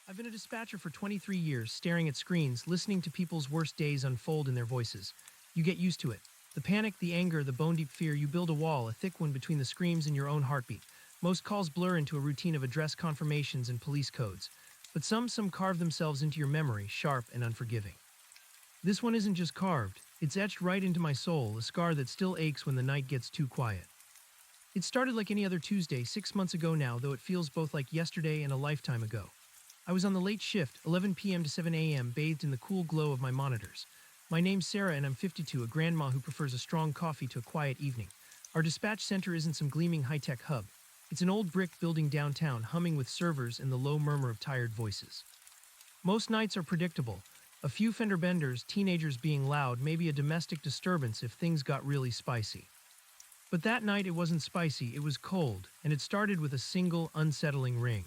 I've been a dispatcher for 23 years, staring at screens, listening to people's worst days unfold in their voices. You get used to it. The panic, the anger, the bone-deep fear, you build a wall, a thick one between the screams and your own heartbeat. Most calls blur into a routine of address confirmations and police codes. But some carve themselves into your memory, sharp and unforgiving. This one isn't just carved, it's etched right into my soul, a scar that still aches when the night gets too quiet. It started like any other Tuesday, 6 months ago now, though it feels both like yesterday and a lifetime ago. I was on the late shift, 11 p.m. to 7 a.m., bathed in the cool glow of my monitors. My name's Sarah and I'm 52, a grandma who prefers a strong coffee to a quiet evening. Our dispatch center isn't some gleaming high-tech hub. It's an old brick building downtown, humming with servers and the low murmur of tired voices. Most nights are predictable. A few fender benders, teenagers being loud, maybe a domestic disturbance if things got really spicy. But that night it wasn't spicy, it was cold, and it started with a single, unsettling ring.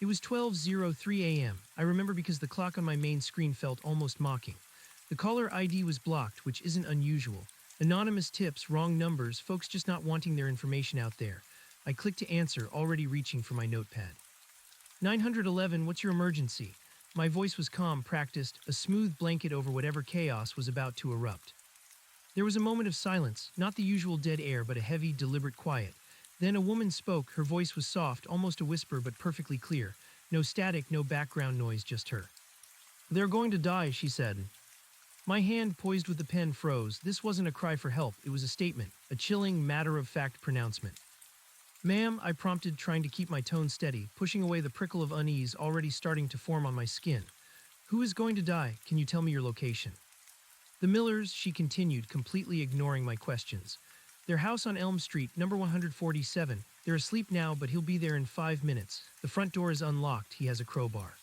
It was 12:03 a.m. I remember because the clock on my main screen felt almost mocking. The caller ID was blocked, which isn't unusual. Anonymous tips, wrong numbers, folks just not wanting their information out there. I clicked to answer, already reaching for my notepad. 911, what's your emergency? My voice was calm, practiced, a smooth blanket over whatever chaos was about to erupt. There was a moment of silence, not the usual dead air, but a heavy, deliberate quiet. Then a woman spoke, her voice was soft, almost a whisper, but perfectly clear. No static, no background noise, just her. They're going to die, she said. My hand, poised with the pen, froze. This wasn't a cry for help, it was a statement, a chilling, matter-of-fact pronouncement. Ma'am, I prompted, trying to keep my tone steady, pushing away the prickle of unease already starting to form on my skin. Who is going to die? Can you tell me your location? The Millers, she continued, completely ignoring my questions. Their house on Elm Street, number 147. They're asleep now, but he'll be there in 5 minutes. The front door is unlocked. He has a crowbar.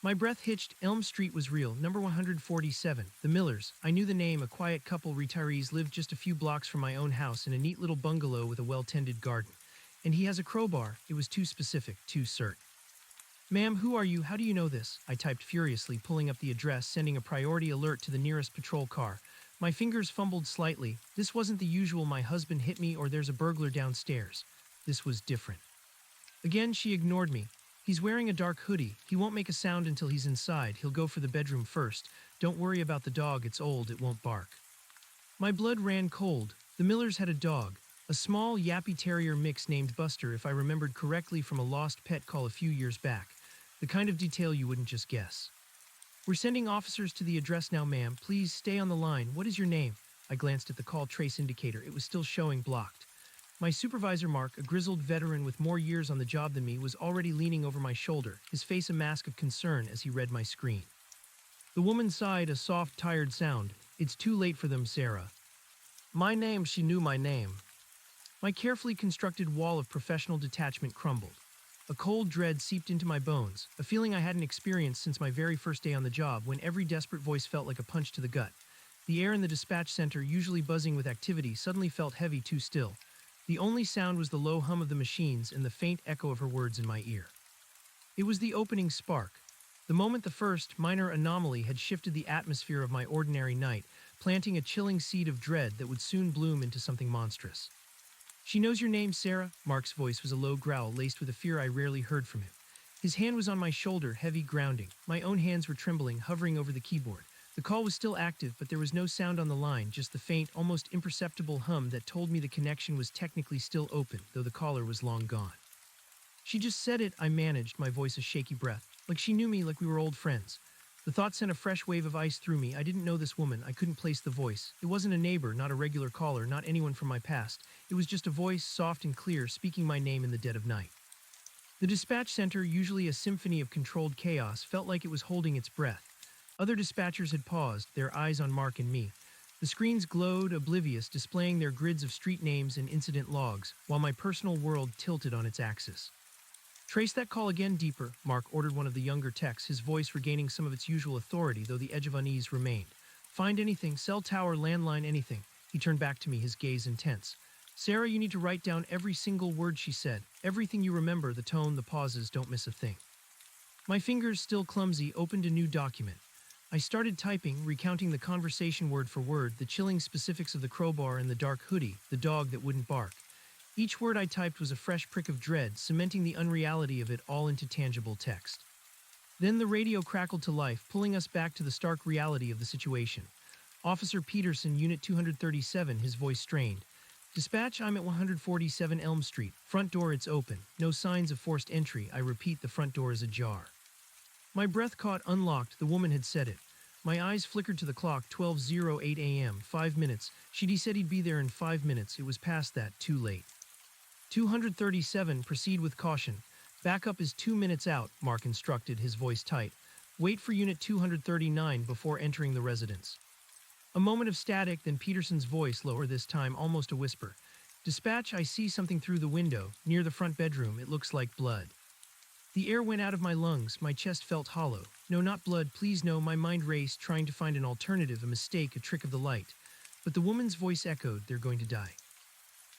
My breath hitched. Elm Street was real, number 147. The Millers. I knew the name. A quiet couple, retirees, lived just a few blocks from my own house in a neat little bungalow with a well-tended garden. And he has a crowbar. It was too specific, too cert. Ma'am, who are you? How do you know this? I typed furiously, pulling up the address, sending a priority alert to the nearest patrol car. My fingers fumbled slightly. This wasn't the usual "my husband hit me" or "there's a burglar downstairs." This was different. Again, she ignored me. He's wearing a dark hoodie. He won't make a sound until he's inside. He'll go for the bedroom first. Don't worry about the dog. It's old. It won't bark. My blood ran cold. The Millers had a dog. A small, yappy terrier mix named Buster, if I remembered correctly from a lost pet call a few years back. The kind of detail you wouldn't just guess. We're sending officers to the address now, ma'am. Please stay on the line. What is your name? I glanced at the call trace indicator. It was still showing blocked. My supervisor, Mark, a grizzled veteran with more years on the job than me, was already leaning over my shoulder, his face a mask of concern as he read my screen. The woman sighed, a soft, tired sound. It's too late for them, Sarah. My name, she knew my name. My carefully constructed wall of professional detachment crumbled. A cold dread seeped into my bones, a feeling I hadn't experienced since my very first day on the job, when every desperate voice felt like a punch to the gut. The air in the dispatch center, usually buzzing with activity, suddenly felt heavy, too still. The only sound was the low hum of the machines and the faint echo of her words in my ear. It was the opening spark. The moment the first, minor anomaly had shifted the atmosphere of my ordinary night, planting a chilling seed of dread that would soon bloom into something monstrous. She knows your name, Sarah? Mark's voice was a low growl laced with a fear I rarely heard from him. His hand was on my shoulder, heavy, grounding. My own hands were trembling, hovering over the keyboard. The call was still active, but there was no sound on the line, just the faint, almost imperceptible hum that told me the connection was technically still open, though the caller was long gone. She just said it, I managed, my voice a shaky breath. Like she knew me, like we were old friends. The thought sent a fresh wave of ice through me. I didn't know this woman. I couldn't place the voice. It wasn't a neighbor, not a regular caller, not anyone from my past. It was just a voice, soft and clear, speaking my name in the dead of night. The dispatch center, usually a symphony of controlled chaos, felt like it was holding its breath. Other dispatchers had paused, their eyes on Mark and me. The screens glowed, oblivious, displaying their grids of street names and incident logs, while my personal world tilted on its axis. Trace that call again deeper, Mark ordered one of the younger techs, his voice regaining some of its usual authority, though the edge of unease remained. Find anything, cell tower, landline, anything. He turned back to me, his gaze intense. Sarah, you need to write down every single word she said. Everything you remember, the tone, the pauses, don't miss a thing. My fingers, still clumsy, opened a new document. I started typing, recounting the conversation word for word, the chilling specifics of the crowbar and the dark hoodie, the dog that wouldn't bark. Each word I typed was a fresh prick of dread, cementing the unreality of it all into tangible text. Then the radio crackled to life, pulling us back to the stark reality of the situation. Officer Peterson, Unit 237, his voice strained. Dispatch, I'm at 147 Elm Street. Front door, it's open. No signs of forced entry. I repeat, the front door is ajar. My breath caught, unlocked. The woman had said it. My eyes flickered to the clock, 12:08 a.m., 5 minutes. She'd said he'd be there in 5 minutes. It was past that, too late. 237, proceed with caution. Backup is 2 minutes out, Mark instructed, his voice tight. Wait for Unit 239 before entering the residence. A moment of static, then Peterson's voice, lower this time, almost a whisper. Dispatch, I see something through the window, near the front bedroom. It looks like blood. The air went out of my lungs, my chest felt hollow. No, not blood, please no, my mind raced, trying to find an alternative, a mistake, a trick of the light. But the woman's voice echoed, they're going to die.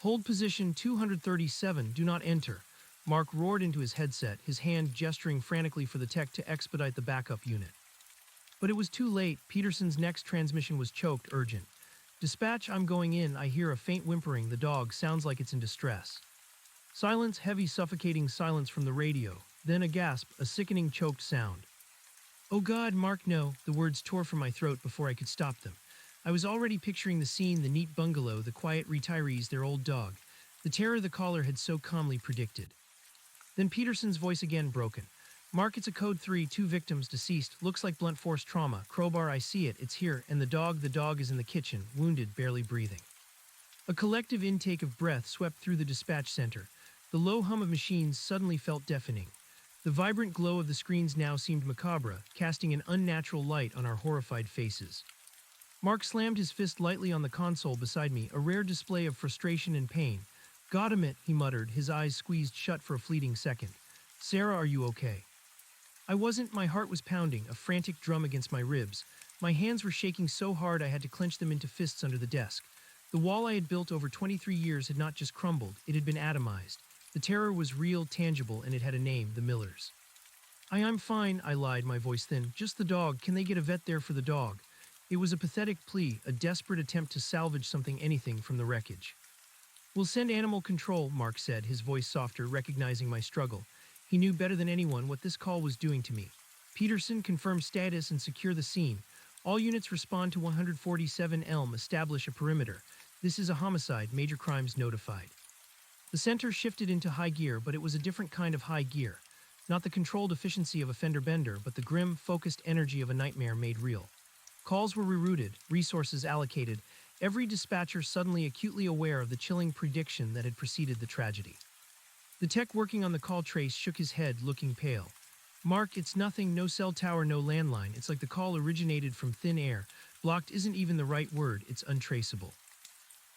Hold position 237, do not enter. Mark roared into his headset, his hand gesturing frantically for the tech to expedite the backup unit. But it was too late. Peterson's next transmission was choked, urgent. Dispatch, I'm going in. I hear a faint whimpering. The dog sounds like it's in distress. Silence, heavy, suffocating silence from the radio. Then a gasp, a sickening, choked sound. Oh God, Mark, no. The words tore from my throat before I could stop them. I was already picturing the scene, the neat bungalow, the quiet retirees, their old dog. The terror the caller had so calmly predicted. Then Peterson's voice again broken. Mark, it's a code 3, 2 victims deceased. Looks like blunt force trauma. Crowbar, I see it. It's here. And the dog is in the kitchen, wounded, barely breathing. A collective intake of breath swept through the dispatch center. The low hum of machines suddenly felt deafening. The vibrant glow of the screens now seemed macabre, casting an unnatural light on our horrified faces. Mark slammed his fist lightly on the console beside me, a rare display of frustration and pain. Goddamn it, he muttered, his eyes squeezed shut for a fleeting second. Sarah, are you okay? I wasn't. My heart was pounding, a frantic drum against my ribs. My hands were shaking so hard I had to clench them into fists under the desk. The wall I had built over 23 years had not just crumbled, it had been atomized. The terror was real, tangible, and it had a name, the Millers. I'm fine, I lied, my voice thin. Just the dog. Can they get a vet there for the dog? It was a pathetic plea, a desperate attempt to salvage something, anything, from the wreckage. We'll send animal control, Mark said, his voice softer, recognizing my struggle. He knew better than anyone what this call was doing to me. Peterson, confirm status and secure the scene. All units respond to 147 Elm, establish a perimeter. This is a homicide, major crimes notified. The center shifted into high gear, but it was a different kind of high gear. Not the controlled efficiency of a fender bender, but the grim, focused energy of a nightmare made real. Calls were rerouted, resources allocated, every dispatcher suddenly acutely aware of the chilling prediction that had preceded the tragedy. The tech working on the call trace shook his head, looking pale. Mark, it's nothing, no cell tower, no landline. It's like the call originated from thin air. Blocked isn't even the right word, it's untraceable.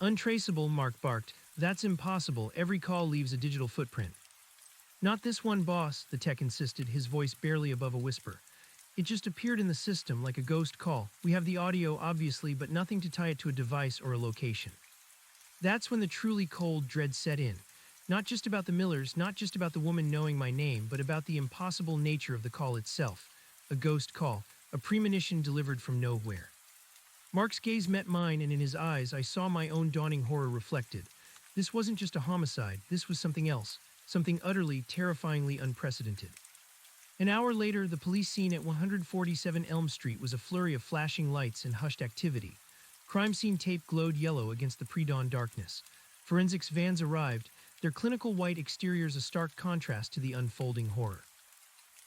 Untraceable, Mark barked. That's impossible. Every call leaves a digital footprint. Not this one, boss, the tech insisted, his voice barely above a whisper. It just appeared in the system like a ghost call. We have the audio, obviously, but nothing to tie it to a device or a location. That's when the truly cold dread set in. Not just about the Millers, not just about the woman knowing my name, but about the impossible nature of the call itself. A ghost call, a premonition delivered from nowhere. Mark's gaze met mine, and in his eyes I saw my own dawning horror reflected. This wasn't just a homicide, this was something else, something utterly, terrifyingly unprecedented. An hour later, the police scene at 147 Elm Street was a flurry of flashing lights and hushed activity. Crime scene tape glowed yellow against the pre-dawn darkness. Forensics vans arrived, their clinical white exteriors a stark contrast to the unfolding horror.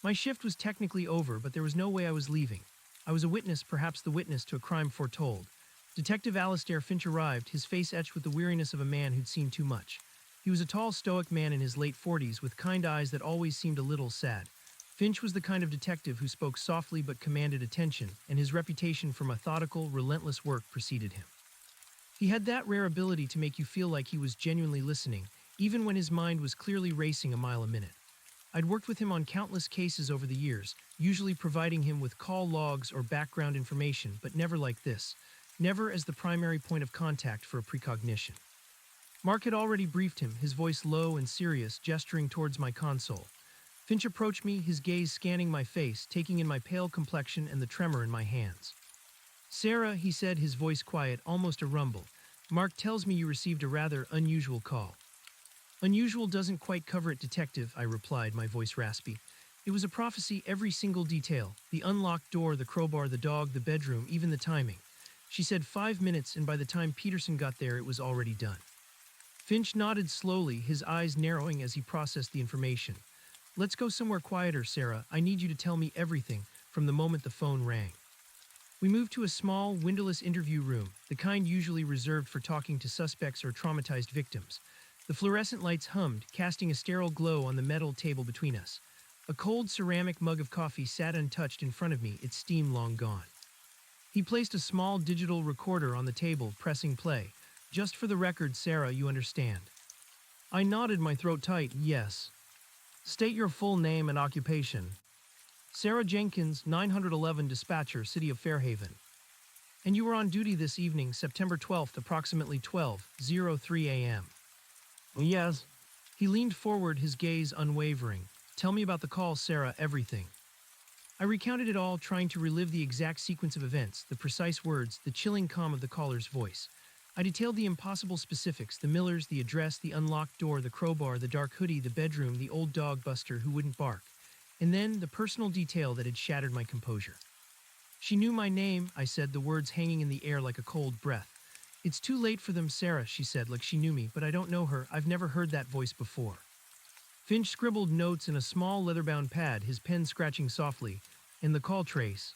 My shift was technically over, but there was no way I was leaving. I was a witness, perhaps the witness to a crime foretold. Detective Alastair Finch arrived, his face etched with the weariness of a man who'd seen too much. He was a tall, stoic man in his late 40s with kind eyes that always seemed a little sad. Finch was the kind of detective who spoke softly but commanded attention, and his reputation for methodical, relentless work preceded him. He had that rare ability to make you feel like he was genuinely listening, even when his mind was clearly racing a mile a minute. I'd worked with him on countless cases over the years, usually providing him with call logs or background information, but never like this, never as the primary point of contact for a precognition. Mark had already briefed him, his voice low and serious, gesturing towards my console. Finch approached me, his gaze scanning my face, taking in my pale complexion and the tremor in my hands. Sarah, he said, his voice quiet, almost a rumble. Mark tells me you received a rather unusual call. Unusual doesn't quite cover it, detective, I replied, my voice raspy. It was a prophecy, every single detail. The unlocked door, the crowbar, the dog, the bedroom, even the timing. She said 5 minutes, and by the time Peterson got there, it was already done. Finch nodded slowly, his eyes narrowing as he processed the information. Let's go somewhere quieter, Sarah. I need you to tell me everything, from the moment the phone rang. We moved to a small, windowless interview room, the kind usually reserved for talking to suspects or traumatized victims. The fluorescent lights hummed, casting a sterile glow on the metal table between us. A cold ceramic mug of coffee sat untouched in front of me, its steam long gone. He placed a small digital recorder on the table, pressing play. Just for the record, Sarah, you understand. I nodded, my throat tight. Yes. State your full name and occupation. Sarah Jenkins, 911 dispatcher, City of Fairhaven. And you were on duty this evening, September 12th, approximately 12:03 a.m. Yes. He leaned forward, his gaze unwavering. Tell me about the call, Sarah, everything. I recounted it all, trying to relive the exact sequence of events, the precise words, the chilling calm of the caller's voice. I detailed the impossible specifics, the Millers, the address, the unlocked door, the crowbar, the dark hoodie, the bedroom, the old dog Buster who wouldn't bark. And then the personal detail that had shattered my composure. She knew my name, I said, the words hanging in the air like a cold breath. It's too late for them, Sarah, she said, like she knew me, but I don't know her. I've never heard that voice before. Finch scribbled notes in a small leather-bound pad, his pen scratching softly, and the call trace.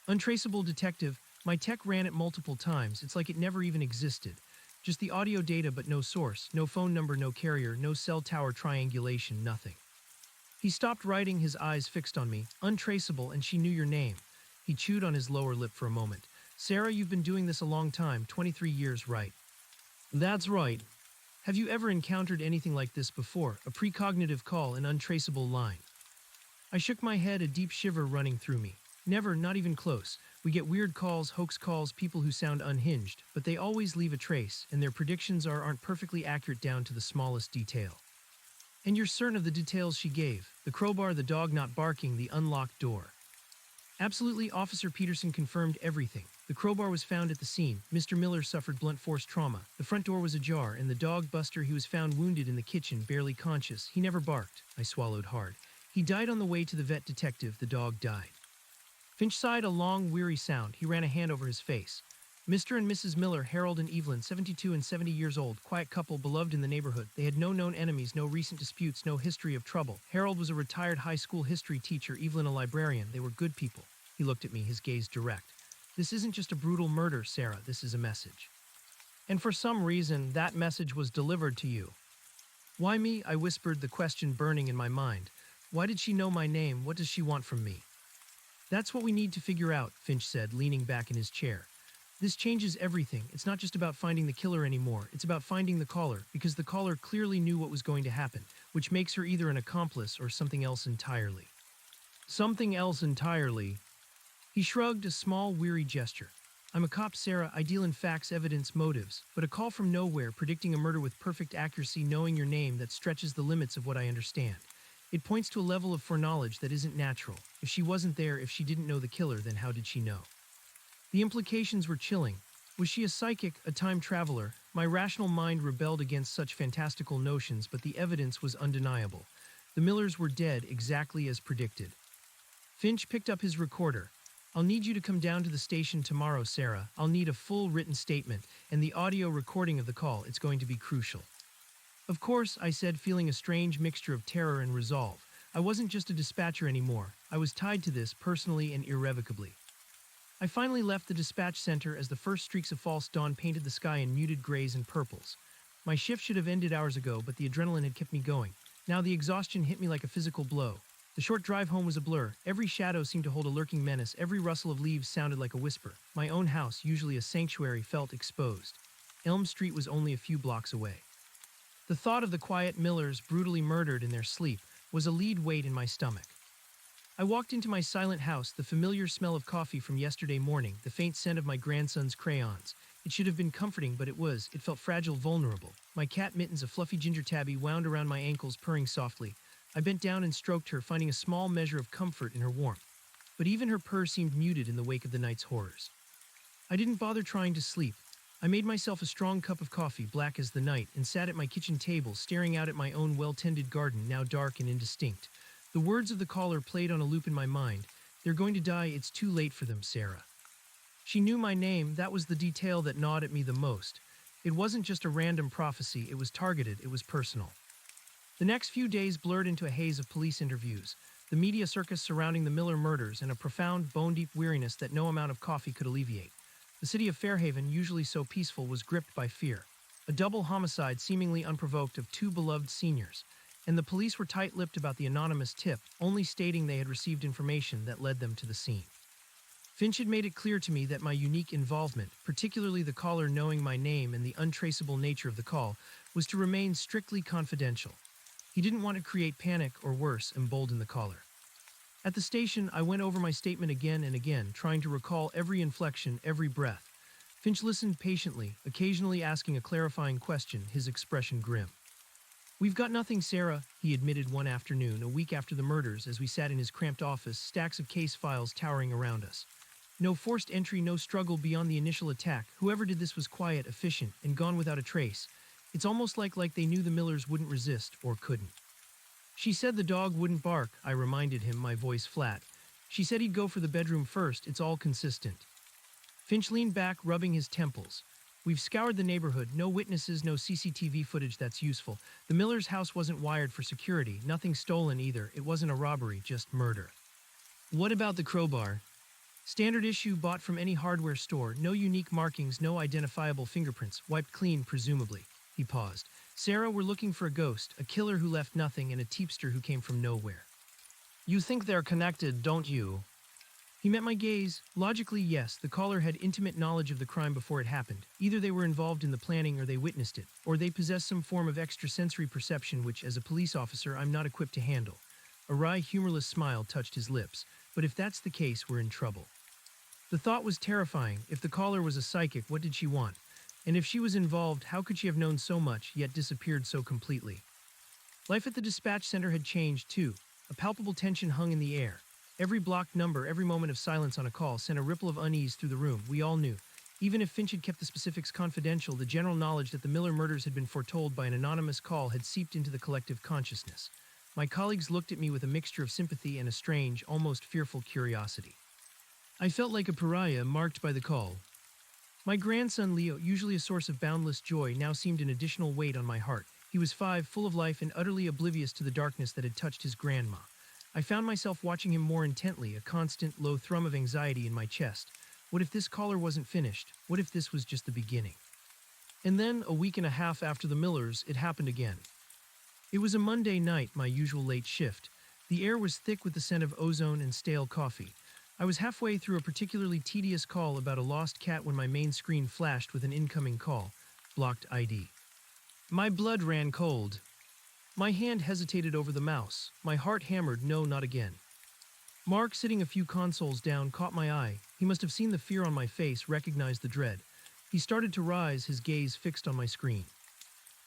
Untraceable detective, my tech ran it multiple times. It's like it never even existed. Just the audio data, but no source, no phone number, no carrier, no cell tower triangulation, nothing. He stopped writing, his eyes fixed on me. Untraceable, and she knew your name. He chewed on his lower lip for a moment. Sarah, you've been doing this a long time, 23 years, right? That's right. Have you ever encountered anything like this before? A precognitive call, an untraceable line? I shook my head, a deep shiver running through me. Never, not even close. We get weird calls, hoax calls, people who sound unhinged, but they always leave a trace, and their predictions aren't perfectly accurate down to the smallest detail. And you're certain of the details she gave? The crowbar, the dog not barking, the unlocked door. Absolutely, Officer Peterson confirmed everything. The crowbar was found at the scene. Mr. Miller suffered blunt force trauma. The front door was ajar, and the dog Buster, he was found wounded in the kitchen, barely conscious. He never barked. I swallowed hard. He died on the way to the vet, detective. The dog died. Finch sighed a long, weary sound. He ran a hand over his face. Mr. and Mrs. Miller, Harold and Evelyn, 72 and 70 years old, quiet couple, beloved in the neighborhood. They had no known enemies, no recent disputes, no history of trouble. Harold was a retired high school history teacher, Evelyn a librarian. They were good people. He looked at me, his gaze direct. This isn't just a brutal murder, Sarah. This is a message. And for some reason, that message was delivered to you. Why me? I whispered, the question burning in my mind. Why did she know my name? What does she want from me? That's what we need to figure out, Finch said, leaning back in his chair. This changes everything. It's not just about finding the killer anymore. It's about finding the caller, because the caller clearly knew what was going to happen, which makes her either an accomplice or something else entirely. Something else entirely? He shrugged, a small, weary gesture. I'm a cop, Sarah. I deal in facts, evidence, motives, but a call from nowhere, predicting a murder with perfect accuracy, knowing your name, that stretches the limits of what I understand. It points to a level of foreknowledge that isn't natural. If she wasn't there, if she didn't know the killer, then how did she know? The implications were chilling. Was she a psychic, a time traveler? My rational mind rebelled against such fantastical notions, but the evidence was undeniable. The Millers were dead, exactly as predicted. Finch picked up his recorder. I'll need you to come down to the station tomorrow, Sarah. I'll need a full written statement, and the audio recording of the call. It's going to be crucial. Of course, I said, feeling a strange mixture of terror and resolve. I wasn't just a dispatcher anymore. I was tied to this, personally and irrevocably. I finally left the dispatch center as the first streaks of false dawn painted the sky in muted grays and purples. My shift should have ended hours ago, but the adrenaline had kept me going. Now the exhaustion hit me like a physical blow. The short drive home was a blur. Every shadow seemed to hold a lurking menace. Every rustle of leaves sounded like a whisper. My own house, usually a sanctuary, felt exposed. Elm Street was only a few blocks away. The thought of the quiet Millers, brutally murdered in their sleep, was a lead weight in my stomach. I walked into my silent house, the familiar smell of coffee from yesterday morning, the faint scent of my grandson's crayons. It should have been comforting, but it felt fragile, vulnerable. My cat Mittens, a fluffy ginger tabby, wound around my ankles, purring softly. I bent down and stroked her, finding a small measure of comfort in her warmth. But even her purr seemed muted in the wake of the night's horrors. I didn't bother trying to sleep. I made myself a strong cup of coffee, black as the night, and sat at my kitchen table, staring out at my own well-tended garden, now dark and indistinct. The words of the caller played on a loop in my mind. They're going to die, it's too late for them, Sarah. She knew my name, that was the detail that gnawed at me the most. It wasn't just a random prophecy, it was targeted, it was personal. The next few days blurred into a haze of police interviews, the media circus surrounding the Miller murders, and a profound, bone-deep weariness that no amount of coffee could alleviate. The city of Fairhaven, usually so peaceful, was gripped by fear. A double homicide seemingly unprovoked of two beloved seniors, and the police were tight-lipped about the anonymous tip, only stating they had received information that led them to the scene. Finch had made it clear to me that my unique involvement, particularly the caller knowing my name and the untraceable nature of the call, was to remain strictly confidential. He didn't want to create panic or worse, embolden the caller. At the station, I went over my statement again and again, trying to recall every inflection, every breath. Finch listened patiently, occasionally asking a clarifying question, his expression grim. "We've got nothing, Sarah," he admitted one afternoon, a week after the murders, as we sat in his cramped office, stacks of case files towering around us. No forced entry, no struggle beyond the initial attack. Whoever did this was quiet, efficient, and gone without a trace. It's almost like they knew the Millers wouldn't resist, or couldn't. "She said the dog wouldn't bark," I reminded him, my voice flat. "She said he'd go for the bedroom first, it's all consistent." Finch leaned back, rubbing his temples. "We've scoured the neighborhood, no witnesses, no CCTV footage that's useful. The Millers' house wasn't wired for security, nothing stolen either, it wasn't a robbery, just murder." "What about the crowbar?" "Standard issue, bought from any hardware store, no unique markings, no identifiable fingerprints, wiped clean, presumably." He paused. "Sarah, we're looking for a ghost, a killer who left nothing, and a teepster who came from nowhere." "You think they're connected, don't you?" He met my gaze. Logically, yes, the caller had intimate knowledge of the crime before it happened. Either they were involved in the planning or they witnessed it, or they possess some form of extrasensory perception which, as a police officer, I'm not equipped to handle. A wry, humorless smile touched his lips. But if that's the case, we're in trouble. The thought was terrifying. If the caller was a psychic, what did she want? And if she was involved, how could she have known so much, yet disappeared so completely? Life at the dispatch center had changed, too. A palpable tension hung in the air. Every blocked number, every moment of silence on a call sent a ripple of unease through the room. We all knew. Even if Finch had kept the specifics confidential, the general knowledge that the Miller murders had been foretold by an anonymous call had seeped into the collective consciousness. My colleagues looked at me with a mixture of sympathy and a strange, almost fearful curiosity. I felt like a pariah marked by the call. My grandson Leo, usually a source of boundless joy, now seemed an additional weight on my heart. He was 5, full of life and utterly oblivious to the darkness that had touched his grandma. I found myself watching him more intently, a constant, low thrum of anxiety in my chest. What if this caller wasn't finished? What if this was just the beginning? And then, a week and a half after the Millers, it happened again. It was a Monday night, my usual late shift. The air was thick with the scent of ozone and stale coffee. I was halfway through a particularly tedious call about a lost cat when my main screen flashed with an incoming call. Blocked ID. My blood ran cold. My hand hesitated over the mouse. My heart hammered, no, not again. Mark, sitting a few consoles down, caught my eye. He must have seen the fear on my face, recognized the dread. He started to rise, his gaze fixed on my screen.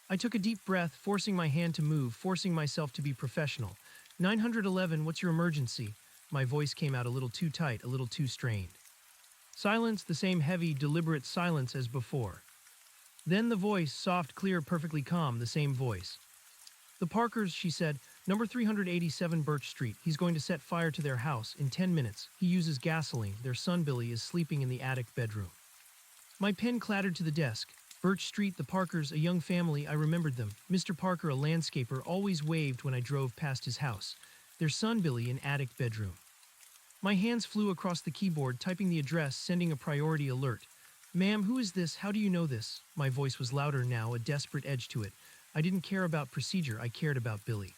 I took a deep breath, forcing my hand to move, forcing myself to be professional. 911, what's your emergency? My voice came out a little too tight, a little too strained. Silence, the same heavy, deliberate silence as before. Then the voice, soft, clear, perfectly calm, the same voice. "The Parkers," she said, "number 387 Birch Street. He's going to set fire to their house in 10 minutes. He uses gasoline. Their son Billy is sleeping in the attic bedroom." My pen clattered to the desk. Birch Street, the Parkers, a young family, I remembered them. Mr. Parker, a landscaper, always waved when I drove past his house. Their son Billy in attic bedroom. My hands flew across the keyboard, typing the address, sending a priority alert. "Ma'am, who is this? How do you know this?" My voice was louder now, a desperate edge to it. I didn't care about procedure, I cared about Billy.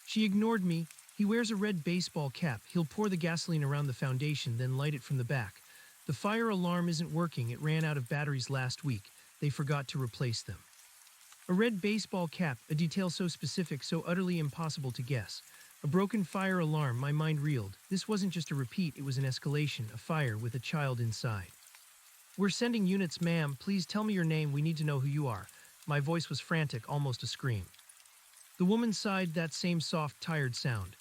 She ignored me. "He wears a red baseball cap. He'll pour the gasoline around the foundation, then light it from the back. The fire alarm isn't working. It ran out of batteries last week. They forgot to replace them." A red baseball cap, a detail so specific, so utterly impossible to guess. A broken fire alarm, my mind reeled. This wasn't just a repeat, it was an escalation, a fire with a child inside. "We're sending units, ma'am. Please tell me your name. We need to know who you are." My voice was frantic, almost a scream. The woman sighed, that same soft, tired sound.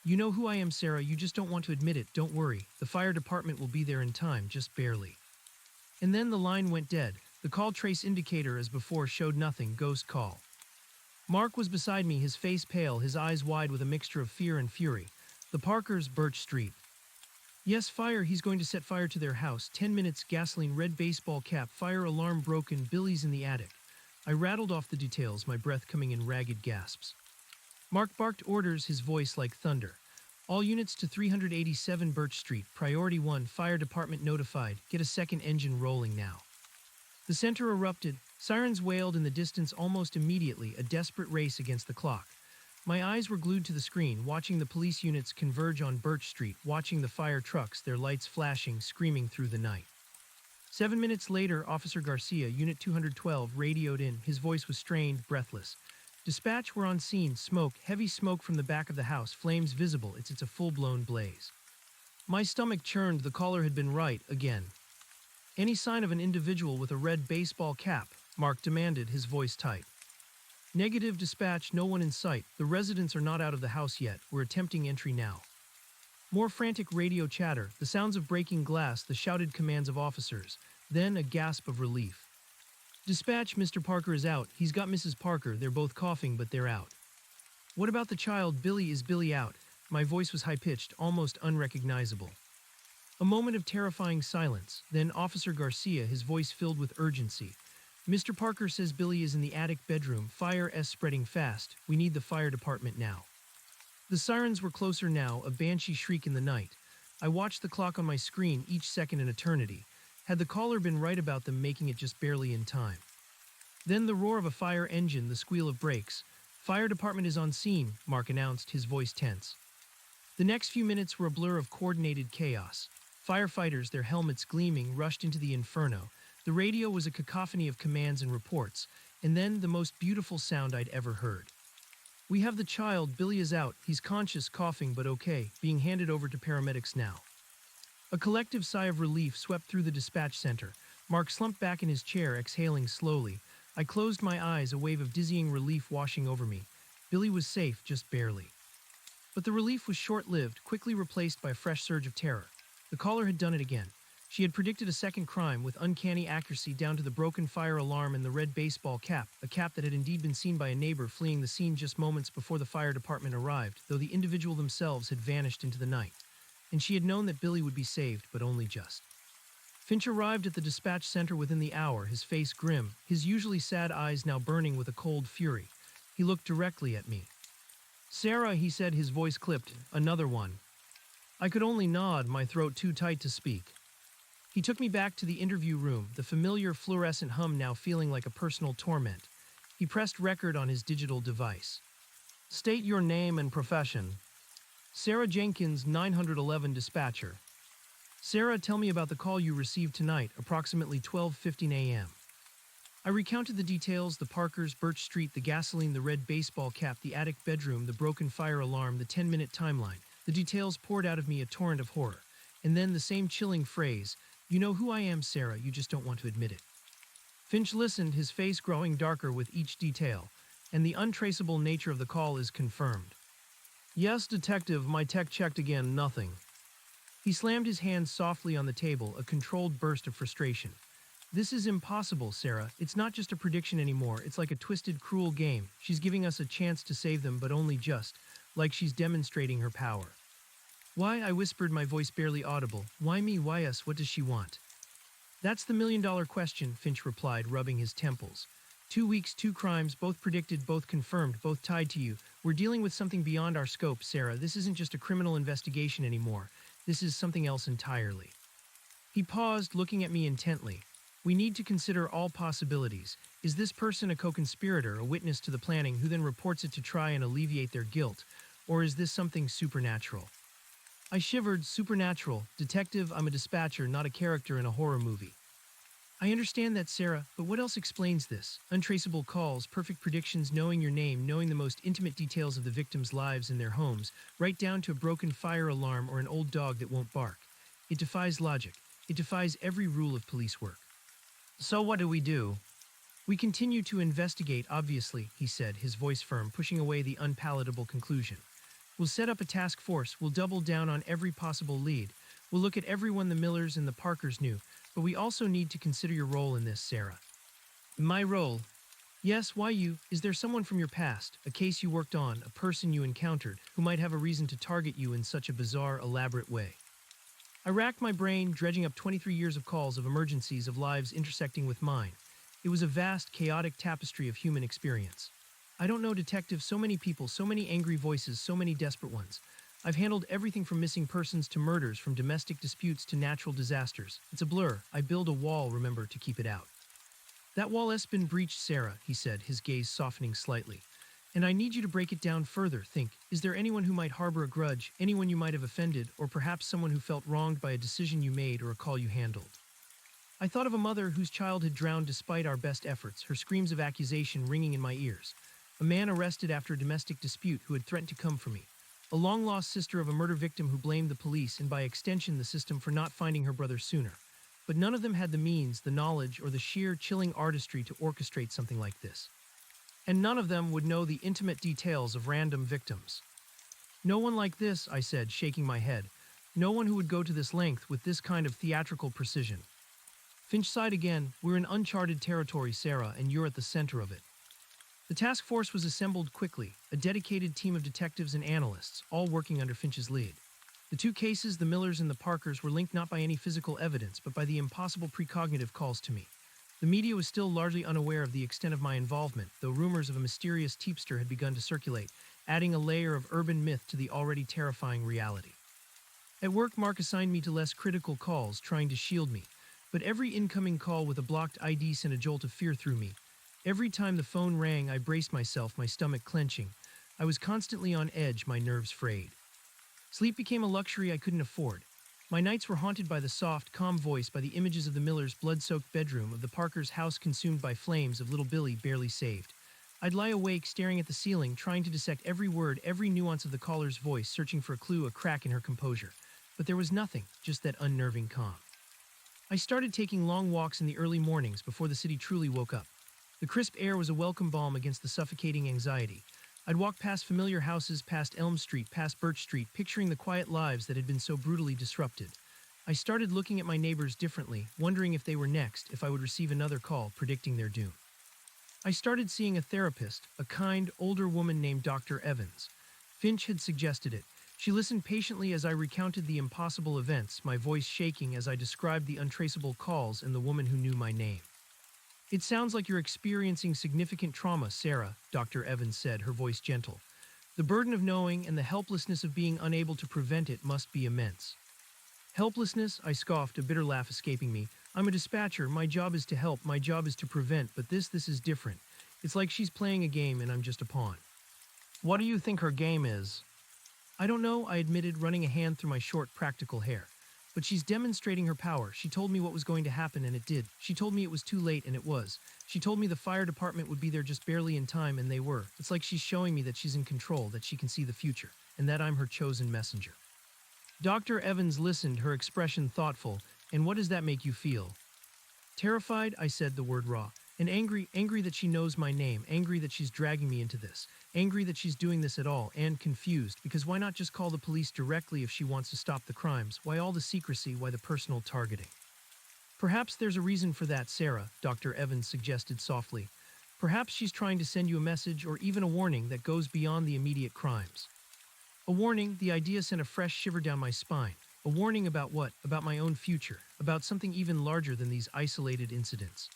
"You know who I am, Sarah. You just don't want to admit it. Don't worry. The fire department will be there in time, just barely." And then the line went dead. The call trace indicator, as before, showed nothing. Ghost call. Mark was beside me, his face pale, his eyes wide with a mixture of fear and fury. The Parkers, Birch Street. Yes, fire, he's going to set fire to their house. 10 minutes, gasoline, red baseball cap, fire alarm broken, Billy's in the attic. I rattled off the details, my breath coming in ragged gasps. Mark barked orders, his voice like thunder. All units to 387 Birch Street, priority 1, fire department notified, get a second engine rolling now. The center erupted, sirens wailed in the distance almost immediately, a desperate race against the clock. My eyes were glued to the screen, watching the police units converge on Birch Street, watching the fire trucks, their lights flashing, screaming through the night. 7 minutes later, Officer Garcia, Unit 212, radioed in. His voice was strained, breathless. Dispatch, we're on scene. Smoke, heavy smoke from the back of the house, flames visible. It's a full-blown blaze. My stomach churned. The caller had been right, again. Any sign of an individual with a red baseball cap? Mark demanded, his voice tight. Negative, dispatch, no one in sight. The residents are not out of the house yet. We're attempting entry now. More frantic radio chatter, the sounds of breaking glass, the shouted commands of officers. Then a gasp of relief. Dispatch, Mr. Parker is out. He's got Mrs. Parker. They're both coughing, but they're out. What about the child? Billy, is Billy out? My voice was high-pitched, almost unrecognizable. A moment of terrifying silence. Then Officer Garcia, his voice filled with urgency. Mr. Parker says Billy is in the attic bedroom. Fire is spreading fast. We need the fire department now. The sirens were closer now, a banshee shriek in the night. I watched the clock on my screen, each second an eternity. Had the caller been right about them making it just barely in time? Then the roar of a fire engine, the squeal of brakes. Fire department is on scene, Mark announced, his voice tense. The next few minutes were a blur of coordinated chaos. Firefighters, their helmets gleaming, rushed into the inferno. The radio was a cacophony of commands and reports, and then the most beautiful sound I'd ever heard. We have the child. Billy is out. He's conscious, coughing, but okay, being handed over to paramedics now. A collective sigh of relief swept through the dispatch center. Mark slumped back in his chair, exhaling slowly. I closed my eyes, a wave of dizzying relief washing over me. Billy was safe, just barely. But the relief was short-lived, quickly replaced by a fresh surge of terror. The caller had done it again. She had predicted a second crime with uncanny accuracy down to the broken fire alarm and the red baseball cap, a cap that had indeed been seen by a neighbor fleeing the scene just moments before the fire department arrived, though the individual themselves had vanished into the night. And she had known that Billy would be saved, but only just. Finch arrived at the dispatch center within the hour, his face grim, his usually sad eyes now burning with a cold fury. He looked directly at me. "Sarah," he said, his voice clipped, "another one." I could only nod, my throat too tight to speak. He took me back to the interview room, the familiar fluorescent hum now feeling like a personal torment. He pressed record on his digital device. "State your name and profession." "Sarah Jenkins, 911 dispatcher." "Sarah, tell me about the call you received tonight, approximately 12:15 a.m. I recounted the details, the Parkers, Birch Street, the gasoline, the red baseball cap, the attic bedroom, the broken fire alarm, the 10-minute timeline. The details poured out of me, a torrent of horror. And then the same chilling phrase, "You know who I am, Sarah, you just don't want to admit it." Finch listened, his face growing darker with each detail, and the untraceable nature of the call is confirmed. "Yes, detective, my tech checked again, nothing." He slammed his hands softly on the table, a controlled burst of frustration. "This is impossible, Sarah. It's not just a prediction anymore. It's like a twisted, cruel game. She's giving us a chance to save them, but only just, like she's demonstrating her power." "Why?" I whispered, my voice barely audible. "Why me? Why us? What does she want?" "That's the million-dollar question," Finch replied, rubbing his temples. 2 weeks, 2 crimes, both predicted, both confirmed, both tied to you. We're dealing with something beyond our scope, Sarah. This isn't just a criminal investigation anymore. This is something else entirely." He paused, looking at me intently. "We need to consider all possibilities. Is this person a co-conspirator, a witness to the planning, who then reports it to try and alleviate their guilt? Or is this something supernatural?" I shivered. "Supernatural. Detective, I'm a dispatcher, not a character in a horror movie." "I understand that, Sarah, but what else explains this? Untraceable calls, perfect predictions, knowing your name, knowing the most intimate details of the victims' lives and their homes, right down to a broken fire alarm or an old dog that won't bark. It defies logic. It defies every rule of police work." "So what do we do?" "We continue to investigate, obviously," he said, his voice firm, pushing away the unpalatable conclusion. "We'll set up a task force. We'll double down on every possible lead. We'll look at everyone the Millers and the Parkers knew, but we also need to consider your role in this, Sarah." "My role?" Yes, why you? Is there someone from your past, a case you worked on, a person you encountered, who might have a reason to target you in such a bizarre, elaborate way? I racked my brain, dredging up 23 years of calls of emergencies of lives intersecting with mine. It was a vast, chaotic tapestry of human experience. I don't know, detective, so many people, so many angry voices, so many desperate ones. I've handled everything from missing persons to murders, from domestic disputes to natural disasters. It's a blur. I build a wall, remember, to keep it out. That wall has been breached, Sarah, he said, his gaze softening slightly. And I need you to break it down further. Think, is there anyone who might harbor a grudge, anyone you might have offended, or perhaps someone who felt wronged by a decision you made or a call you handled? I thought of a mother whose child had drowned despite our best efforts, her screams of accusation ringing in my ears. A man arrested after a domestic dispute who had threatened to come for me. A long-lost sister of a murder victim who blamed the police and by extension the system for not finding her brother sooner. But none of them had the means, the knowledge, or the sheer, chilling artistry to orchestrate something like this. And none of them would know the intimate details of random victims. No one like this, I said, shaking my head. No one who would go to this length with this kind of theatrical precision. Finch sighed again. We're in uncharted territory, Sarah, and you're at the center of it. The task force was assembled quickly, a dedicated team of detectives and analysts, all working under Finch's lead. The two cases, the Millers and the Parkers, were linked not by any physical evidence, but by the impossible precognitive calls to me. The media was still largely unaware of the extent of my involvement, though rumors of a mysterious teepster had begun to circulate, adding a layer of urban myth to the already terrifying reality. At work, Mark assigned me to less critical calls, trying to shield me, but every incoming call with a blocked ID sent a jolt of fear through me. Every time the phone rang, I braced myself, my stomach clenching. I was constantly on edge, my nerves frayed. Sleep became a luxury I couldn't afford. My nights were haunted by the soft, calm voice, by the images of the Millers' blood-soaked bedroom, of the Parkers' house consumed by flames, of little Billy barely saved. I'd lie awake, staring at the ceiling, trying to dissect every word, every nuance of the caller's voice, searching for a clue, a crack in her composure. But there was nothing, just that unnerving calm. I started taking long walks in the early mornings before the city truly woke up. The crisp air was a welcome balm against the suffocating anxiety. I'd walk past familiar houses, past Elm Street, past Birch Street, picturing the quiet lives that had been so brutally disrupted. I started looking at my neighbors differently, wondering if they were next, if I would receive another call predicting their doom. I started seeing a therapist, a kind, older woman named Dr. Evans. Finch had suggested it. She listened patiently as I recounted the impossible events, my voice shaking as I described the untraceable calls and the woman who knew my name. It sounds like you're experiencing significant trauma, Sarah, Dr. Evans said, her voice gentle. The burden of knowing and the helplessness of being unable to prevent it must be immense. Helplessness? I scoffed, a bitter laugh escaping me. I'm a dispatcher. My job is to help. My job is to prevent. But this is different. It's like she's playing a game and I'm just a pawn. What do you think her game is? I don't know, I admitted, running a hand through my short, practical hair. But she's demonstrating her power. She told me what was going to happen, and it did. She told me it was too late, and it was. She told me the fire department would be there just barely in time, and they were. It's like she's showing me that she's in control, that she can see the future, and that I'm her chosen messenger. Dr. Evans listened, her expression thoughtful. And what does that make you feel? Terrified, I said, the word raw. And angry that she knows my name, angry that she's dragging me into this, angry that she's doing this at all, and confused, because why not just call the police directly if she wants to stop the crimes? Why all the secrecy? Why the personal targeting? Perhaps there's a reason for that, Sarah, Dr. Evans suggested softly. Perhaps she's trying to send you a message or even a warning that goes beyond the immediate crimes. A warning, the idea sent a fresh shiver down my spine. A warning about what? About my own future, about something even larger than these isolated incidents.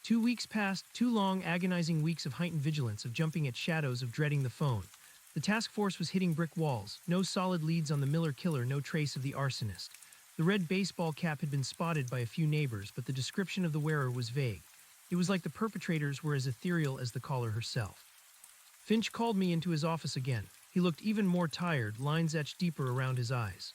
2 weeks passed, 2 long, agonizing weeks of heightened vigilance, of jumping at shadows, of dreading the phone. The task force was hitting brick walls, no solid leads on the Miller killer, no trace of the arsonist. The red baseball cap had been spotted by a few neighbors, but the description of the wearer was vague. It was like the perpetrators were as ethereal as the caller herself. Finch called me into his office again. He looked even more tired, lines etched deeper around his eyes.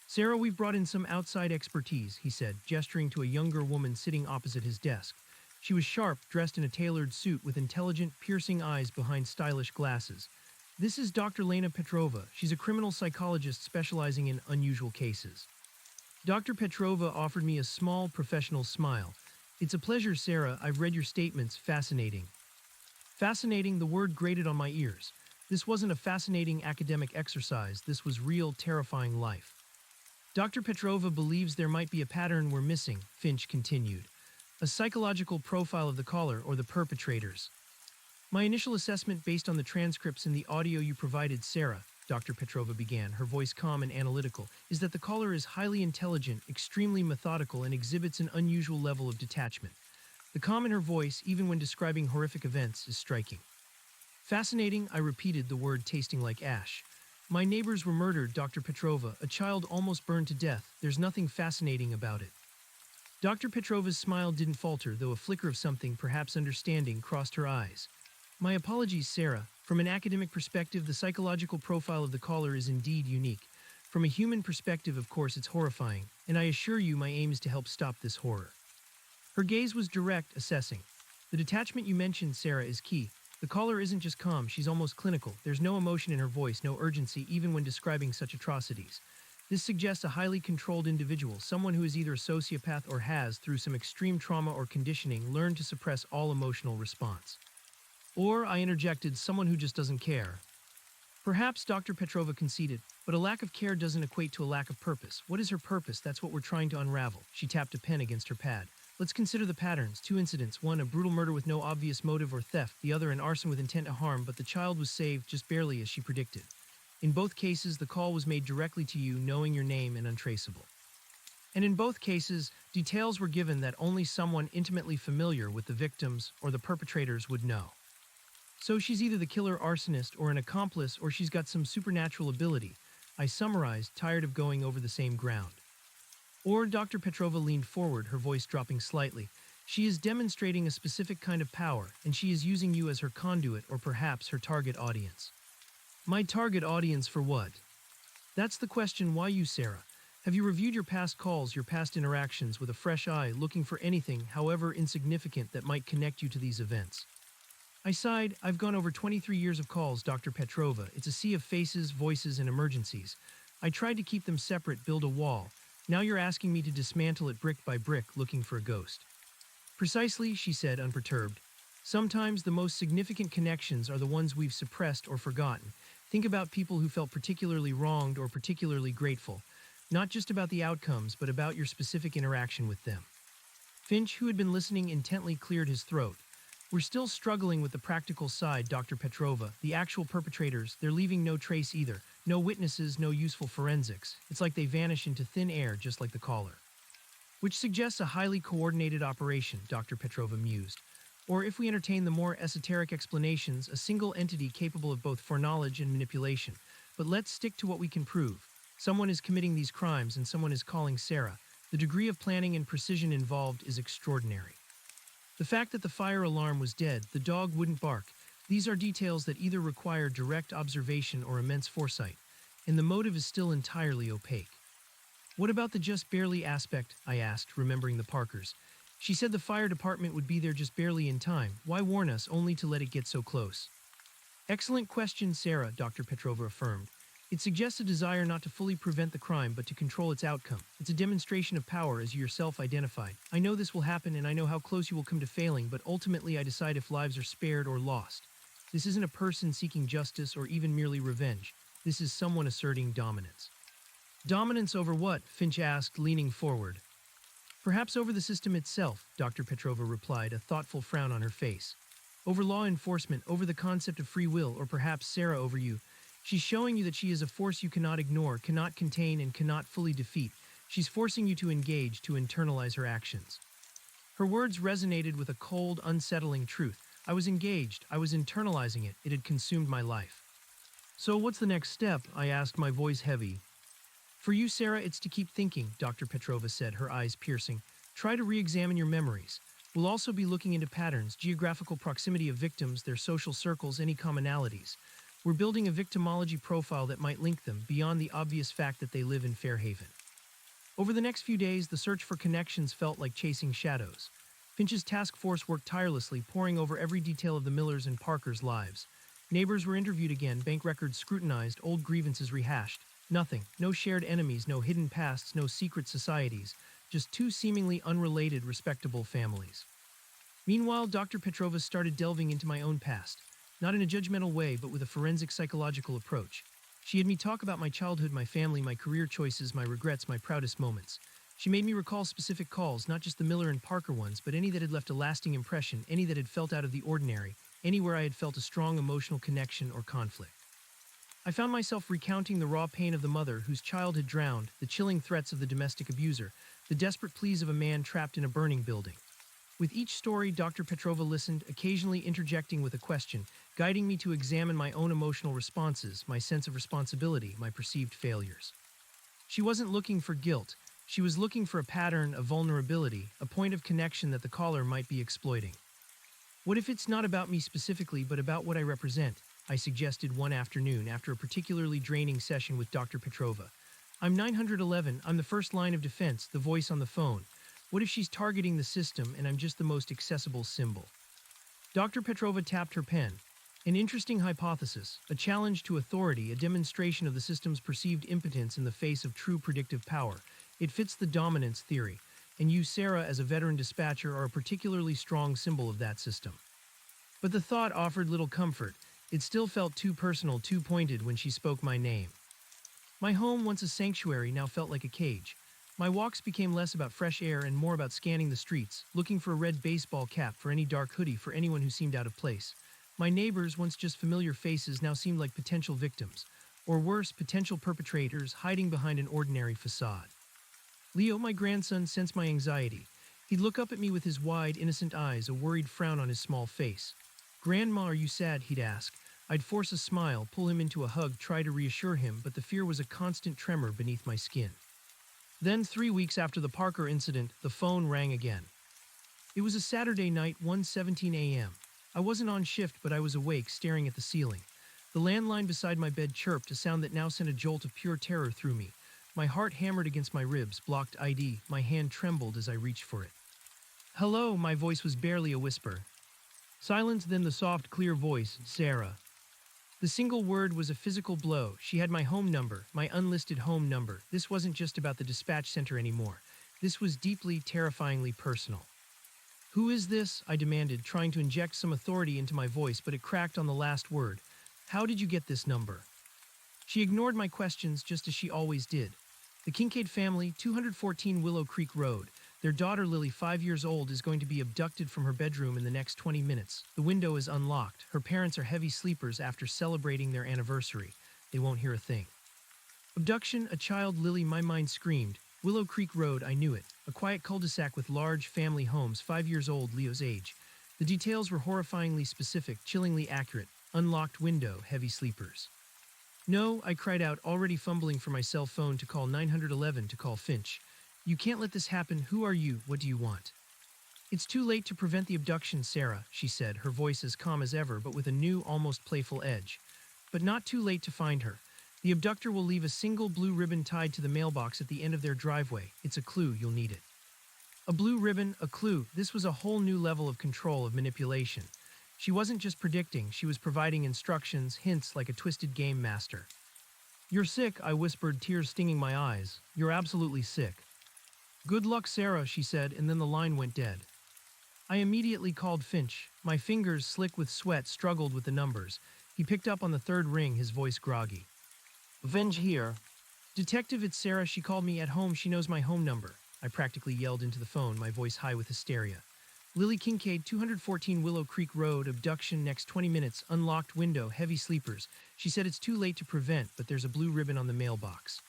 Sarah, we've brought in some outside expertise, he said, gesturing to a younger woman sitting opposite his desk. She was sharp, dressed in a tailored suit with intelligent, piercing eyes behind stylish glasses. This is Dr. Lena Petrova. She's a criminal psychologist specializing in unusual cases. Dr. Petrova offered me a small, professional smile. It's a pleasure, Sarah. I've read your statements. Fascinating. Fascinating, the word grated on my ears. This wasn't a fascinating academic exercise. This was real, terrifying life. Dr. Petrova believes there might be a pattern we're missing, Finch continued. A psychological profile of the caller or the perpetrators. My initial assessment based on the transcripts and the audio you provided, Sarah, Dr. Petrova began, her voice calm and analytical, is that the caller is highly intelligent, extremely methodical, and exhibits an unusual level of detachment. The calm in her voice, even when describing horrific events, is striking. Fascinating, I repeated, the word tasting like ash. My neighbors were murdered, Dr. Petrova, a child almost burned to death. There's nothing fascinating about it. Dr. Petrova's smile didn't falter, though a flicker of something, perhaps understanding, crossed her eyes. My apologies, Sarah. From an academic perspective, the psychological profile of the caller is indeed unique. From a human perspective, of course, it's horrifying, and I assure you my aim is to help stop this horror. Her gaze was direct, assessing. The detachment you mentioned, Sarah, is key. The caller isn't just calm, she's almost clinical. There's no emotion in her voice, no urgency, even when describing such atrocities. This suggests a highly controlled individual, someone who is either a sociopath or has, through some extreme trauma or conditioning, learned to suppress all emotional response. Or, I interjected, someone who just doesn't care. Perhaps Dr. Petrova conceded, but a lack of care doesn't equate to a lack of purpose. What is her purpose? That's what we're trying to unravel. She tapped a pen against her pad. Let's consider the patterns. 2 incidents. 1, a brutal murder with no obvious motive or theft. The other, an arson with intent to harm, but the child was saved just barely, as she predicted. In both cases, the call was made directly to you, knowing your name and untraceable. And in both cases, details were given that only someone intimately familiar with the victims or the perpetrators would know. So she's either the killer arsonist or an accomplice, or she's got some supernatural ability. I summarized, tired of going over the same ground. Or, Dr. Petrova leaned forward, her voice dropping slightly. She is demonstrating a specific kind of power, and she is using you as her conduit or perhaps her target audience. My target audience for what? That's the question. Why you, Sarah? Have you reviewed your past calls, your past interactions with a fresh eye, looking for anything, however insignificant, that might connect you to these events? I sighed. I've gone over 23 years of calls, Dr. Petrova. It's a sea of faces, voices, and emergencies. I tried to keep them separate, build a wall. Now you're asking me to dismantle it brick by brick, looking for a ghost. Precisely, she said, unperturbed. Sometimes the most significant connections are the ones we've suppressed or forgotten. Think about people who felt particularly wronged or particularly grateful. Not just about the outcomes, but about your specific interaction with them. Finch, who had been listening intently, cleared his throat. We're still struggling with the practical side, Dr. Petrova. The actual perpetrators, they're leaving no trace either. No witnesses, no useful forensics. It's like they vanish into thin air, just like the caller. Which suggests a highly coordinated operation, Dr. Petrova mused. Or if we entertain the more esoteric explanations, a single entity capable of both foreknowledge and manipulation. But let's stick to what we can prove. Someone is committing these crimes and someone is calling Sarah. The degree of planning and precision involved is extraordinary. The fact that the fire alarm was dead, the dog wouldn't bark, these are details that either require direct observation or immense foresight, and the motive is still entirely opaque. What about the just barely aspect? I asked, remembering the Parkers. She said the fire department would be there just barely in time. Why warn us only to let it get so close? Excellent question, Sarah, Dr. Petrova affirmed. It suggests a desire not to fully prevent the crime, but to control its outcome. It's a demonstration of power, as you yourself identified. I know this will happen, and I know how close you will come to failing, but ultimately I decide if lives are spared or lost. This isn't a person seeking justice or even merely revenge. This is someone asserting dominance. Dominance over what? Finch asked, leaning forward. Perhaps over the system itself, Dr. Petrova replied, a thoughtful frown on her face. Over law enforcement, over the concept of free will, or perhaps Sarah over you. She's showing you that she is a force you cannot ignore, cannot contain, and cannot fully defeat. She's forcing you to engage, to internalize her actions. Her words resonated with a cold, unsettling truth. I was engaged, I was internalizing it, it had consumed my life. So what's the next step? I asked, my voice heavy. For you, Sarah, it's to keep thinking, Dr. Petrova said, her eyes piercing. Try to re-examine your memories. We'll also be looking into patterns, geographical proximity of victims, their social circles, any commonalities. We're building a victimology profile that might link them, beyond the obvious fact that they live in Fairhaven. Over the next few days, the search for connections felt like chasing shadows. Finch's task force worked tirelessly, poring over every detail of the Millers' and Parkers' lives. Neighbors were interviewed again, bank records scrutinized, old grievances rehashed. Nothing. No shared enemies, no hidden pasts, no secret societies. Just two seemingly unrelated, respectable families. Meanwhile, Dr. Petrova started delving into my own past. Not in a judgmental way, but with a forensic psychological approach. She had me talk about my childhood, my family, my career choices, my regrets, my proudest moments. She made me recall specific calls, not just the Miller and Parker ones, but any that had left a lasting impression, any that had felt out of the ordinary, anywhere I had felt a strong emotional connection or conflict. I found myself recounting the raw pain of the mother whose child had drowned, the chilling threats of the domestic abuser, the desperate pleas of a man trapped in a burning building. With each story, Dr. Petrova listened, occasionally interjecting with a question, guiding me to examine my own emotional responses, my sense of responsibility, my perceived failures. She wasn't looking for guilt. She was looking for a pattern of vulnerability, a point of connection that the caller might be exploiting. What if it's not about me specifically, but about what I represent? I suggested one afternoon after a particularly draining session with Dr. Petrova. I'm 911, I'm the first line of defense, the voice on the phone. What if she's targeting the system and I'm just the most accessible symbol? Dr. Petrova tapped her pen. An interesting hypothesis, a challenge to authority, a demonstration of the system's perceived impotence in the face of true predictive power. It fits the dominance theory, and you, Sarah, as a veteran dispatcher, are a particularly strong symbol of that system. But the thought offered little comfort. It still felt too personal, too pointed when she spoke my name. My home, once a sanctuary, now felt like a cage. My walks became less about fresh air and more about scanning the streets, looking for a red baseball cap, for any dark hoodie, for anyone who seemed out of place. My neighbors, once just familiar faces, now seemed like potential victims, or worse, potential perpetrators hiding behind an ordinary facade. Leo, my grandson, sensed my anxiety. He'd look up at me with his wide, innocent eyes, a worried frown on his small face. "Grandma, are you sad?" he'd ask. I'd force a smile, pull him into a hug, try to reassure him, but the fear was a constant tremor beneath my skin. Then, 3 weeks after the Parker incident, the phone rang again. It was a Saturday night, 1:17 a.m. I wasn't on shift, but I was awake, staring at the ceiling. The landline beside my bed chirped, a sound that now sent a jolt of pure terror through me. My heart hammered against my ribs, blocked ID. My hand trembled as I reached for it. "Hello," my voice was barely a whisper. Silence, then the soft, clear voice, "Sarah." The single word was a physical blow. She had my home number, my unlisted home number. This wasn't just about the dispatch center anymore. This was deeply, terrifyingly personal. "Who is this?" I demanded, trying to inject some authority into my voice, but it cracked on the last word. "How did you get this number?" She ignored my questions just as she always did. The Kincaid family, 214 Willow Creek Road. Their daughter Lily, 5 years old, is going to be abducted from her bedroom in the next 20 minutes. The window is unlocked. Her parents are heavy sleepers after celebrating their anniversary. They won't hear a thing. Abduction, a child, Lily, my mind screamed. Willow Creek Road, I knew it. A quiet cul-de-sac with large family homes, 5 years old, Leo's age. The details were horrifyingly specific, chillingly accurate. Unlocked window, heavy sleepers. "No," I cried out, already fumbling for my cell phone to call 911, to call Finch. "You can't let this happen. Who are you? What do you want?" "It's too late to prevent the abduction, Sarah," she said, her voice as calm as ever, but with a new, almost playful edge. "But not too late to find her. The abductor will leave a single blue ribbon tied to the mailbox at the end of their driveway. It's a clue. You'll need it." A blue ribbon, a clue. This was a whole new level of control, of manipulation. She wasn't just predicting, she was providing instructions, hints, like a twisted game master. "You're sick," I whispered, tears stinging my eyes. "You're absolutely sick." "Good luck, Sarah," she said, and then the line went dead. I immediately called Finch. My fingers, slick with sweat, struggled with the numbers. He picked up on the third ring, his voice groggy. "Finch here." "Detective, it's Sarah. She called me at home. She knows my home number." I practically yelled into the phone, my voice high with hysteria. "Lily Kincaid, 214 Willow Creek Road, abduction next 20 minutes, unlocked window, heavy sleepers. She said it's too late to prevent, but there's a blue ribbon on the mailbox."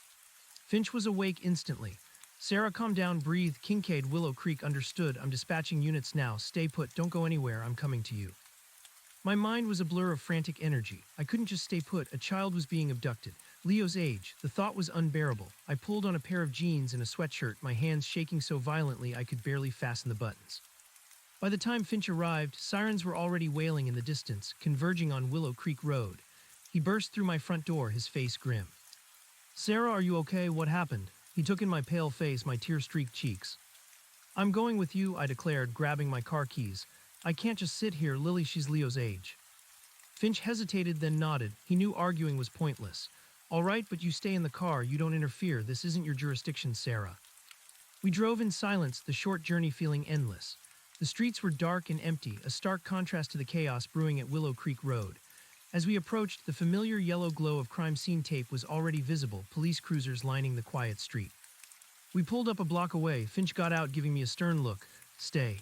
Finch was awake instantly. "Sarah, calm down, breathe. Kincaid, Willow Creek, understood. I'm dispatching units now. Stay put, don't go anywhere. I'm coming to you." My mind was a blur of frantic energy. I couldn't just stay put. A child was being abducted. Leo's age. The thought was unbearable. I pulled on a pair of jeans and a sweatshirt, my hands shaking so violently I could barely fasten the buttons. By the time Finch arrived, sirens were already wailing in the distance, converging on Willow Creek Road. He burst through my front door, his face grim. "Sarah, are you okay? What happened?" He took in my pale face, my tear-streaked cheeks. "I'm going with you," I declared, grabbing my car keys. "I can't just sit here, Lily, she's Leo's age." Finch hesitated, then nodded. He knew arguing was pointless. "All right, but you stay in the car. You don't interfere. This isn't your jurisdiction, Sarah." We drove in silence, the short journey feeling endless. The streets were dark and empty, a stark contrast to the chaos brewing at Willow Creek Road. As we approached, the familiar yellow glow of crime scene tape was already visible, police cruisers lining the quiet street. We pulled up a block away. Finch got out, giving me a stern look. Stay.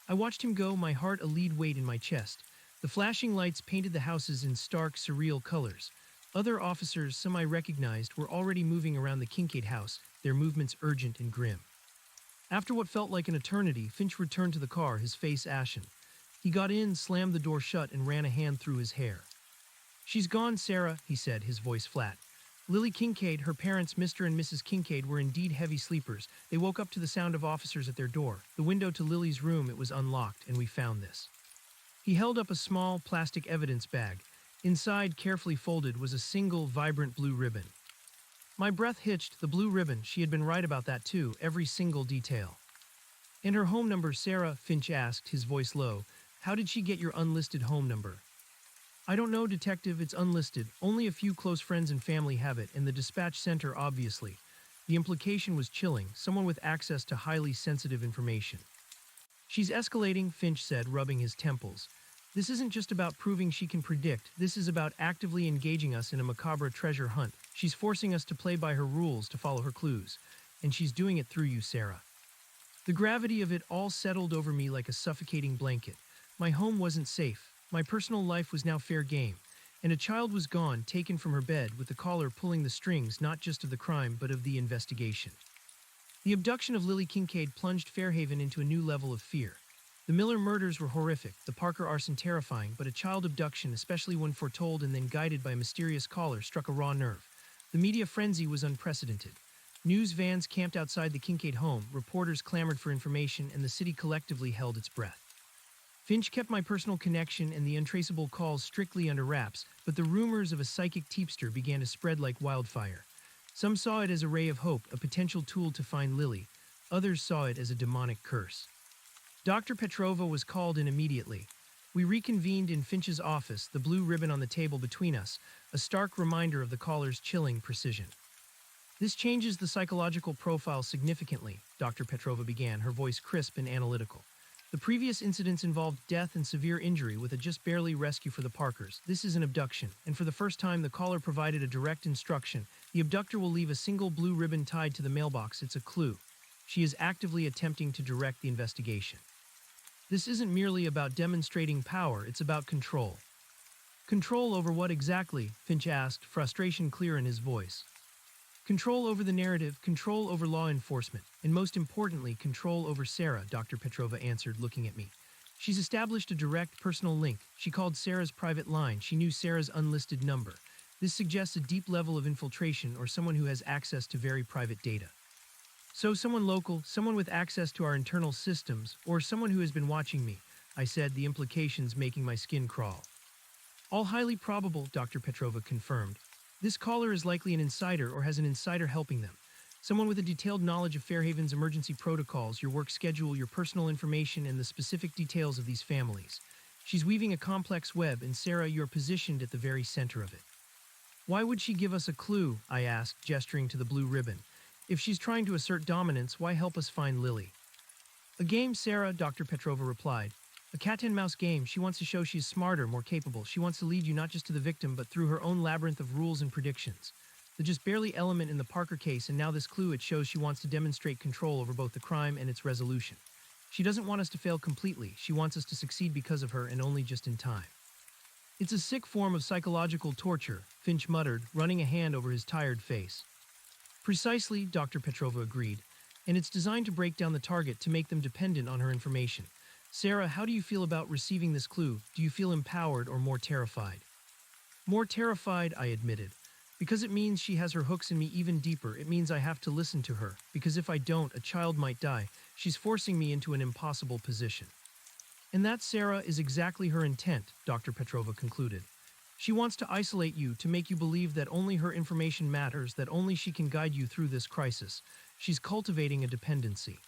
I watched him go, my heart a lead weight in my chest. The flashing lights painted the houses in stark, surreal colors. Other officers, some I recognized, were already moving around the Kincaid house, their movements urgent and grim. After what felt like an eternity, Finch returned to the car, his face ashen. He got in, slammed the door shut, and ran a hand through his hair. "She's gone, Sarah," he said, his voice flat. Lily Kincaid, her parents, Mr. and Mrs. Kincaid, were indeed heavy sleepers. They woke up to the sound of officers at their door. The window to Lily's room, it was unlocked, and we found this. He held up a small, plastic evidence bag. Inside, carefully folded, was a single, vibrant blue ribbon. My breath hitched. The blue ribbon, she had been right about that too, every single detail. "And her home number, Sarah?" Finch asked, his voice low. "How did she get your unlisted home number?" "I don't know, Detective, it's unlisted. Only a few close friends and family have it, and the dispatch center, obviously." The implication was chilling, someone with access to highly sensitive information. "She's escalating," Finch said, rubbing his temples. "This isn't just about proving she can predict. This is about actively engaging us in a macabre treasure hunt. She's forcing us to play by her rules, to follow her clues. And she's doing it through you, Sarah." The gravity of it all settled over me like a suffocating blanket. My home wasn't safe. My personal life was now fair game. And a child was gone, taken from her bed, with the caller pulling the strings not just of the crime but of the investigation. The abduction of Lily Kincaid plunged Fairhaven into a new level of fear. The Miller murders were horrific, the Parker arson terrifying, but a child abduction, especially when foretold and then guided by a mysterious caller, struck a raw nerve. The media frenzy was unprecedented. News vans camped outside the Kincaid home, reporters clamored for information, and the city collectively held its breath. Finch kept my personal connection and the untraceable calls strictly under wraps, but the rumors of a psychic teepster began to spread like wildfire. Some saw it as a ray of hope, a potential tool to find Lily. Others saw it as a demonic curse. Dr. Petrova was called in immediately. We reconvened in Finch's office, the blue ribbon on the table between us, a stark reminder of the caller's chilling precision. "This changes the psychological profile significantly," Dr. Petrova began, her voice crisp and analytical. "The previous incidents involved death and severe injury with a just barely rescue for the Parkers. This is an abduction, and for the first time the caller provided a direct instruction. The abductor will leave a single blue ribbon tied to the mailbox. It's a clue. She is actively attempting to direct the investigation. This isn't merely about demonstrating power, it's about control." "Control over what exactly?" Finch asked, frustration clear in his voice. "Control over the narrative, control over law enforcement, and most importantly, control over Sarah," Dr. Petrova answered, looking at me. "She's established a direct personal link. She called Sarah's private line. She knew Sarah's unlisted number. This suggests a deep level of infiltration or someone who has access to very private data. So someone local, someone with access to our internal systems, or someone who has been watching me," I said, the implications making my skin crawl. "All highly probable," Dr. Petrova confirmed. "This caller is likely an insider or has an insider helping them. Someone with a detailed knowledge of Fairhaven's emergency protocols, your work schedule, your personal information, and the specific details of these families. She's weaving a complex web, and Sarah, you're positioned at the very center of it." "Why would she give us a clue?" I asked, gesturing to the blue ribbon. "If she's trying to assert dominance, why help us find Lily?" "A game, Sarah," Dr. Petrova replied. "A cat-and-mouse game. She wants to show she's smarter, more capable. She wants to lead you not just to the victim, but through her own labyrinth of rules and predictions. The just barely element in the Parker case, and now this clue, it shows she wants to demonstrate control over both the crime and its resolution. She doesn't want us to fail completely. She wants us to succeed because of her, and only just in time." "It's a sick form of psychological torture," Finch muttered, running a hand over his tired face. "Precisely," Dr. Petrova agreed. "And it's designed to break down the target, to make them dependent on her information. Sarah, how do you feel about receiving this clue? Do you feel empowered or more terrified?" "More terrified," I admitted. "Because it means she has her hooks in me even deeper. It means I have to listen to her. Because if I don't, a child might die. She's forcing me into an impossible position." "And that, Sarah, is exactly her intent," Dr. Petrova concluded. "She wants to isolate you, to make you believe that only her information matters, that only she can guide you through this crisis. She's cultivating a dependency."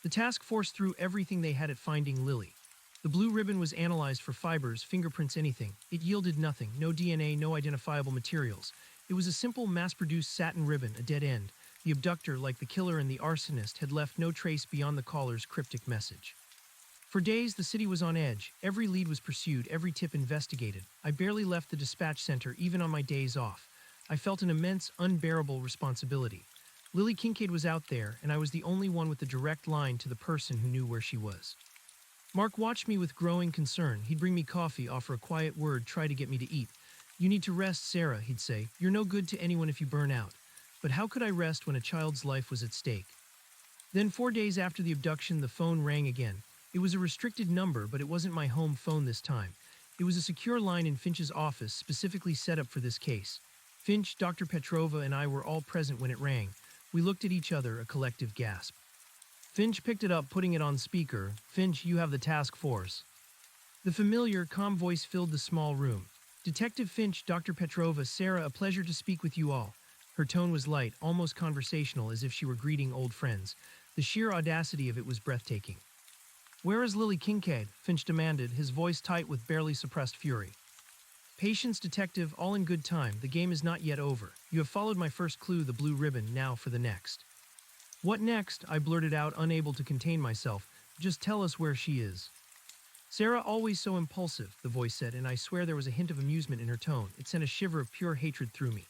The task force threw everything they had at finding Lily. The blue ribbon was analyzed for fibers, fingerprints, anything. It yielded nothing, no DNA, no identifiable materials. It was a simple, mass-produced satin ribbon, a dead end. The abductor, like the killer and the arsonist, had left no trace beyond the caller's cryptic message. For days, the city was on edge. Every lead was pursued, every tip investigated. I barely left the dispatch center, even on my days off. I felt an immense, unbearable responsibility. Lily Kincaid was out there, and I was the only one with the direct line to the person who knew where she was. Mark watched me with growing concern. He'd bring me coffee, offer a quiet word, try to get me to eat. "You need to rest, Sarah," he'd say. "You're no good to anyone if you burn out." But how could I rest when a child's life was at stake? Then 4 days after the abduction, the phone rang again. It was a restricted number, but it wasn't my home phone this time. It was a secure line in Finch's office, specifically set up for this case. Finch, Dr. Petrova, and I were all present when it rang. We looked at each other, a collective gasp. Finch picked it up, putting it on speaker. "Finch, you have the task force." The familiar, calm voice filled the small room. "Detective Finch, Dr. Petrova, Sarah, a pleasure to speak with you all." Her tone was light, almost conversational, as if she were greeting old friends. The sheer audacity of it was breathtaking. "Where is Lily Kincaid?" Finch demanded, his voice tight with barely suppressed fury. "Patience, detective, all in good time. The game is not yet over. You have followed my first clue, the blue ribbon, now for the next." "What next?" I blurted out, unable to contain myself. "Just tell us where she is." "Sarah, always so impulsive," the voice said, and I swear there was a hint of amusement in her tone. It sent a shiver of pure hatred through me.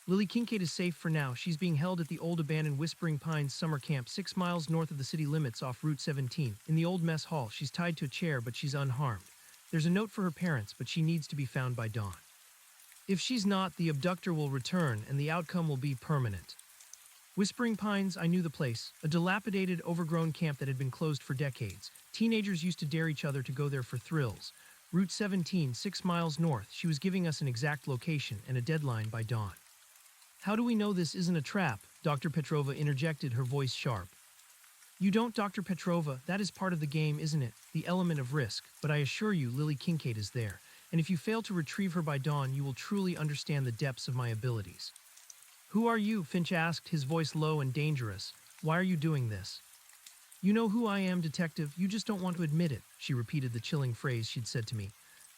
"Lily Kincaid is safe for now. She's being held at the old abandoned Whispering Pines summer camp 6 miles north of the city limits off Route 17. In the old mess hall, she's tied to a chair, but she's unharmed. There's a note for her parents, but she needs to be found by dawn. If she's not, the abductor will return, and the outcome will be permanent." Whispering Pines, I knew the place. A dilapidated, overgrown camp that had been closed for decades. Teenagers used to dare each other to go there for thrills. Route 17, 6 miles north. She was giving us an exact location and a deadline by dawn. "How do we know this isn't a trap?" Dr. Petrova interjected, her voice sharp. "You don't, Dr. Petrova. That is part of the game, isn't it? The element of risk. But I assure you, Lily Kincaid is there. And if you fail to retrieve her by dawn, you will truly understand the depths of my abilities." "Who are you?" Finch asked, his voice low and dangerous. "Why are you doing this?" "You know who I am, detective. You just don't want to admit it," she repeated the chilling phrase she'd said to me.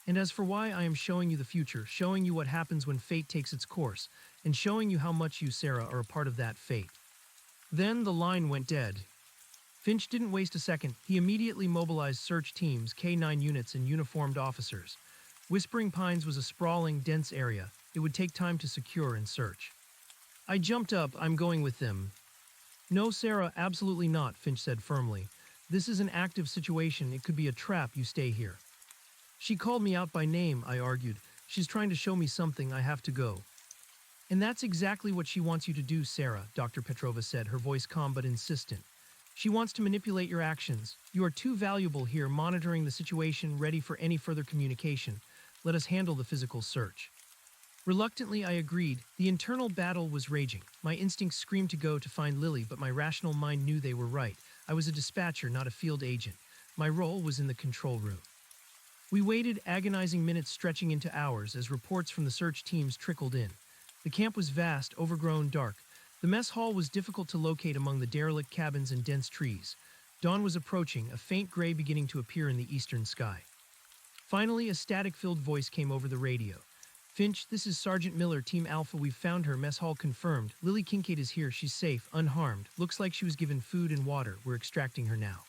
"And as for why, I am showing you the future, showing you what happens when fate takes its course, and showing you how much you, Sarah, are a part of that fate." Then the line went dead. Finch didn't waste a second. He immediately mobilized search teams, K-9 units, and uniformed officers. Whispering Pines was a sprawling, dense area. It would take time to secure and search. I jumped up. "I'm going with them." "No, Sarah, absolutely not," Finch said firmly. "This is an active situation. It could be a trap. You stay here." "She called me out by name," I argued. "She's trying to show me something. I have to go." "And that's exactly what she wants you to do, Sarah," Dr. Petrova said, her voice calm but insistent. "She wants to manipulate your actions. You are too valuable here, monitoring the situation, ready for any further communication. Let us handle the physical search." Reluctantly, I agreed. The internal battle was raging. My instincts screamed to go to find Lily, but my rational mind knew they were right. I was a dispatcher, not a field agent. My role was in the control room. We waited, agonizing minutes stretching into hours as reports from the search teams trickled in. The camp was vast, overgrown, dark. The mess hall was difficult to locate among the derelict cabins and dense trees. Dawn was approaching, a faint gray beginning to appear in the eastern sky. Finally, a static-filled voice came over the radio. "Finch, this is Sergeant Miller, Team Alpha. We've found her. Mess hall confirmed. Lily Kincaid is here. She's safe, unharmed. Looks like she was given food and water. We're extracting her now."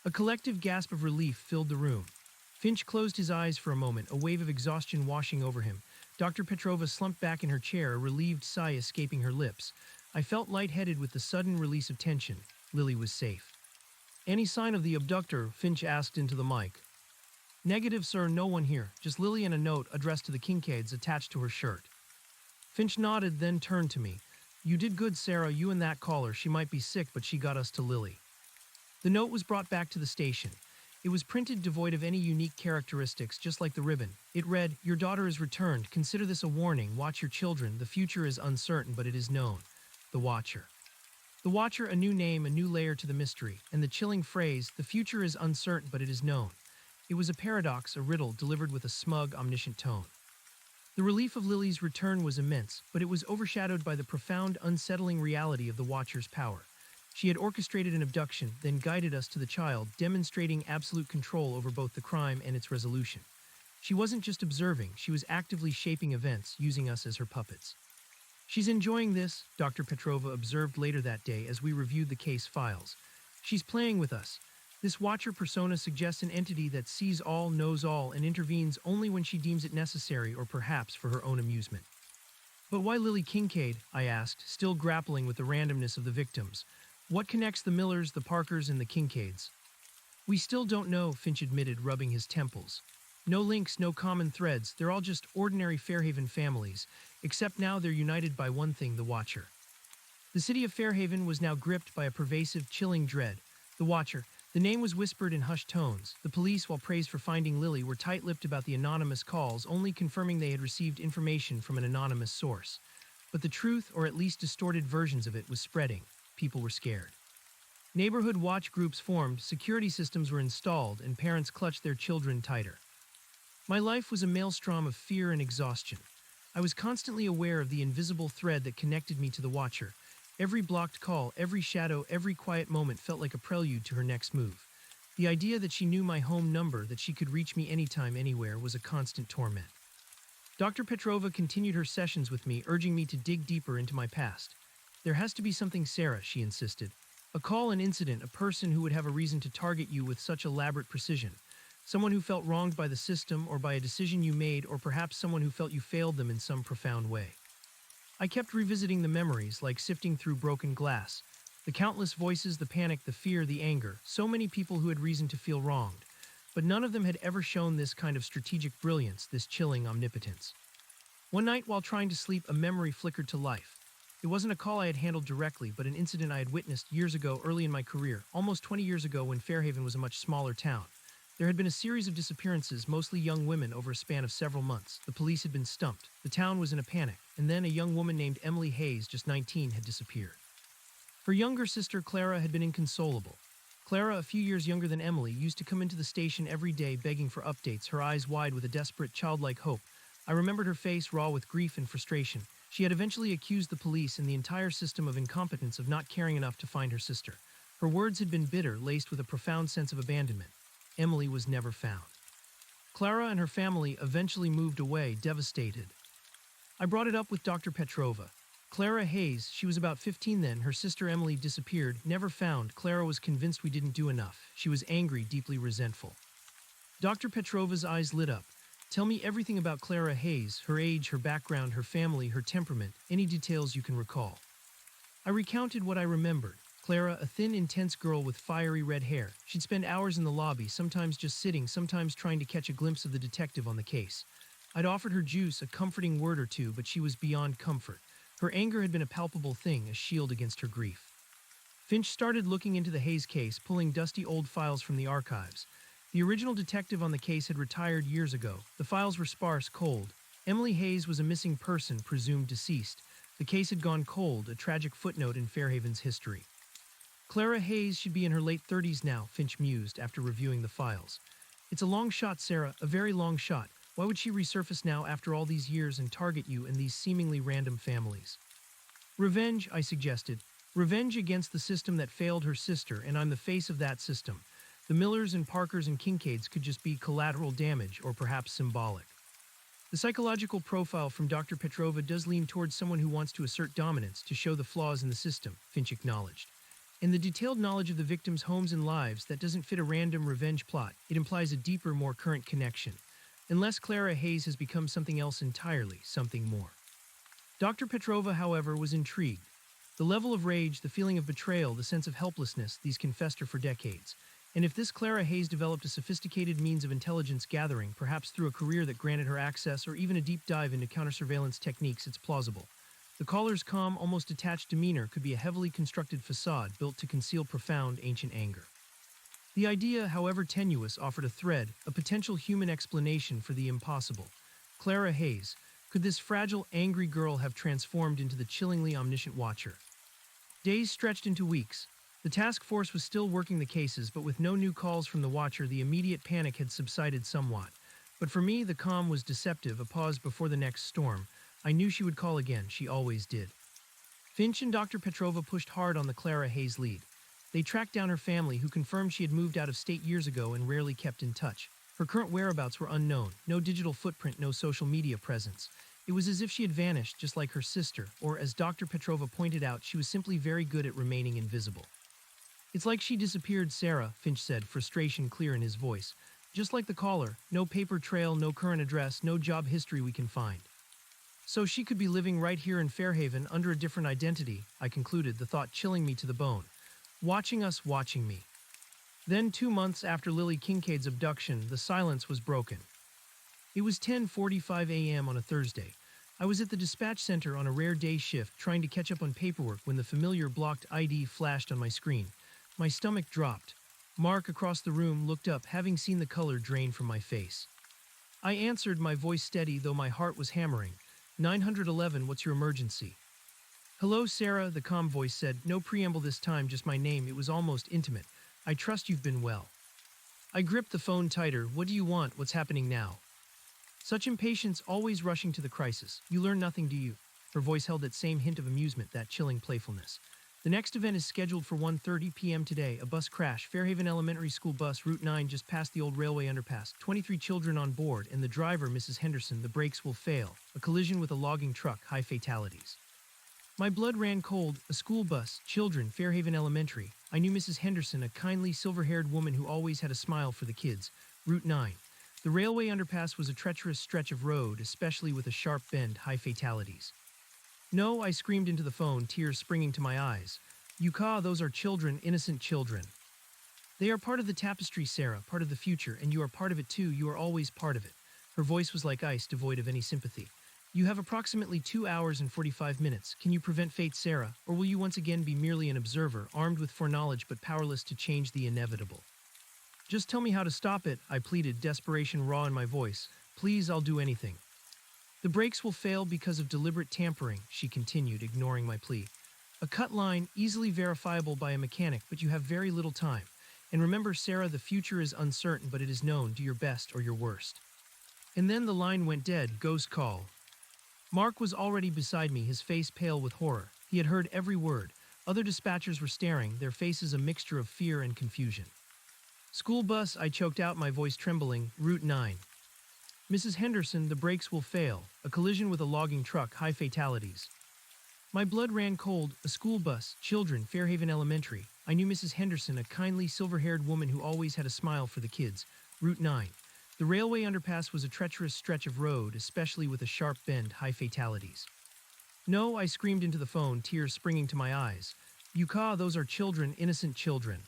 A collective gasp of relief filled the room. Finch closed his eyes for a moment, a wave of exhaustion washing over him. Dr. Petrova slumped back in her chair, a relieved sigh escaping her lips. I felt lightheaded with the sudden release of tension. Lily was safe. "Any sign of the abductor?" Finch asked into the mic. "Negative, sir. No one here. Just Lily and a note addressed to the Kincaids attached to her shirt." Finch nodded, then turned to me. "You did good, Sarah. You and that caller. She might be sick, but she got us to Lily." The note was brought back to the station. It was printed devoid of any unique characteristics, just like the ribbon. It read, "Your daughter is returned. Consider this a warning. Watch your children. The future is uncertain, but it is known." The Watcher. The Watcher, a new name, a new layer to the mystery, and the chilling phrase, "The future is uncertain, but it is known." It was a paradox, a riddle, delivered with a smug, omniscient tone. The relief of Lily's return was immense, but it was overshadowed by the profound, unsettling reality of the Watcher's power. She had orchestrated an abduction, then guided us to the child, demonstrating absolute control over both the crime and its resolution. She wasn't just observing, she was actively shaping events, using us as her puppets. "She's enjoying this," Dr. Petrova observed later that day as we reviewed the case files. "She's playing with us. This Watcher persona suggests an entity that sees all, knows all, and intervenes only when she deems it necessary or perhaps for her own amusement." But why Lily Kincaid? I asked, still grappling with the randomness of the victims. What connects the Millers, the Parkers, and the Kincaids? We still don't know, Finch admitted, rubbing his temples. No links, no common threads, they're all just ordinary Fairhaven families, except now they're united by one thing, the Watcher. The city of Fairhaven was now gripped by a pervasive, chilling dread. The Watcher. The name was whispered in hushed tones. The police, while praised for finding Lily, were tight-lipped about the anonymous calls, only confirming they had received information from an anonymous source. But the truth, or at least distorted versions of it, was spreading. People were scared. Neighborhood watch groups formed, security systems were installed, and parents clutched their children tighter. My life was a maelstrom of fear and exhaustion. I was constantly aware of the invisible thread that connected me to the Watcher. Every blocked call, every shadow, every quiet moment felt like a prelude to her next move. The idea that she knew my home number, that she could reach me anytime, anywhere, was a constant torment. Dr. Petrova continued her sessions with me, urging me to dig deeper into my past. There has to be something, Sarah, she insisted. A call, an incident, a person who would have a reason to target you with such elaborate precision. Someone who felt wronged by the system or by a decision you made, or perhaps someone who felt you failed them in some profound way. I kept revisiting the memories, like sifting through broken glass. The countless voices, the panic, the fear, the anger, so many people who had reason to feel wronged. But none of them had ever shown this kind of strategic brilliance, this chilling omnipotence. One night, while trying to sleep, a memory flickered to life. It wasn't a call I had handled directly, but an incident I had witnessed years ago, early in my career, almost 20 years ago when Fairhaven was a much smaller town. There had been a series of disappearances, mostly young women, over a span of several months. The police had been stumped. The town was in a panic. And then a young woman named Emily Hayes, just 19, had disappeared. Her younger sister, Clara, had been inconsolable. Clara, a few years younger than Emily, used to come into the station every day begging for updates, her eyes wide with a desperate, childlike hope. I remembered her face, raw with grief and frustration. She had eventually accused the police and the entire system of incompetence, of not caring enough to find her sister. Her words had been bitter, laced with a profound sense of abandonment. Emily was never found. Clara and her family eventually moved away, devastated. I brought it up with Dr. Petrova. Clara Hayes, she was about 15 then, her sister Emily disappeared, never found. Clara was convinced we didn't do enough. She was angry, deeply resentful. Dr. Petrova's eyes lit up. Tell me everything about Clara Hayes, her age, her background, her family, her temperament, any details you can recall. I recounted what I remembered. Clara, a thin, intense girl with fiery red hair. She'd spend hours in the lobby, sometimes just sitting, sometimes trying to catch a glimpse of the detective on the case. I'd offered her juice, a comforting word or two, but she was beyond comfort. Her anger had been a palpable thing, a shield against her grief. Finch started looking into the Hayes case, pulling dusty old files from the archives. The original detective on the case had retired years ago. The files were sparse, cold. Emily Hayes was a missing person, presumed deceased. The case had gone cold, a tragic footnote in Fairhaven's history. Clara Hayes should be in her late 30s now, Finch mused after reviewing the files. It's a long shot, Sarah, a very long shot. Why would she resurface now after all these years and target you and these seemingly random families? Revenge, I suggested. Revenge against the system that failed her sister, and I'm the face of that system. The Millers and Parkers and Kincaids could just be collateral damage, or perhaps symbolic. The psychological profile from Dr. Petrova does lean towards someone who wants to assert dominance, to show the flaws in the system, Finch acknowledged. And the detailed knowledge of the victims' homes and lives, that doesn't fit a random revenge plot. It implies a deeper, more current connection. Unless Clara Hayes has become something else entirely, something more. Dr. Petrova, however, was intrigued. The level of rage, the feeling of betrayal, the sense of helplessness, these can fester for decades. And if this Clara Hayes developed a sophisticated means of intelligence gathering, perhaps through a career that granted her access or even a deep dive into counter-surveillance techniques, it's plausible. The caller's calm, almost detached demeanor could be a heavily constructed facade built to conceal profound, ancient anger. The idea, however tenuous, offered a thread, a potential human explanation for the impossible. Clara Hayes. Could this fragile, angry girl have transformed into the chillingly omniscient Watcher? Days stretched into weeks. The task force was still working the cases, but with no new calls from the Watcher, the immediate panic had subsided somewhat. But for me, the calm was deceptive, a pause before the next storm. I knew she would call again, she always did. Finch and Dr. Petrova pushed hard on the Clara Hayes lead. They tracked down her family, who confirmed she had moved out of state years ago and rarely kept in touch. Her current whereabouts were unknown, no digital footprint, no social media presence. It was as if she had vanished, just like her sister, or as Dr. Petrova pointed out, she was simply very good at remaining invisible. It's like she disappeared, Sarah, Finch said, frustration clear in his voice. Just like the caller, no paper trail, no current address, no job history we can find. So she could be living right here in Fairhaven under a different identity, I concluded, the thought chilling me to the bone. Watching us, watching me. Then 2 months after Lily Kincaid's abduction, the silence was broken. It was 10:45 a.m. on a Thursday. I was at the dispatch center on a rare day shift trying to catch up on paperwork when the familiar blocked ID flashed on my screen. My stomach dropped. Mark across the room looked up, having seen the color drain from my face. I answered, my voice steady though my heart was hammering. 911, what's your emergency? Hello, Sarah, the calm voice said. No preamble this time, just my name. It was almost intimate. I trust you've been well. I gripped the phone tighter. What do you want? What's happening now? Such impatience, always rushing to the crisis. You learn nothing, do you? Her voice held that same hint of amusement, that chilling playfulness. The next event is scheduled for 1:30 p.m. today. A bus crash. Fairhaven Elementary School bus, Route 9, just past the old railway underpass. 23 children on board, and the driver, Mrs. Henderson. The brakes will fail. A collision with a logging truck. High fatalities. My blood ran cold. A school bus. Children. Fairhaven Elementary. I knew Mrs. Henderson, a kindly, silver-haired woman who always had a smile for the kids. Route 9. The railway underpass was a treacherous stretch of road, especially with a sharp bend. High fatalities. No, I screamed into the phone, tears springing to my eyes. Yuka, those are children, innocent children. They are part of the tapestry, Sarah, part of the future, and you are part of it too. You are always part of it. Her voice was like ice, devoid of any sympathy. You have approximately 2 hours and 45 minutes. Can you prevent fate, Sarah, or will you once again be merely an observer, armed with foreknowledge but powerless to change the inevitable? Just tell me how to stop it, I pleaded, desperation raw in my voice. Please, I'll do anything. The brakes will fail because of deliberate tampering, she continued, ignoring my plea. A cut line, easily verifiable by a mechanic, but you have very little time. And remember, Sarah, the future is uncertain, but it is known. Do your best or your worst. And then the line went dead, ghost call. Mark was already beside me, his face pale with horror. He had heard every word. Other dispatchers were staring, their faces a mixture of fear and confusion. School bus, I choked out, my voice trembling. Route 9. Mrs. Henderson, the brakes will fail. A collision with a logging truck. High fatalities. My blood ran cold. A school bus. Children. Fairhaven Elementary. I knew Mrs. Henderson, a kindly, silver-haired woman who always had a smile for the kids. Route 9. The railway underpass was a treacherous stretch of road, especially with a sharp bend. High fatalities. No, I screamed into the phone, tears springing to my eyes. Yuka, those are children, innocent children.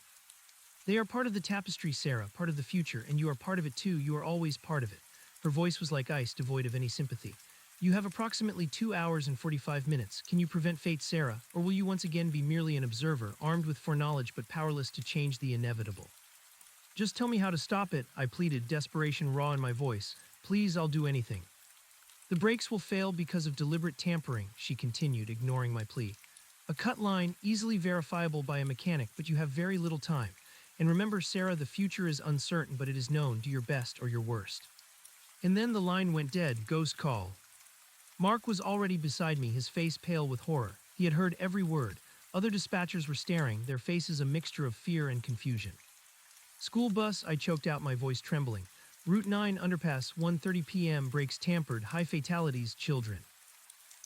They are part of the tapestry, Sarah, part of the future, and you are part of it too. You are always part of it. Her voice was like ice, devoid of any sympathy. You have approximately 2 hours and 45 minutes. Can you prevent fate, Sarah, or will you once again be merely an observer, armed with foreknowledge but powerless to change the inevitable? Just tell me how to stop it, I pleaded, desperation raw in my voice. Please, I'll do anything. The brakes will fail because of deliberate tampering, she continued, ignoring my plea. A cut line, easily verifiable by a mechanic, but you have very little time. And remember, Sarah, the future is uncertain, but it is known. Do your best or your worst. And then the line went dead, ghost call. Mark was already beside me, his face pale with horror. He had heard every word. Other dispatchers were staring, their faces a mixture of fear and confusion. School bus, I choked out, my voice trembling. Route 9 underpass, 1:30 p.m. brakes tampered. High fatalities, children.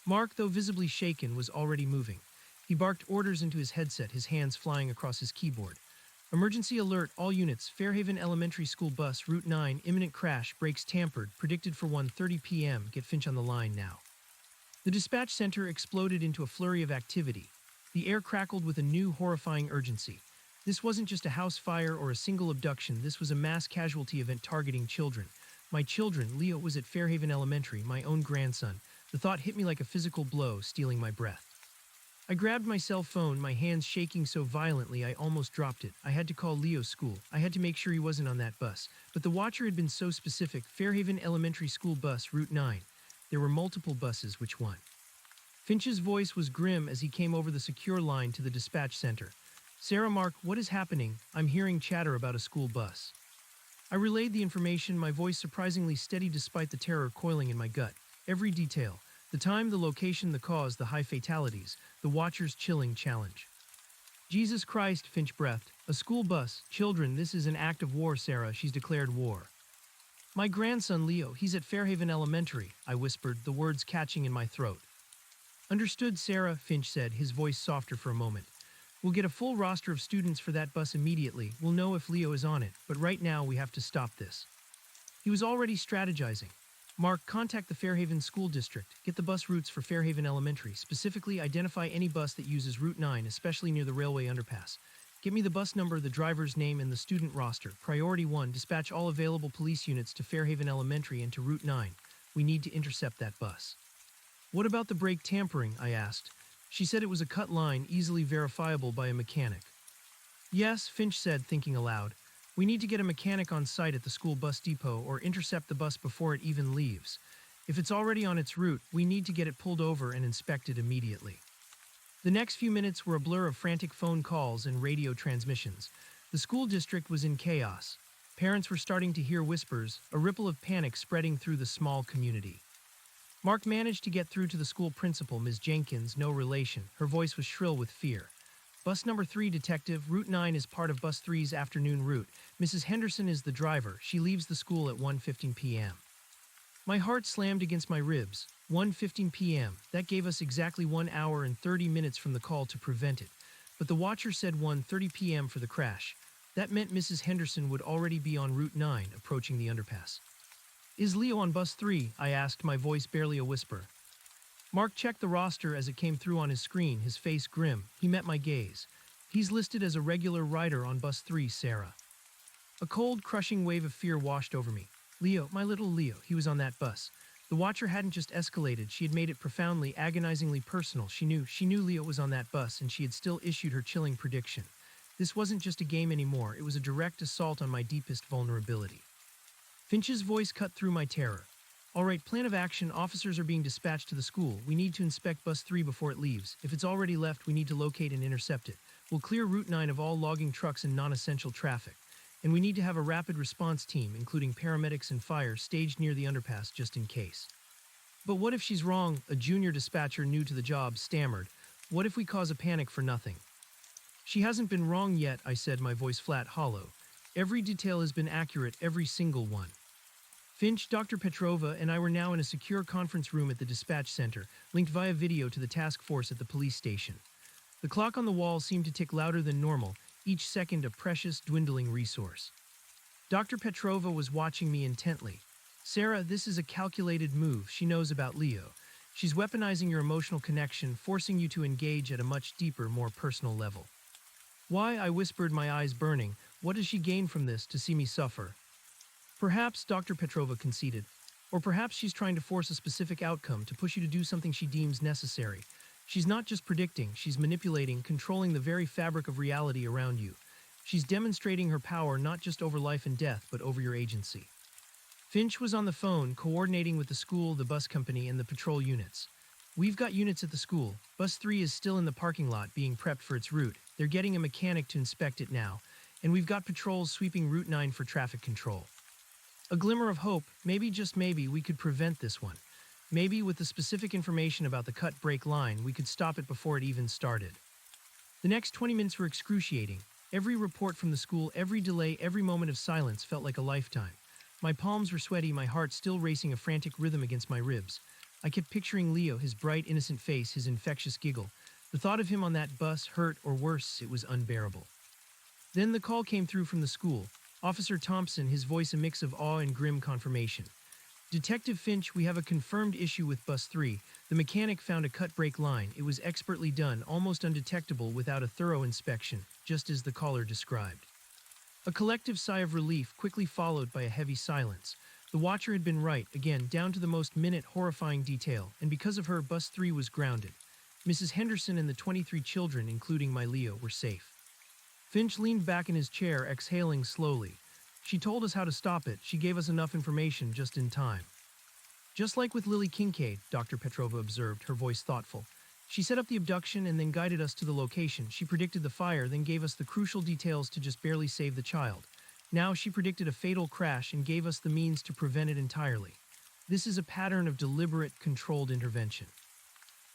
Mark, though visibly shaken, was already moving. He barked orders into his headset, his hands flying across his keyboard. Emergency alert, all units. Fairhaven Elementary School bus, Route 9, imminent crash, brakes tampered, predicted for 1:30 p.m. Get Finch on the line now. The dispatch center exploded into a flurry of activity. The air crackled with a new, horrifying urgency. This wasn't just a house fire or a single abduction. This was a mass casualty event targeting children. My children. Leo was at Fairhaven Elementary, my own grandson. The thought hit me like a physical blow, stealing my breath. I grabbed my cell phone, my hands shaking so violently I almost dropped it. I had to call Leo's school. I had to make sure he wasn't on that bus. But the watcher had been so specific. Fairhaven Elementary School bus, Route 9. There were multiple buses. Which one? Finch's voice was grim as he came over the secure line to the dispatch center. Sarah, Mark, what is happening? I'm hearing chatter about a school bus. I relayed the information, my voice surprisingly steady despite the terror coiling in my gut. Every detail. The time, the location, the cause, the high fatalities, the watcher's chilling challenge. Jesus Christ, Finch breathed. A school bus. Children, this is an act of war, Sarah. She's declared war. My grandson, Leo, he's at Fairhaven Elementary, I whispered, the words catching in my throat. Understood, Sarah, Finch said, his voice softer for a moment. We'll get a full roster of students for that bus immediately. We'll know if Leo is on it, but right now we have to stop this. He was already strategizing. Mark, contact the Fairhaven School District. Get the bus routes for Fairhaven Elementary. Specifically, identify any bus that uses Route 9, especially near the railway underpass. Get me the bus number, the driver's name, and the student roster. Priority 1, dispatch all available police units to Fairhaven Elementary and to Route 9. We need to intercept that bus. What about the brake tampering? I asked. She said it was a cut line, easily verifiable by a mechanic. Yes, Finch said, thinking aloud. We need to get a mechanic on site at the school bus depot or intercept the bus before it even leaves. If it's already on its route, we need to get it pulled over and inspected immediately. The next few minutes were a blur of frantic phone calls and radio transmissions. The school district was in chaos. Parents were starting to hear whispers, a ripple of panic spreading through the small community. Mark managed to get through to the school principal, Ms. Jenkins, no relation. Her voice was shrill with fear. Bus number 3, detective. Route 9 is part of bus 3's afternoon route. Mrs. Henderson is the driver. She leaves the school at 1:15 p.m. My heart slammed against my ribs. 1:15 p.m. That gave us exactly 1 hour and 30 minutes from the call to prevent it. But the watcher said 1:30 p.m. for the crash. That meant Mrs. Henderson would already be on Route 9, approaching the underpass. Is Leo on bus 3? I asked, my voice barely a whisper. Mark checked the roster as it came through on his screen, his face grim. He met my gaze. He's listed as a regular rider on bus 3, Sarah. A cold, crushing wave of fear washed over me. Leo, my little Leo, he was on that bus. The watcher hadn't just escalated, she had made it profoundly, agonizingly personal. She knew Leo was on that bus, and she had still issued her chilling prediction. This wasn't just a game anymore, it was a direct assault on my deepest vulnerability. Finch's voice cut through my terror. All right, plan of action. Officers are being dispatched to the school. We need to inspect bus 3 before it leaves. If it's already left, we need to locate and intercept it. We'll clear Route 9 of all logging trucks and non-essential traffic. And we need to have a rapid response team, including paramedics and fire, staged near the underpass just in case. But what if she's wrong? A junior dispatcher new to the job stammered. What if we cause a panic for nothing? She hasn't been wrong yet, I said, my voice flat, hollow. Every detail has been accurate, every single one. Finch, Dr. Petrova, and I were now in a secure conference room at the dispatch center, linked via video to the task force at the police station. The clock on the wall seemed to tick louder than normal, each second a precious, dwindling resource. Dr. Petrova was watching me intently. Sarah, this is a calculated move. She knows about Leo. She's weaponizing your emotional connection, forcing you to engage at a much deeper, more personal level. Why? I whispered, my eyes burning. What does she gain from this, to see me suffer? Perhaps, Dr. Petrova conceded, or perhaps she's trying to force a specific outcome, to push you to do something she deems necessary. She's not just predicting, she's manipulating, controlling the very fabric of reality around you. She's demonstrating her power not just over life and death, but over your agency. Finch was on the phone, coordinating with the school, the bus company, and the patrol units. We've got units at the school. Bus 3 is still in the parking lot, being prepped for its route. They're getting a mechanic to inspect it now. And we've got patrols sweeping Route 9 for traffic control. A glimmer of hope, maybe, just maybe, we could prevent this one. Maybe with the specific information about the cut brake line, we could stop it before it even started. The next 20 minutes were excruciating. Every report from the school, every delay, every moment of silence felt like a lifetime. My palms were sweaty, my heart still racing a frantic rhythm against my ribs. I kept picturing Leo, his bright, innocent face, his infectious giggle. The thought of him on that bus hurt, or worse, it was unbearable. Then the call came through from the school. Officer Thompson, his voice a mix of awe and grim confirmation. Detective Finch, we have a confirmed issue with bus 3. The mechanic found a cut brake line. It was expertly done, almost undetectable without a thorough inspection, just as the caller described. A collective sigh of relief, quickly followed by a heavy silence. The watcher had been right, again, down to the most minute, horrifying detail, and because of her, bus 3 was grounded. Mrs. Henderson and the 23 children, including my Leo, were safe. Finch leaned back in his chair, exhaling slowly. She told us how to stop it. She gave us enough information just in time. Just like with Lily Kincaid, Dr. Petrova observed, her voice thoughtful. She set up the abduction and then guided us to the location. She predicted the fire, then gave us the crucial details to just barely save the child. Now she predicted a fatal crash and gave us the means to prevent it entirely. This is a pattern of deliberate, controlled intervention.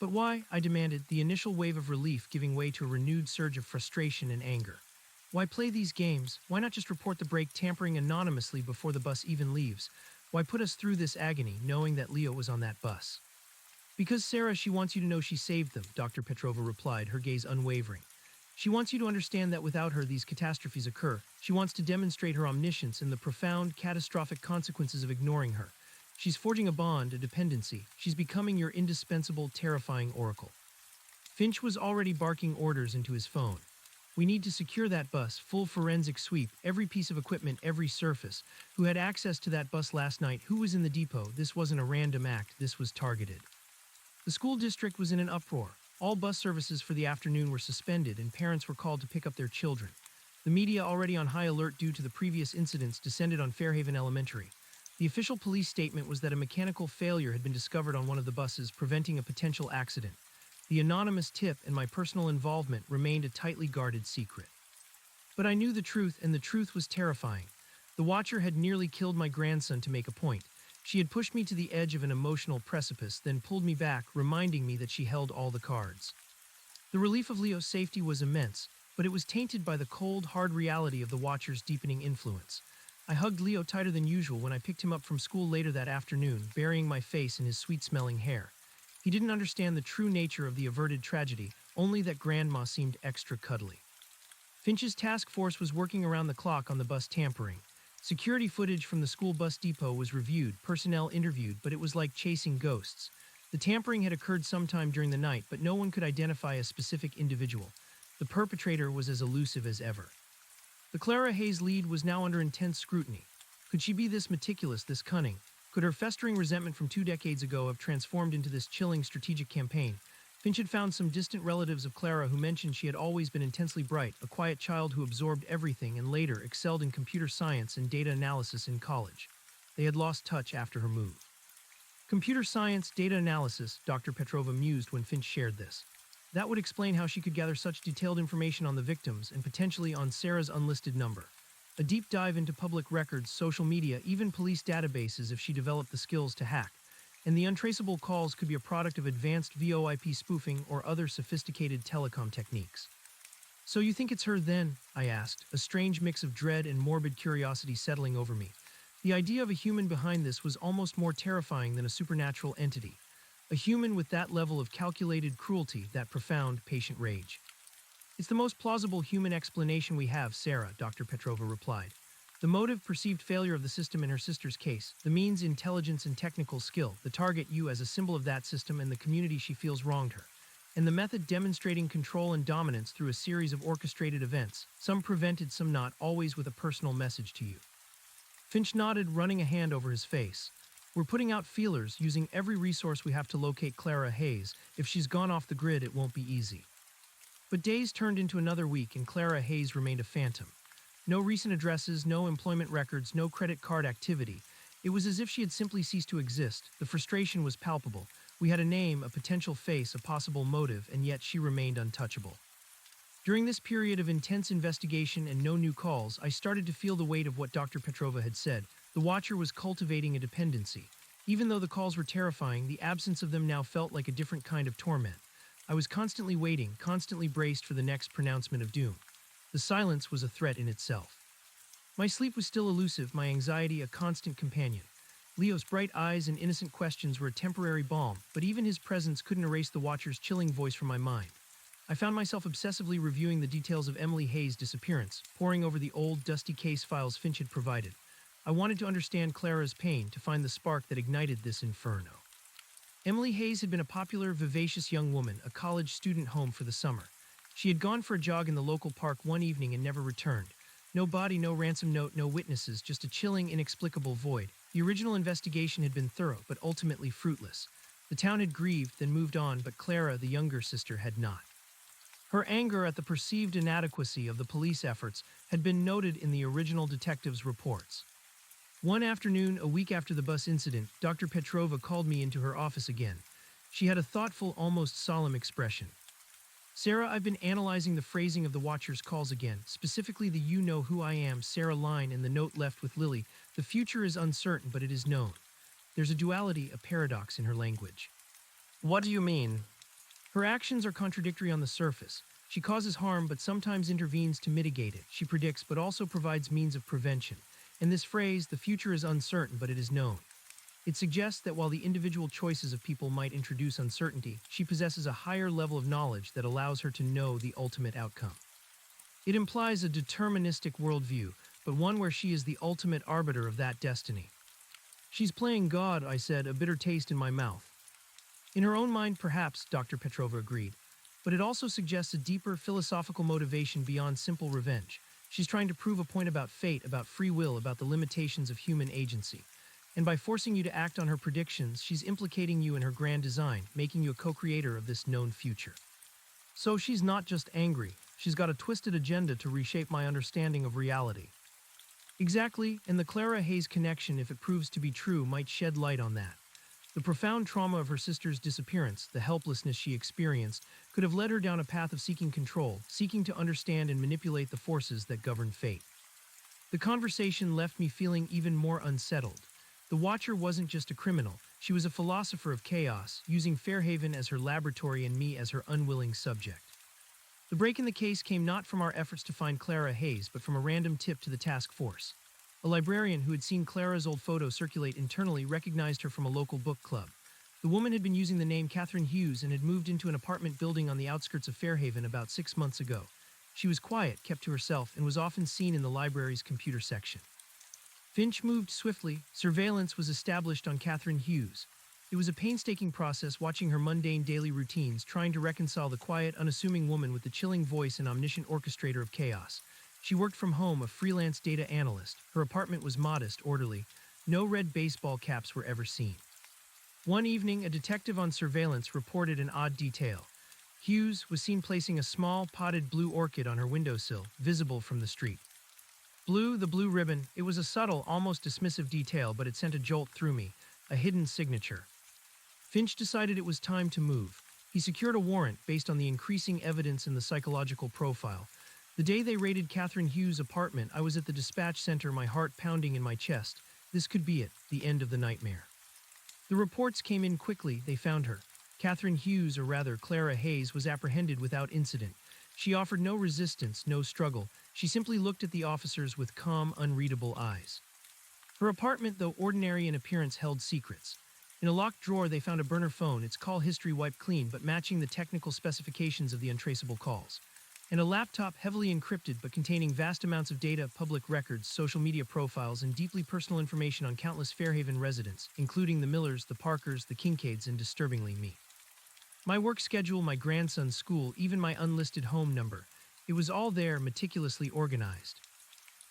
But why? I demanded, the initial wave of relief giving way to a renewed surge of frustration and anger. Why play these games? Why not just report the brake tampering anonymously before the bus even leaves? Why put us through this agony, knowing that Leo was on that bus? Because, Sarah, she wants you to know she saved them, Dr. Petrova replied, her gaze unwavering. She wants you to understand that without her, these catastrophes occur. She wants to demonstrate her omniscience and the profound, catastrophic consequences of ignoring her. She's forging a bond, a dependency. She's becoming your indispensable, terrifying oracle. Finch was already barking orders into his phone. We need to secure that bus, full forensic sweep, every piece of equipment, every surface. Who had access to that bus last night? Who was in the depot? This wasn't a random act, this was targeted. The school district was in an uproar. All bus services for the afternoon were suspended and parents were called to pick up their children. The media, already on high alert due to the previous incidents, descended on Fairhaven Elementary. The official police statement was that a mechanical failure had been discovered on one of the buses, preventing a potential accident. The anonymous tip and my personal involvement remained a tightly guarded secret. But I knew the truth, and the truth was terrifying. The watcher had nearly killed my grandson to make a point. She had pushed me to the edge of an emotional precipice, then pulled me back, reminding me that she held all the cards. The relief of Leo's safety was immense, but it was tainted by the cold, hard reality of the watcher's deepening influence. I hugged Leo tighter than usual when I picked him up from school later that afternoon, burying my face in his sweet-smelling hair. He didn't understand the true nature of the averted tragedy, only that Grandma seemed extra cuddly. Finch's task force was working around the clock on the bus tampering. Security footage from the school bus depot was reviewed, personnel interviewed, but it was like chasing ghosts. The tampering had occurred sometime during the night, but no one could identify a specific individual. The perpetrator was as elusive as ever. The Clara Hayes lead was now under intense scrutiny. Could she be this meticulous, this cunning? Could her festering resentment from 2 decades ago have transformed into this chilling strategic campaign? Finch had found some distant relatives of Clara who mentioned she had always been intensely bright, a quiet child who absorbed everything and later excelled in computer science and data analysis in college. They had lost touch after her move. Computer science, data analysis, Dr. Petrova mused when Finch shared this. That would explain how she could gather such detailed information on the victims and potentially on Sarah's unlisted number. A deep dive into public records, social media, even police databases if she developed the skills to hack. And the untraceable calls could be a product of advanced VoIP spoofing or other sophisticated telecom techniques. So you think it's her then? I asked, a strange mix of dread and morbid curiosity settling over me. The idea of a human behind this was almost more terrifying than a supernatural entity. A human with that level of calculated cruelty, that profound, patient rage. It's the most plausible human explanation we have, Sarah, Dr. Petrova replied. The motive, perceived failure of the system in her sister's case. The means, intelligence and technical skill. The target, you as a symbol of that system and the community she feels wronged her. And the method, demonstrating control and dominance through a series of orchestrated events, some prevented, some not, always with a personal message to you. Finch nodded, running a hand over his face. We're putting out feelers, using every resource we have to locate Clara Hayes. If she's gone off the grid, it won't be easy. But days turned into another week and Clara Hayes remained a phantom. No recent addresses, no employment records, no credit card activity. It was as if she had simply ceased to exist. The frustration was palpable. We had a name, a potential face, a possible motive, and yet she remained untouchable. During this period of intense investigation and no new calls, I started to feel the weight of what Dr. Petrova had said. The watcher was cultivating a dependency. Even though the calls were terrifying, the absence of them now felt like a different kind of torment. I was constantly waiting, constantly braced for the next pronouncement of doom. The silence was a threat in itself. My sleep was still elusive, my anxiety a constant companion. Leo's bright eyes and innocent questions were a temporary balm, but even his presence couldn't erase the watcher's chilling voice from my mind. I found myself obsessively reviewing the details of Emily Hayes' disappearance, poring over the old, dusty case files Finch had provided. I wanted to understand Clara's pain, to find the spark that ignited this inferno. Emily Hayes had been a popular, vivacious young woman, a college student home for the summer. She had gone for a jog in the local park one evening and never returned. No body, no ransom note, no witnesses, just a chilling, inexplicable void. The original investigation had been thorough, but ultimately fruitless. The town had grieved, then moved on, but Clara, the younger sister, had not. Her anger at the perceived inadequacy of the police efforts had been noted in the original detective's reports. One afternoon, a week after the bus incident, Dr. Petrova called me into her office again. She had a thoughtful, almost solemn expression. Sarah, I've been analyzing the phrasing of the watcher's calls again, specifically the "you know who I am" Sarah line in the note left with Lily. The future is uncertain, but it is known. There's a duality, a paradox in her language. What do you mean? Her actions are contradictory on the surface. She causes harm, but sometimes intervenes to mitigate it. She predicts, but also provides means of prevention. And this phrase, the future is uncertain, but it is known. It suggests that while the individual choices of people might introduce uncertainty, she possesses a higher level of knowledge that allows her to know the ultimate outcome. It implies a deterministic worldview, but one where she is the ultimate arbiter of that destiny. She's playing God, I said, a bitter taste in my mouth. In her own mind, perhaps, Dr. Petrova agreed. But it also suggests a deeper philosophical motivation beyond simple revenge. She's trying to prove a point about fate, about free will, about the limitations of human agency. And by forcing you to act on her predictions, she's implicating you in her grand design, making you a co-creator of this known future. So she's not just angry, she's got a twisted agenda to reshape my understanding of reality. Exactly, and the Clara Hayes connection, if it proves to be true, might shed light on that. The profound trauma of her sister's disappearance, the helplessness she experienced, could have led her down a path of seeking control, seeking to understand and manipulate the forces that govern fate. The conversation left me feeling even more unsettled. The Watcher wasn't just a criminal, she was a philosopher of chaos, using Fairhaven as her laboratory and me as her unwilling subject. The break in the case came not from our efforts to find Clara Hayes, but from a random tip to the task force. A librarian who had seen Clara's old photo circulate internally recognized her from a local book club. The woman had been using the name Catherine Hughes and had moved into an apartment building on the outskirts of Fairhaven about 6 months ago. She was quiet, kept to herself, and was often seen in the library's computer section. Finch moved swiftly. Surveillance was established on Catherine Hughes. It was a painstaking process watching her mundane daily routines, trying to reconcile the quiet, unassuming woman with the chilling voice and omniscient orchestrator of chaos. She worked from home, a freelance data analyst. Her apartment was modest, orderly. No red baseball caps were ever seen. One evening, a detective on surveillance reported an odd detail. Hughes was seen placing a small, potted blue orchid on her windowsill, visible from the street. Blue, the blue ribbon, it was a subtle, almost dismissive detail, but it sent a jolt through me, a hidden signature. Finch decided it was time to move. He secured a warrant based on the increasing evidence in the psychological profile. The day they raided Catherine Hughes' apartment, I was at the dispatch center, my heart pounding in my chest. This could be it, the end of the nightmare. The reports came in quickly. They found her. Catherine Hughes, or rather Clara Hayes, was apprehended without incident. She offered no resistance, no struggle. She simply looked at the officers with calm, unreadable eyes. Her apartment, though ordinary in appearance, held secrets. In a locked drawer, they found a burner phone, its call history wiped clean but matching the technical specifications of the untraceable calls. And a laptop heavily encrypted but containing vast amounts of data, public records, social media profiles, and deeply personal information on countless Fairhaven residents, including the Millers, the Parkers, the Kincaids, and disturbingly me. My work schedule, my grandson's school, even my unlisted home number. It was all there, meticulously organized.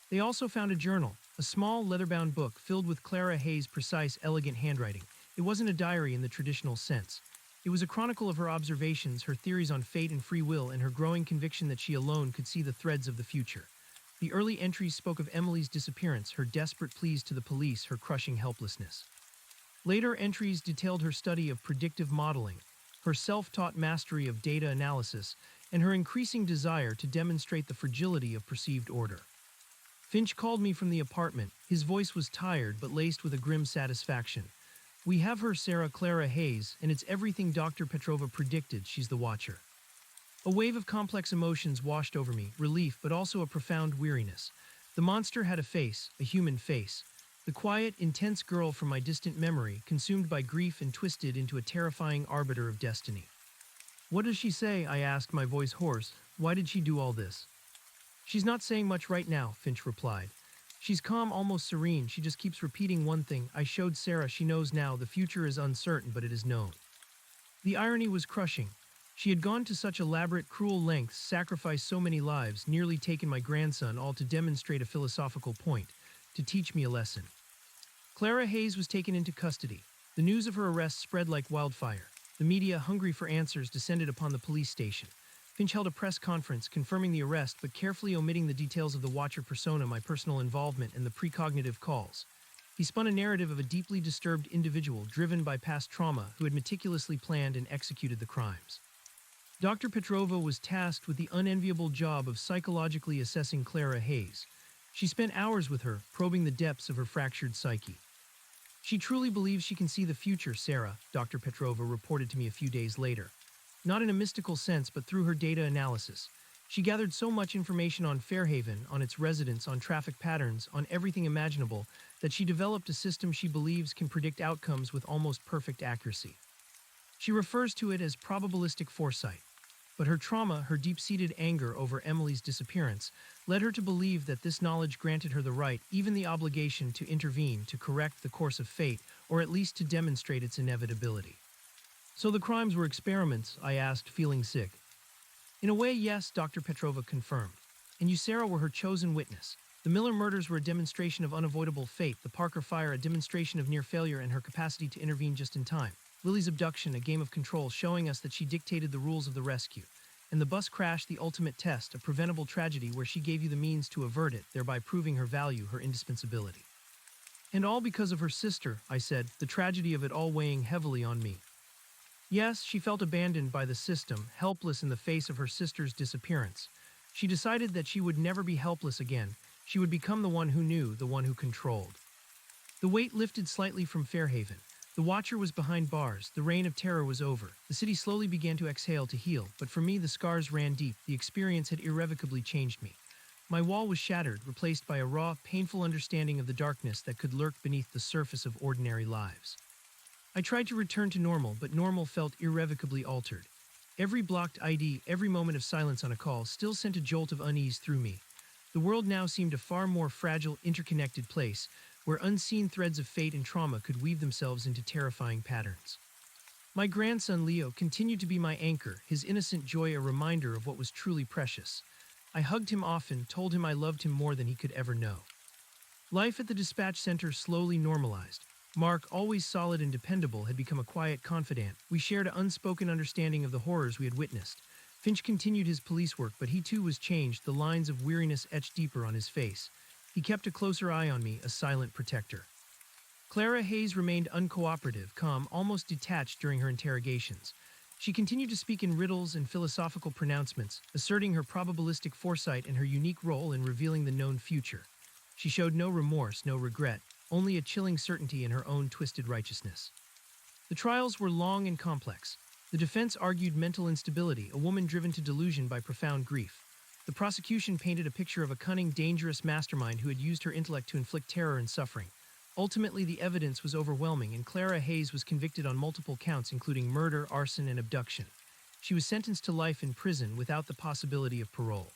They also found a journal, a small leather-bound book filled with Clara Hayes' precise, elegant handwriting. It wasn't a diary in the traditional sense. It was a chronicle of her observations, her theories on fate and free will, and her growing conviction that she alone could see the threads of the future. The early entries spoke of Emily's disappearance, her desperate pleas to the police, her crushing helplessness. Later entries detailed her study of predictive modeling, her self-taught mastery of data analysis, and her increasing desire to demonstrate the fragility of perceived order. Finch called me from the apartment. His voice was tired but laced with a grim satisfaction. "We have her, Sarah Clara Hayes, and it's everything Dr. Petrova predicted. She's the Watcher." A wave of complex emotions washed over me, relief but also a profound weariness. The monster had a face, a human face. The quiet, intense girl from my distant memory, consumed by grief and twisted into a terrifying arbiter of destiny. "What does she say?" I asked, my voice hoarse. "Why did she do all this?" "She's not saying much right now," Finch replied. "She's calm, almost serene. She just keeps repeating one thing. I showed Sarah. She knows now. The future is uncertain, but it is known." The irony was crushing. She had gone to such elaborate, cruel lengths, sacrificed so many lives, nearly taken my grandson, all to demonstrate a philosophical point, to teach me a lesson. Clara Hayes was taken into custody. The news of her arrest spread like wildfire. The media, hungry for answers, descended upon the police station. Finch held a press conference confirming the arrest but carefully omitting the details of the Watcher persona, my personal involvement, and the precognitive calls. He spun a narrative of a deeply disturbed individual driven by past trauma who had meticulously planned and executed the crimes. Dr. Petrova was tasked with the unenviable job of psychologically assessing Clara Hayes. She spent hours with her, probing the depths of her fractured psyche. "She truly believes she can see the future, Sarah," Dr. Petrova reported to me a few days later. "Not in a mystical sense, but through her data analysis. She gathered so much information on Fairhaven, on its residents, on traffic patterns, on everything imaginable, that she developed a system she believes can predict outcomes with almost perfect accuracy. She refers to it as probabilistic foresight. But her trauma, her deep-seated anger over Emily's disappearance, led her to believe that this knowledge granted her the right, even the obligation, to intervene, to correct the course of fate, or at least to demonstrate its inevitability. So the crimes were experiments, I asked, feeling sick. In a way, yes, Dr. Petrova confirmed. And you, Sarah, were her chosen witness. The Miller murders were a demonstration of unavoidable fate, the Parker fire a demonstration of near failure and her capacity to intervene just in time. Lily's abduction, a game of control showing us that she dictated the rules of the rescue. And the bus crash, the ultimate test, a preventable tragedy where she gave you the means to avert it, thereby proving her value, her indispensability. And all because of her sister, I said, the tragedy of it all weighing heavily on me. Yes, she felt abandoned by the system, helpless in the face of her sister's disappearance. She decided that she would never be helpless again. She would become the one who knew, the one who controlled. The weight lifted slightly from Fairhaven. The Watcher was behind bars. The reign of terror was over. The city slowly began to exhale, to heal. But for me, the scars ran deep. The experience had irrevocably changed me. My wall was shattered, replaced by a raw, painful understanding of the darkness that could lurk beneath the surface of ordinary lives. I tried to return to normal, but normal felt irrevocably altered. Every blocked ID, every moment of silence on a call still sent a jolt of unease through me. The world now seemed a far more fragile, interconnected place, where unseen threads of fate and trauma could weave themselves into terrifying patterns. My grandson Leo continued to be my anchor, his innocent joy a reminder of what was truly precious. I hugged him often, told him I loved him more than he could ever know. Life at the dispatch center slowly normalized. Mark, always solid and dependable, had become a quiet confidant. We shared an unspoken understanding of the horrors we had witnessed. Finch continued his police work, but he too was changed, the lines of weariness etched deeper on his face. He kept a closer eye on me, a silent protector. Clara Hayes remained uncooperative, calm, almost detached during her interrogations. She continued to speak in riddles and philosophical pronouncements, asserting her probabilistic foresight and her unique role in revealing the known future. She showed no remorse, no regret, only a chilling certainty in her own twisted righteousness. The trials were long and complex. The defense argued mental instability, a woman driven to delusion by profound grief. The prosecution painted a picture of a cunning, dangerous mastermind who had used her intellect to inflict terror and suffering. Ultimately, the evidence was overwhelming, and Clara Hayes was convicted on multiple counts, including murder, arson, and abduction. She was sentenced to life in prison without the possibility of parole.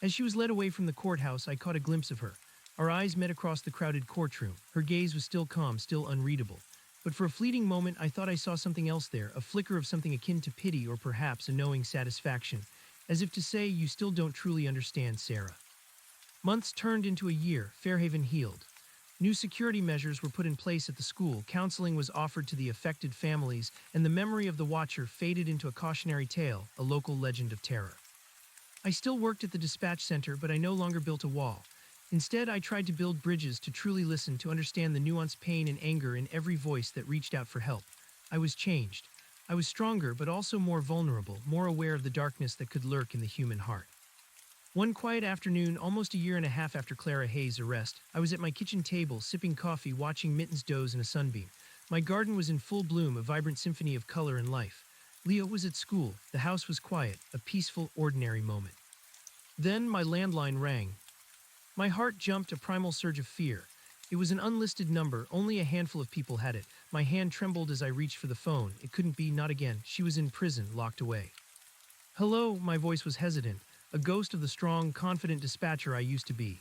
As she was led away from the courthouse, I caught a glimpse of her. Our eyes met across the crowded courtroom. Her gaze was still calm, still unreadable. But for a fleeting moment, I thought I saw something else there, a flicker of something akin to pity or perhaps a knowing satisfaction, as if to say, you still don't truly understand, Sarah. Months turned into a year. Fairhaven healed. New security measures were put in place at the school, counseling was offered to the affected families, and the memory of the Watcher faded into a cautionary tale, a local legend of terror. I still worked at the dispatch center, but I no longer built a wall. Instead, I tried to build bridges, to truly listen, to understand the nuanced pain and anger in every voice that reached out for help. I was changed. I was stronger, but also more vulnerable, more aware of the darkness that could lurk in the human heart. One quiet afternoon, almost a year and a half after Clara Hayes' arrest, I was at my kitchen table, sipping coffee, watching mittens doze in a sunbeam. My garden was in full bloom, a vibrant symphony of color and life. Leo was at school. The house was quiet, a peaceful, ordinary moment. Then my landline rang. My heart jumped, a primal surge of fear. It was an unlisted number, only a handful of people had it. My hand trembled as I reached for the phone. It couldn't be, not again. She was in prison, locked away. Hello, my voice was hesitant, a ghost of the strong, confident dispatcher I used to be.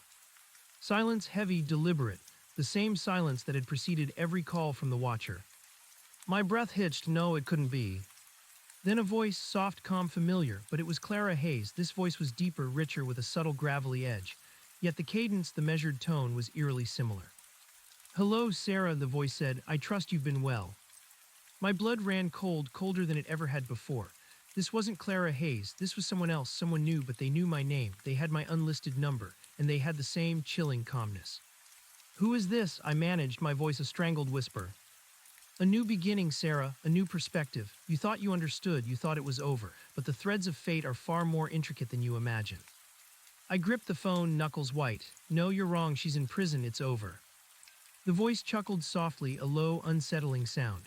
Silence, heavy, deliberate, the same silence that had preceded every call from the Watcher. My breath hitched. No, it couldn't be. Then a voice, soft, calm, familiar, but it was Clara Hayes. This voice was deeper, richer, with a subtle, gravelly edge. Yet the cadence, the measured tone, was eerily similar. Hello, Sarah, the voice said. I trust you've been well. My blood ran cold, colder than it ever had before. This wasn't Clara Hayes. This was someone else, someone new, but they knew my name. They had my unlisted number, and they had the same chilling calmness. Who is this? I managed, my voice a strangled whisper. A new beginning, Sarah, a new perspective. You thought you understood, you thought it was over, but the threads of fate are far more intricate than you imagine. I gripped the phone, knuckles white. No, you're wrong, she's in prison, it's over. The voice chuckled softly, a low, unsettling sound.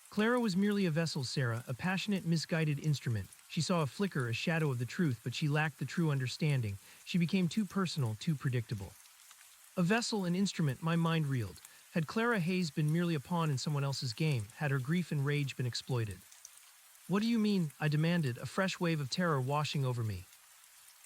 Clara was merely a vessel, Sarah, a passionate, misguided instrument. She saw a flicker, a shadow of the truth, but she lacked the true understanding. She became too personal, too predictable. A vessel, an instrument, my mind reeled. Had Clara Hayes been merely a pawn in someone else's game? Had her grief and rage been exploited? What do you mean? I demanded, a fresh wave of terror washing over me.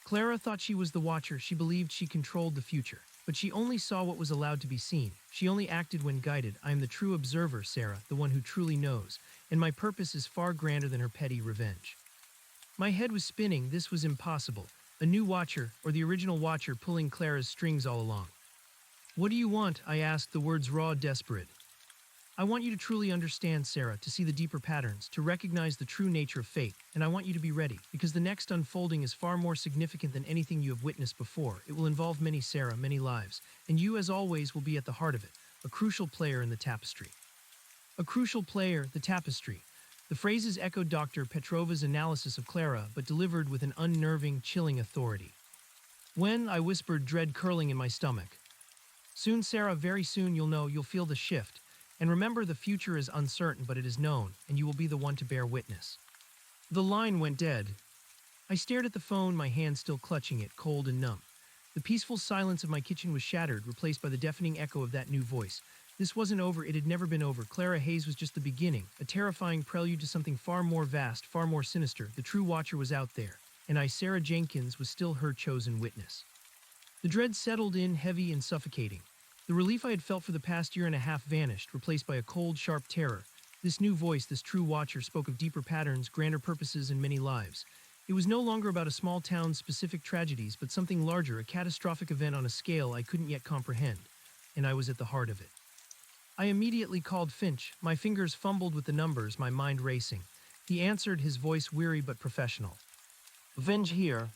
Clara thought she was the watcher. She believed she controlled the future. But she only saw what was allowed to be seen. She only acted when guided. I am the true observer, Sarah, the one who truly knows. And my purpose is far grander than her petty revenge. My head was spinning. This was impossible. A new watcher, or the original watcher, pulling Clara's strings all along. What do you want? I asked, the words raw, desperate. I want you to truly understand, Sarah, to see the deeper patterns, to recognize the true nature of fate, and I want you to be ready, because the next unfolding is far more significant than anything you have witnessed before. It will involve many, Sarah, many lives, and you, as always, will be at the heart of it, a crucial player in the tapestry. A crucial player, the tapestry. The phrases echoed Dr. Petrova's analysis of Clara, but delivered with an unnerving, chilling authority. When, I whispered, dread curling in my stomach. Soon, Sarah, very soon you'll feel the shift. And remember, the future is uncertain, but it is known, and you will be the one to bear witness. The line went dead. I stared at the phone, my hand still clutching it, cold and numb. The peaceful silence of my kitchen was shattered, replaced by the deafening echo of that new voice. This wasn't over, it had never been over. Clara Hayes was just the beginning, a terrifying prelude to something far more vast, far more sinister. The true watcher was out there, and I, Sarah Jenkins, was still her chosen witness. The dread settled in, heavy and suffocating. The relief I had felt for the past year and a half vanished, replaced by a cold, sharp terror. This new voice, this true watcher, spoke of deeper patterns, grander purposes, and many lives. It was no longer about a small town's specific tragedies, but something larger, a catastrophic event on a scale I couldn't yet comprehend. And I was at the heart of it. I immediately called Finch. My fingers fumbled with the numbers, my mind racing. He answered, his voice weary but professional. Finch here.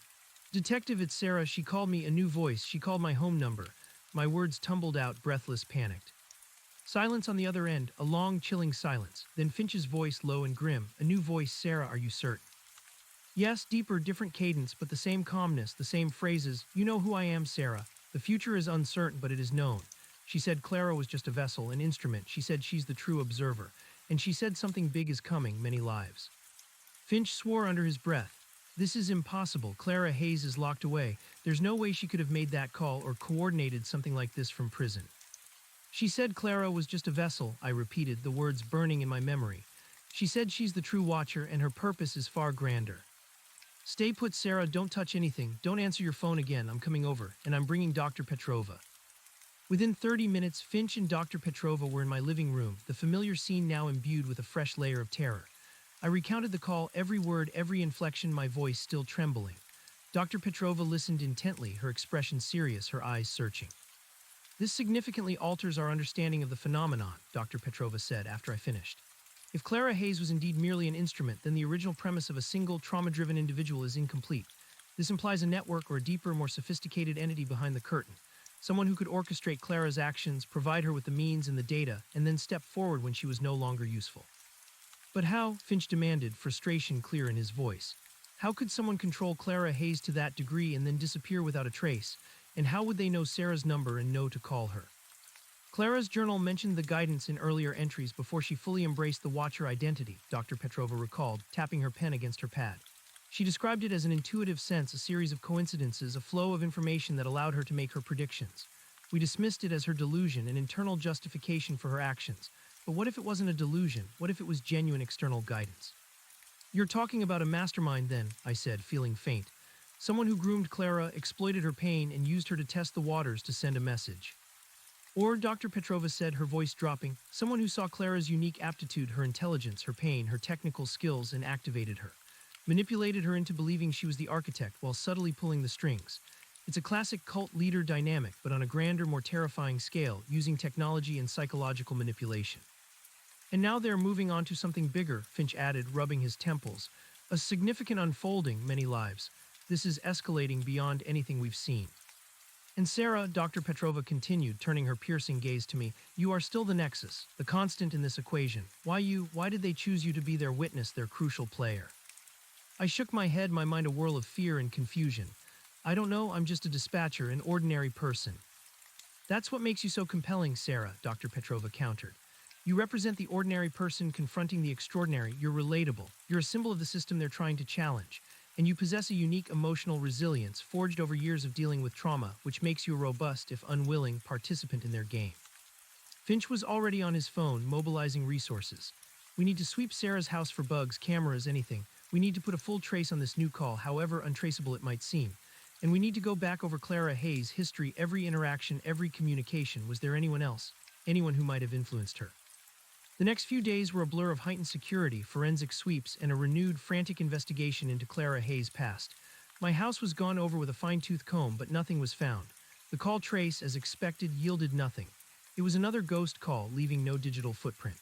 Detective, it's Sarah. She called me, a new voice. She called my home number. My words tumbled out, breathless, panicked. Silence on the other end, a long, chilling silence. Then Finch's voice, low and grim. A new voice, Sarah, are you certain? Yes, deeper, different cadence, but the same calmness, the same phrases. You know who I am, Sarah. The future is uncertain, but it is known. She said Clara was just a vessel, an instrument. She said she's the true observer. And she said something big is coming, many lives. Finch swore under his breath. This is impossible. Clara Hayes is locked away. There's no way she could have made that call or coordinated something like this from prison. She said Clara was just a vessel, I repeated, the words burning in my memory. She said she's the true watcher and her purpose is far grander. Stay put, Sarah, don't touch anything. Don't answer your phone again. I'm coming over, and I'm bringing Dr. Petrova. Within 30 minutes, Finch and Dr. Petrova were in my living room, the familiar scene now imbued with a fresh layer of terror. I recounted the call, every word, every inflection, my voice still trembling. Dr. Petrova listened intently, her expression serious, her eyes searching. This significantly alters our understanding of the phenomenon, Dr. Petrova said after I finished. If Clara Hayes was indeed merely an instrument, then the original premise of a single, trauma-driven individual is incomplete. This implies a network or a deeper, more sophisticated entity behind the curtain. Someone who could orchestrate Clara's actions, provide her with the means and the data, and then step forward when she was no longer useful. But how? Finch demanded, frustration clear in his voice. How could someone control Clara Hayes to that degree and then disappear without a trace? And how would they know Sarah's number and know to call her? Clara's journal mentioned the guidance in earlier entries before she fully embraced the Watcher identity, Dr. Petrova recalled, tapping her pen against her pad. She described it as an intuitive sense, a series of coincidences, a flow of information that allowed her to make her predictions. We dismissed it as her delusion, an internal justification for her actions. But what if it wasn't a delusion? What if it was genuine external guidance? You're talking about a mastermind then, I said, feeling faint. Someone who groomed Clara, exploited her pain, and used her to test the waters to send a message. Or, Dr. Petrova said, her voice dropping, someone who saw Clara's unique aptitude, her intelligence, her pain, her technical skills, and activated her. Manipulated her into believing she was the architect while subtly pulling the strings. It's a classic cult leader dynamic, but on a grander, more terrifying scale, using technology and psychological manipulation. And now they're moving on to something bigger, Finch added, rubbing his temples. A significant unfolding, many lives. This is escalating beyond anything we've seen. And Sarah, Dr. Petrova continued, turning her piercing gaze to me, you are still the nexus, the constant in this equation. Why you? Why did they choose you to be their witness, their crucial player? I shook my head, my mind a whirl of fear and confusion. I don't know, I'm just a dispatcher, an ordinary person. That's what makes you so compelling, Sarah, Dr. Petrova countered. You represent the ordinary person confronting the extraordinary. You're relatable. You're a symbol of the system they're trying to challenge. And you possess a unique emotional resilience forged over years of dealing with trauma, which makes you a robust, if unwilling, participant in their game. Finch was already on his phone, mobilizing resources. We need to sweep Sarah's house for bugs, cameras, anything. We need to put a full trace on this new call, however untraceable it might seem. And we need to go back over Clara Hayes' history, every interaction, every communication. Was there anyone else? Anyone who might have influenced her? The next few days were a blur of heightened security, forensic sweeps, and a renewed, frantic investigation into Clara Hayes' past. My house was gone over with a fine-tooth comb, but nothing was found. The call trace, as expected, yielded nothing. It was another ghost call, leaving no digital footprint.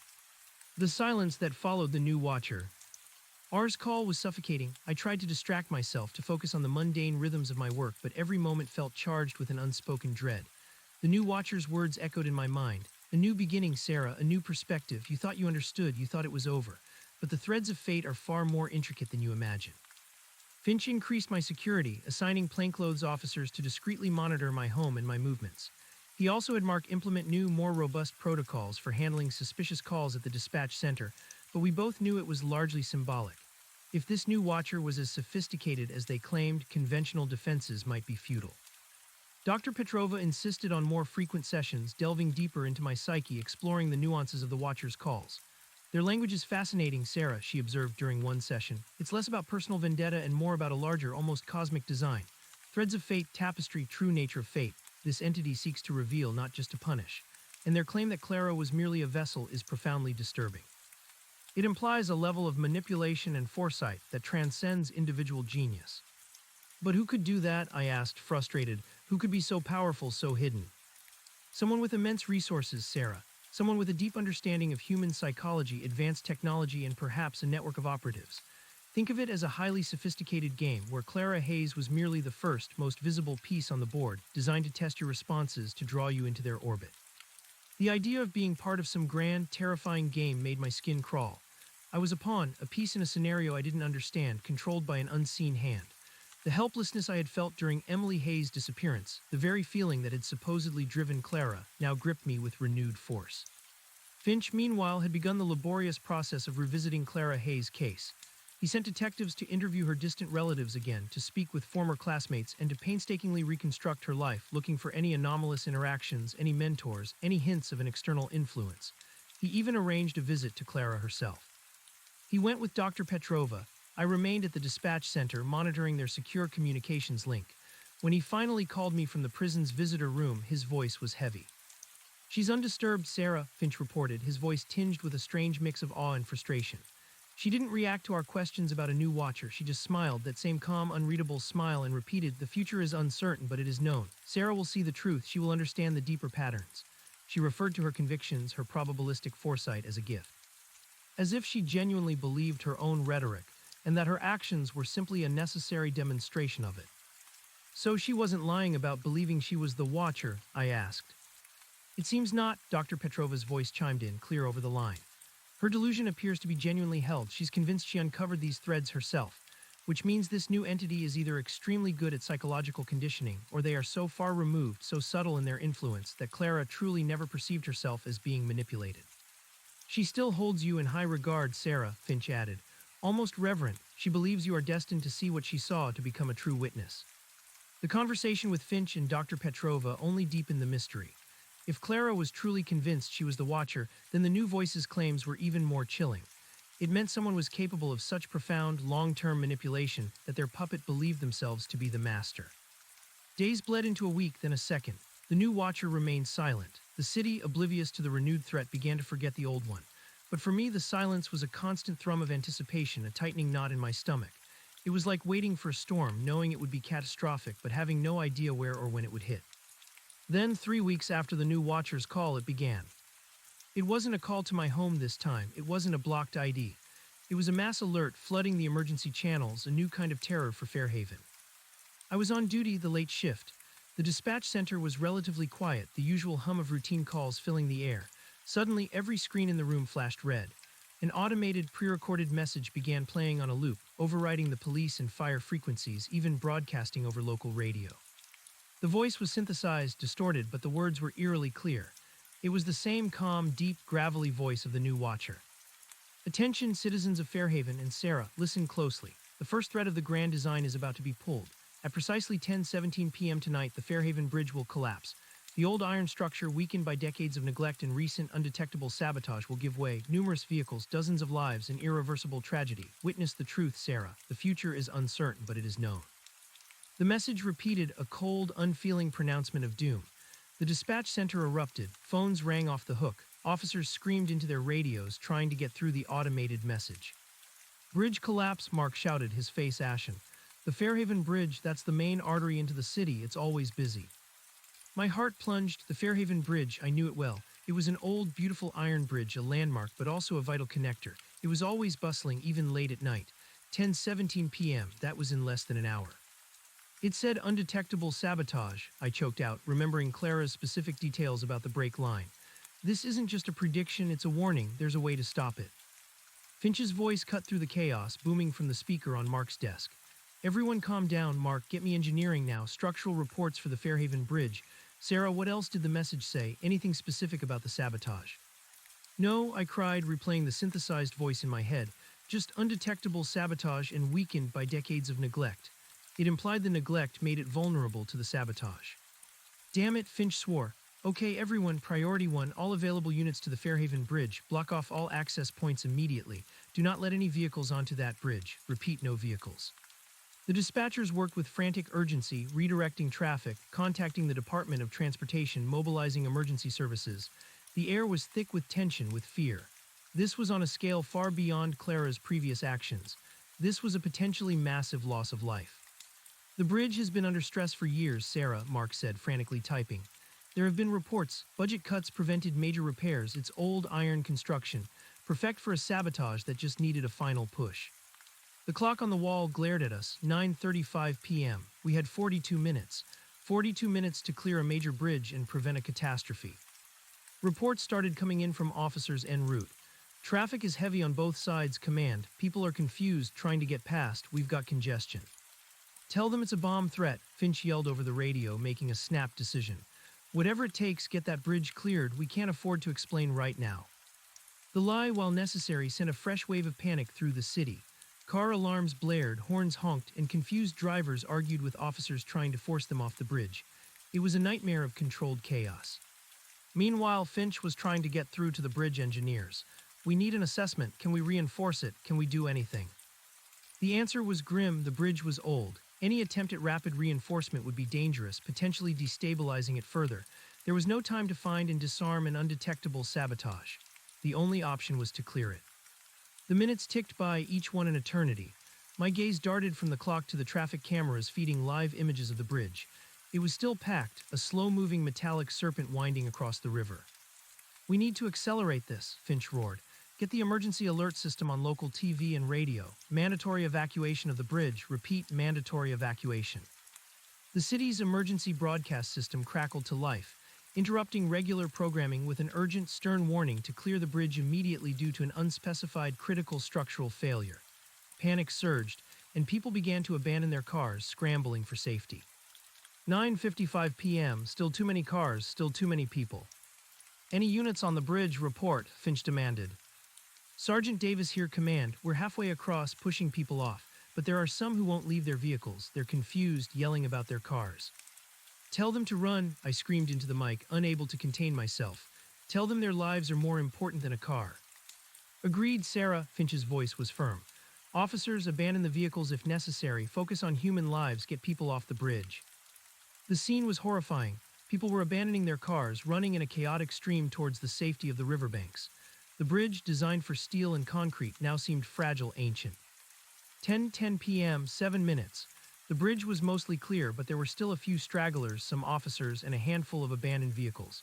The silence that followed the new watcher. R's call was suffocating. I tried to distract myself, to focus on the mundane rhythms of my work, but every moment felt charged with an unspoken dread. The new watcher's words echoed in my mind. A new beginning, Sarah, a new perspective. You thought you understood, you thought it was over. But the threads of fate are far more intricate than you imagine. Finch increased my security, assigning plainclothes officers to discreetly monitor my home and my movements. He also had Mark implement new, more robust protocols for handling suspicious calls at the dispatch center, but we both knew it was largely symbolic. If this new watcher was as sophisticated as they claimed, conventional defenses might be futile. Dr. Petrova insisted on more frequent sessions, delving deeper into my psyche, exploring the nuances of the watcher's calls. Their language is fascinating, Sarah, she observed during one session. It's less about personal vendetta and more about a larger, almost cosmic design. Threads of fate, tapestry, true nature of fate. This entity seeks to reveal, not just to punish. And their claim that Clara was merely a vessel is profoundly disturbing. It implies a level of manipulation and foresight that transcends individual genius. But who could do that? I asked, frustrated. Who could be so powerful, so hidden? Someone with immense resources, Sarah. Someone with a deep understanding of human psychology, advanced technology, and perhaps a network of operatives. Think of it as a highly sophisticated game where Clara Hayes was merely the first, most visible piece on the board, designed to test your responses, to draw you into their orbit. The idea of being part of some grand, terrifying game made my skin crawl. I was a pawn, a piece in a scenario I didn't understand, controlled by an unseen hand. The helplessness I had felt during Emily Hayes' disappearance, the very feeling that had supposedly driven Clara, now gripped me with renewed force. Finch, meanwhile, had begun the laborious process of revisiting Clara Hayes' case. He sent detectives to interview her distant relatives again, to speak with former classmates, and to painstakingly reconstruct her life, looking for any anomalous interactions, any mentors, any hints of an external influence. He even arranged a visit to Clara herself. He went with Dr. Petrova. I remained at the dispatch center, monitoring their secure communications link. When he finally called me from the prison's visitor room, his voice was heavy. "She's undisturbed, Sarah," Finch reported, his voice tinged with a strange mix of awe and frustration. "She didn't react to our questions about a new watcher. She just smiled, that same calm, unreadable smile, and repeated, 'The future is uncertain, but it is known. Sarah will see the truth. She will understand the deeper patterns.'" She referred to her convictions, her probabilistic foresight, as a gift. As if she genuinely believed her own rhetoric, and that her actions were simply a necessary demonstration of it. "So she wasn't lying about believing she was the watcher?" I asked. "It seems not," Dr. Petrova's voice chimed in, clear over the line. "Her delusion appears to be genuinely held. She's convinced she uncovered these threads herself, which means this new entity is either extremely good at psychological conditioning, or they are so far removed, so subtle in their influence, that Clara truly never perceived herself as being manipulated." "She still holds you in high regard, Sarah," Finch added. "Almost reverent. She believes you are destined to see what she saw, to become a true witness." The conversation with Finch and Dr. Petrova only deepened the mystery. If Clara was truly convinced she was the watcher, then the new voice's claims were even more chilling. It meant someone was capable of such profound, long-term manipulation that their puppet believed themselves to be the master. Days bled into a week, then a second. The new watcher remained silent. The city, oblivious to the renewed threat, began to forget the old one. But for me, the silence was a constant thrum of anticipation, a tightening knot in my stomach. It was like waiting for a storm, knowing it would be catastrophic, but having no idea where or when it would hit. Then, 3 weeks after the new watcher's call, it began. It wasn't a call to my home this time. It wasn't a blocked ID. It was a mass alert flooding the emergency channels, a new kind of terror for Fairhaven. I was on duty, the late shift. The dispatch center was relatively quiet, the usual hum of routine calls filling the air. Suddenly, every screen in the room flashed red. An automated, pre-recorded message began playing on a loop, overriding the police and fire frequencies, even broadcasting over local radio. The voice was synthesized, distorted, but the words were eerily clear. It was the same calm, deep, gravelly voice of the new watcher. "Attention, citizens of Fairhaven and Sarah, listen closely. The first thread of the grand design is about to be pulled. At precisely 10:17 p.m. tonight, the Fairhaven Bridge will collapse. The old iron structure, weakened by decades of neglect and recent undetectable sabotage, will give way. Numerous vehicles, dozens of lives, and irreversible tragedy. Witness the truth, Sarah. The future is uncertain, but it is known. The message repeated, a cold, unfeeling pronouncement of doom. The dispatch center erupted. Phones rang off the hook. Officers screamed into their radios, trying to get through the automated message. Bridge collapse, Mark shouted, his face ashen. The Fairhaven Bridge, that's the main artery into the city. It's always busy. My heart plunged. The Fairhaven Bridge, I knew it well. It was an old, beautiful iron bridge, a landmark, but also a vital connector. It was always bustling, even late at night. 10:17 p.m., that was in less than an hour. It said undetectable sabotage, I choked out, remembering Clara's specific details about the brake line. This isn't just a prediction, it's a warning. There's a way to stop it. Finch's voice cut through the chaos, booming from the speaker on Mark's desk. Everyone calm down, Mark. Get me engineering now. Structural reports for the Fairhaven Bridge. Sarah, what else did the message say? Anything specific about the sabotage? No, I cried, replaying the synthesized voice in my head. Just undetectable sabotage and weakened by decades of neglect. It implied the neglect made it vulnerable to the sabotage. Damn it, Finch swore. Okay, everyone, priority 1, all available units to the Fairhaven Bridge. Block off all access points immediately. Do not let any vehicles onto that bridge. Repeat, no vehicles. The dispatchers worked with frantic urgency, redirecting traffic, contacting the Department of Transportation, mobilizing emergency services. The air was thick with tension, with fear. This was on a scale far beyond Clara's previous actions. This was a potentially massive loss of life. The bridge has been under stress for years, Sarah, Mark said, frantically typing. There have been reports. Budget cuts prevented major repairs. It's old iron construction, perfect for a sabotage that just needed a final push. The clock on the wall glared at us, 9:35 p.m. We had 42 minutes. 42 minutes to clear a major bridge and prevent a catastrophe. Reports started coming in from officers en route. Traffic is heavy on both sides, command. People are confused, trying to get past. We've got congestion. Tell them it's a bomb threat, Finch yelled over the radio, making a snap decision. Whatever it takes, get that bridge cleared. We can't afford to explain right now. The lie, while necessary, sent a fresh wave of panic through the city. Car alarms blared, horns honked, and confused drivers argued with officers trying to force them off the bridge. It was a nightmare of controlled chaos. Meanwhile, Finch was trying to get through to the bridge engineers. We need an assessment. Can we reinforce it? Can we do anything? The answer was grim. The bridge was old. Any attempt at rapid reinforcement would be dangerous, potentially destabilizing it further. There was no time to find and disarm an undetectable sabotage. The only option was to clear it. The minutes ticked by, each one an eternity. My gaze darted from the clock to the traffic cameras feeding live images of the bridge. It was still packed, a slow-moving metallic serpent winding across the river. We need to accelerate this, Finch roared. Get the emergency alert system on local TV and radio. Mandatory evacuation of the bridge. Repeat, mandatory evacuation. The city's emergency broadcast system crackled to life, interrupting regular programming with an urgent, stern warning to clear the bridge immediately due to an unspecified critical structural failure. Panic surged, and people began to abandon their cars, scrambling for safety. 9:55 p.m., still too many cars, still too many people. Any units on the bridge, report, Finch demanded. Sergeant Davis here, command. We're halfway across, pushing people off, but there are some who won't leave their vehicles. They're confused, yelling about their cars. Tell them to run, I screamed into the mic, unable to contain myself. Tell them their lives are more important than a car. Agreed, Sarah, Finch's voice was firm. Officers, abandon the vehicles if necessary, focus on human lives, get people off the bridge. The scene was horrifying. People were abandoning their cars, running in a chaotic stream towards the safety of the riverbanks. The bridge, designed for steel and concrete, now seemed fragile, ancient. 10:10 p.m., 7 minutes. The bridge was mostly clear, but there were still a few stragglers, some officers, and a handful of abandoned vehicles.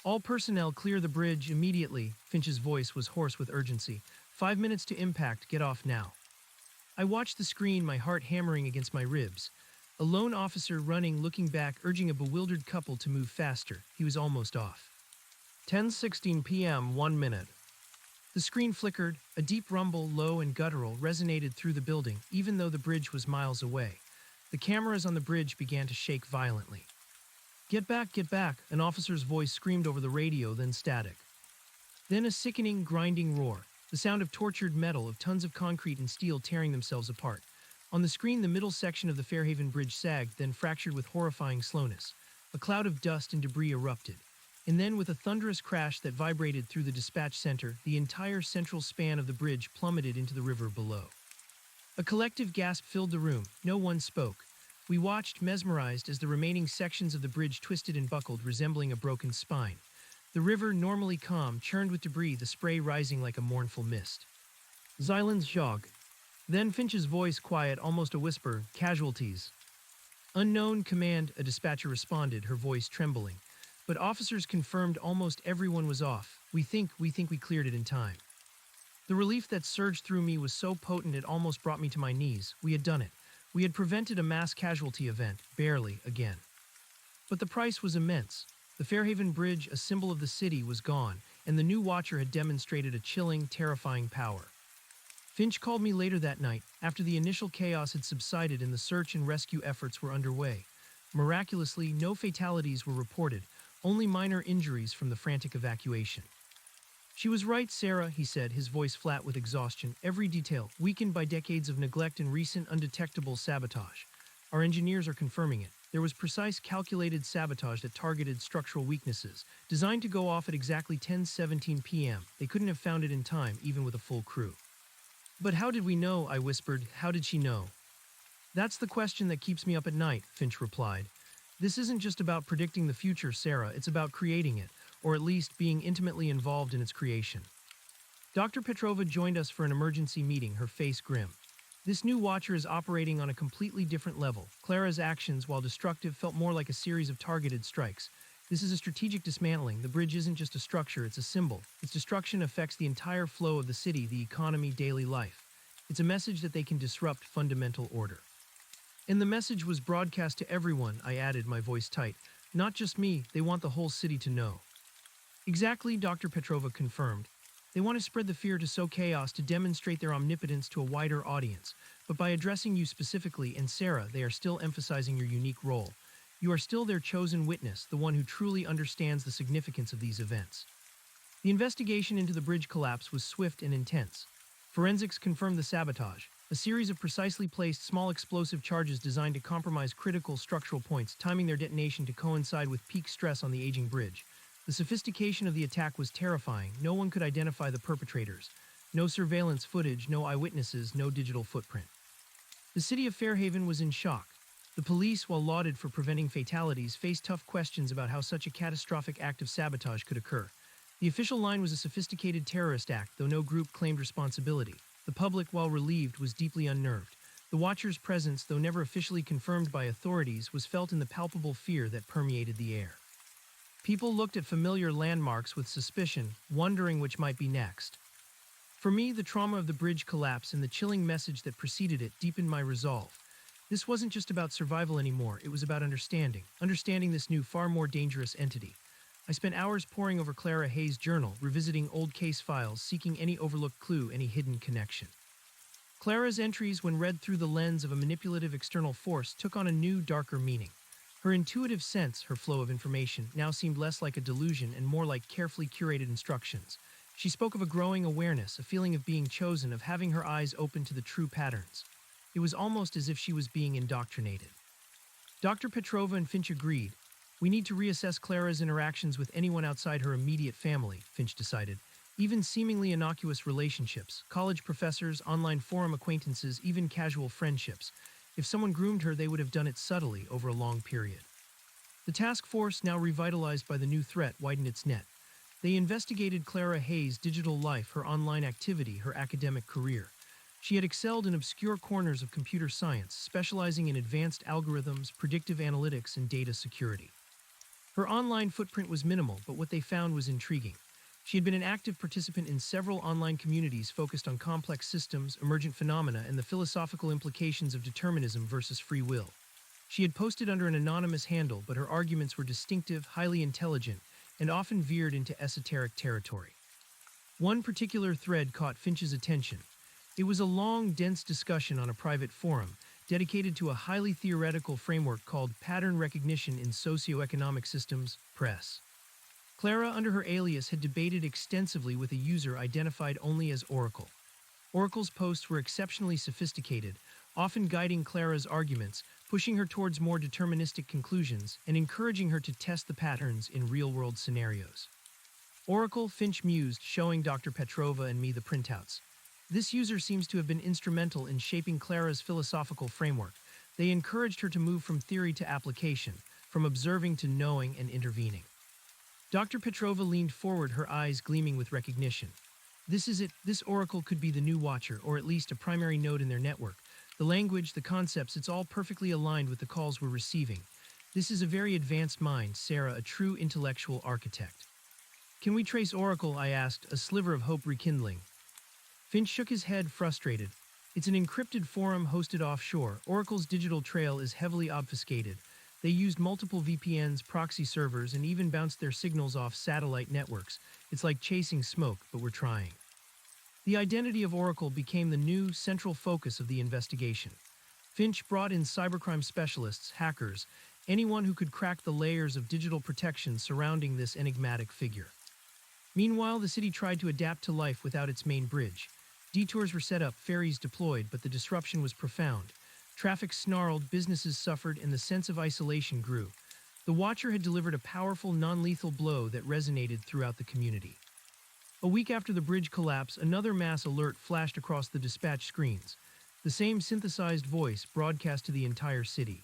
All personnel clear the bridge immediately, Finch's voice was hoarse with urgency. 5 minutes to impact, get off now. I watched the screen, my heart hammering against my ribs. A lone officer running, looking back, urging a bewildered couple to move faster. He was almost off. 10:16 p.m., 1 minute. The screen flickered. A deep rumble, low and guttural, resonated through the building, even though the bridge was miles away. The cameras on the bridge began to shake violently. Get back, an officer's voice screamed over the radio, then static. Then a sickening, grinding roar, the sound of tortured metal, of tons of concrete and steel tearing themselves apart. On the screen, the middle section of the Fairhaven Bridge sagged, then fractured with horrifying slowness. A cloud of dust and debris erupted. And then, with a thunderous crash that vibrated through the dispatch center, the entire central span of the bridge plummeted into the river below. A collective gasp filled the room. No one spoke. We watched, mesmerized, as the remaining sections of the bridge twisted and buckled, resembling a broken spine. The river, normally calm, churned with debris, the spray rising like a mournful mist. Xylan's jog. Then Finch's voice quiet, almost a whisper, casualties. Unknown command, a dispatcher responded, her voice trembling. But officers confirmed almost everyone was off. We think we cleared it in time. The relief that surged through me was so potent it almost brought me to my knees. We had done it. We had prevented a mass casualty event, barely, again. But the price was immense. The Fairhaven Bridge, a symbol of the city, was gone, and the new watcher had demonstrated a chilling, terrifying power. Finch called me later that night, after the initial chaos had subsided and the search and rescue efforts were underway. Miraculously, no fatalities were reported, only minor injuries from the frantic evacuation. She was right, Sarah, he said, his voice flat with exhaustion. Every detail, weakened by decades of neglect and recent undetectable sabotage. Our engineers are confirming it. There was precise, calculated sabotage that targeted structural weaknesses, designed to go off at exactly 10:17 p.m. They couldn't have found it in time, even with a full crew. But how did we know? I whispered. How did she know? That's the question that keeps me up at night, Finch replied. This isn't just about predicting the future, Sarah. It's about creating it, or at least being intimately involved in its creation. Dr. Petrova joined us for an emergency meeting, her face grim. This new watcher is operating on a completely different level. Clara's actions, while destructive, felt more like a series of targeted strikes. This is a strategic dismantling. The bridge isn't just a structure, it's a symbol. Its destruction affects the entire flow of the city, the economy, daily life. It's a message that they can disrupt fundamental order. And the message was broadcast to everyone, I added, my voice tight. Not just me, they want the whole city to know. Exactly, Dr. Petrova confirmed. They want to spread the fear, to sow chaos, to demonstrate their omnipotence to a wider audience. But by addressing you specifically, and Sarah, they are still emphasizing your unique role. You are still their chosen witness, the one who truly understands the significance of these events. The investigation into the bridge collapse was swift and intense. Forensics confirmed the sabotage, a series of precisely placed small explosive charges designed to compromise critical structural points, timing their detonation to coincide with peak stress on the aging bridge. The sophistication of the attack was terrifying. No one could identify the perpetrators. No surveillance footage, no eyewitnesses, no digital footprint. The city of Fairhaven was in shock. The police, while lauded for preventing fatalities, faced tough questions about how such a catastrophic act of sabotage could occur. The official line was a sophisticated terrorist act, though no group claimed responsibility. The public, while relieved, was deeply unnerved. The watcher's presence, though never officially confirmed by authorities, was felt in the palpable fear that permeated the air. People looked at familiar landmarks with suspicion, wondering which might be next. For me, the trauma of the bridge collapse and the chilling message that preceded it deepened my resolve. This wasn't just about survival anymore, it was about understanding this new, far more dangerous entity. I spent hours poring over Clara Hayes' journal, revisiting old case files, seeking any overlooked clue, any hidden connection. Clara's entries, when read through the lens of a manipulative external force, took on a new, darker meaning. Her intuitive sense, her flow of information, now seemed less like a delusion and more like carefully curated instructions. She spoke of a growing awareness, a feeling of being chosen, of having her eyes open to the true patterns. It was almost as if she was being indoctrinated. Dr. Petrova and Finch agreed. We need to reassess Clara's interactions with anyone outside her immediate family, Finch decided. Even seemingly innocuous relationships, college professors, online forum acquaintances, even casual friendships. If someone groomed her, they would have done it subtly over a long period. The task force, now revitalized by the new threat, widened its net. They investigated Clara Hayes' digital life, her online activity, her academic career. She had excelled in obscure corners of computer science, specializing in advanced algorithms, predictive analytics, and data security. Her online footprint was minimal, but what they found was intriguing. She had been an active participant in several online communities focused on complex systems, emergent phenomena, and the philosophical implications of determinism versus free will. She had posted under an anonymous handle, but her arguments were distinctive, highly intelligent, and often veered into esoteric territory. One particular thread caught Finch's attention. It was a long, dense discussion on a private forum dedicated to a highly theoretical framework called pattern recognition in socioeconomic systems, PRESS. Clara, under her alias, had debated extensively with a user identified only as Oracle. Oracle's posts were exceptionally sophisticated, often guiding Clara's arguments, pushing her towards more deterministic conclusions, and encouraging her to test the patterns in real-world scenarios. Oracle, Finch mused, showing Dr. Petrova and me the printouts. This user seems to have been instrumental in shaping Clara's philosophical framework. They encouraged her to move from theory to application, from observing to knowing and intervening. Dr. Petrova leaned forward, her eyes gleaming with recognition. This is it. This oracle could be the new watcher, or at least a primary node in their network. The language, the concepts, it's all perfectly aligned with the calls we're receiving. This is a very advanced mind, Sarah, a true intellectual architect. Can we trace Oracle? I asked, a sliver of hope rekindling. Finch shook his head, frustrated. It's an encrypted forum hosted offshore. Oracle's digital trail is heavily obfuscated. They used multiple VPNs, proxy servers, and even bounced their signals off satellite networks. It's like chasing smoke, but we're trying. The identity of Oracle became the new, central focus of the investigation. Finch brought in cybercrime specialists, hackers, anyone who could crack the layers of digital protection surrounding this enigmatic figure. Meanwhile, the city tried to adapt to life without its main bridge. Detours were set up, ferries deployed, but the disruption was profound. Traffic snarled, businesses suffered, and the sense of isolation grew. The Watcher had delivered a powerful, non-lethal blow that resonated throughout the community. A week after the bridge collapse, another mass alert flashed across the dispatch screens. The same synthesized voice broadcast to the entire city.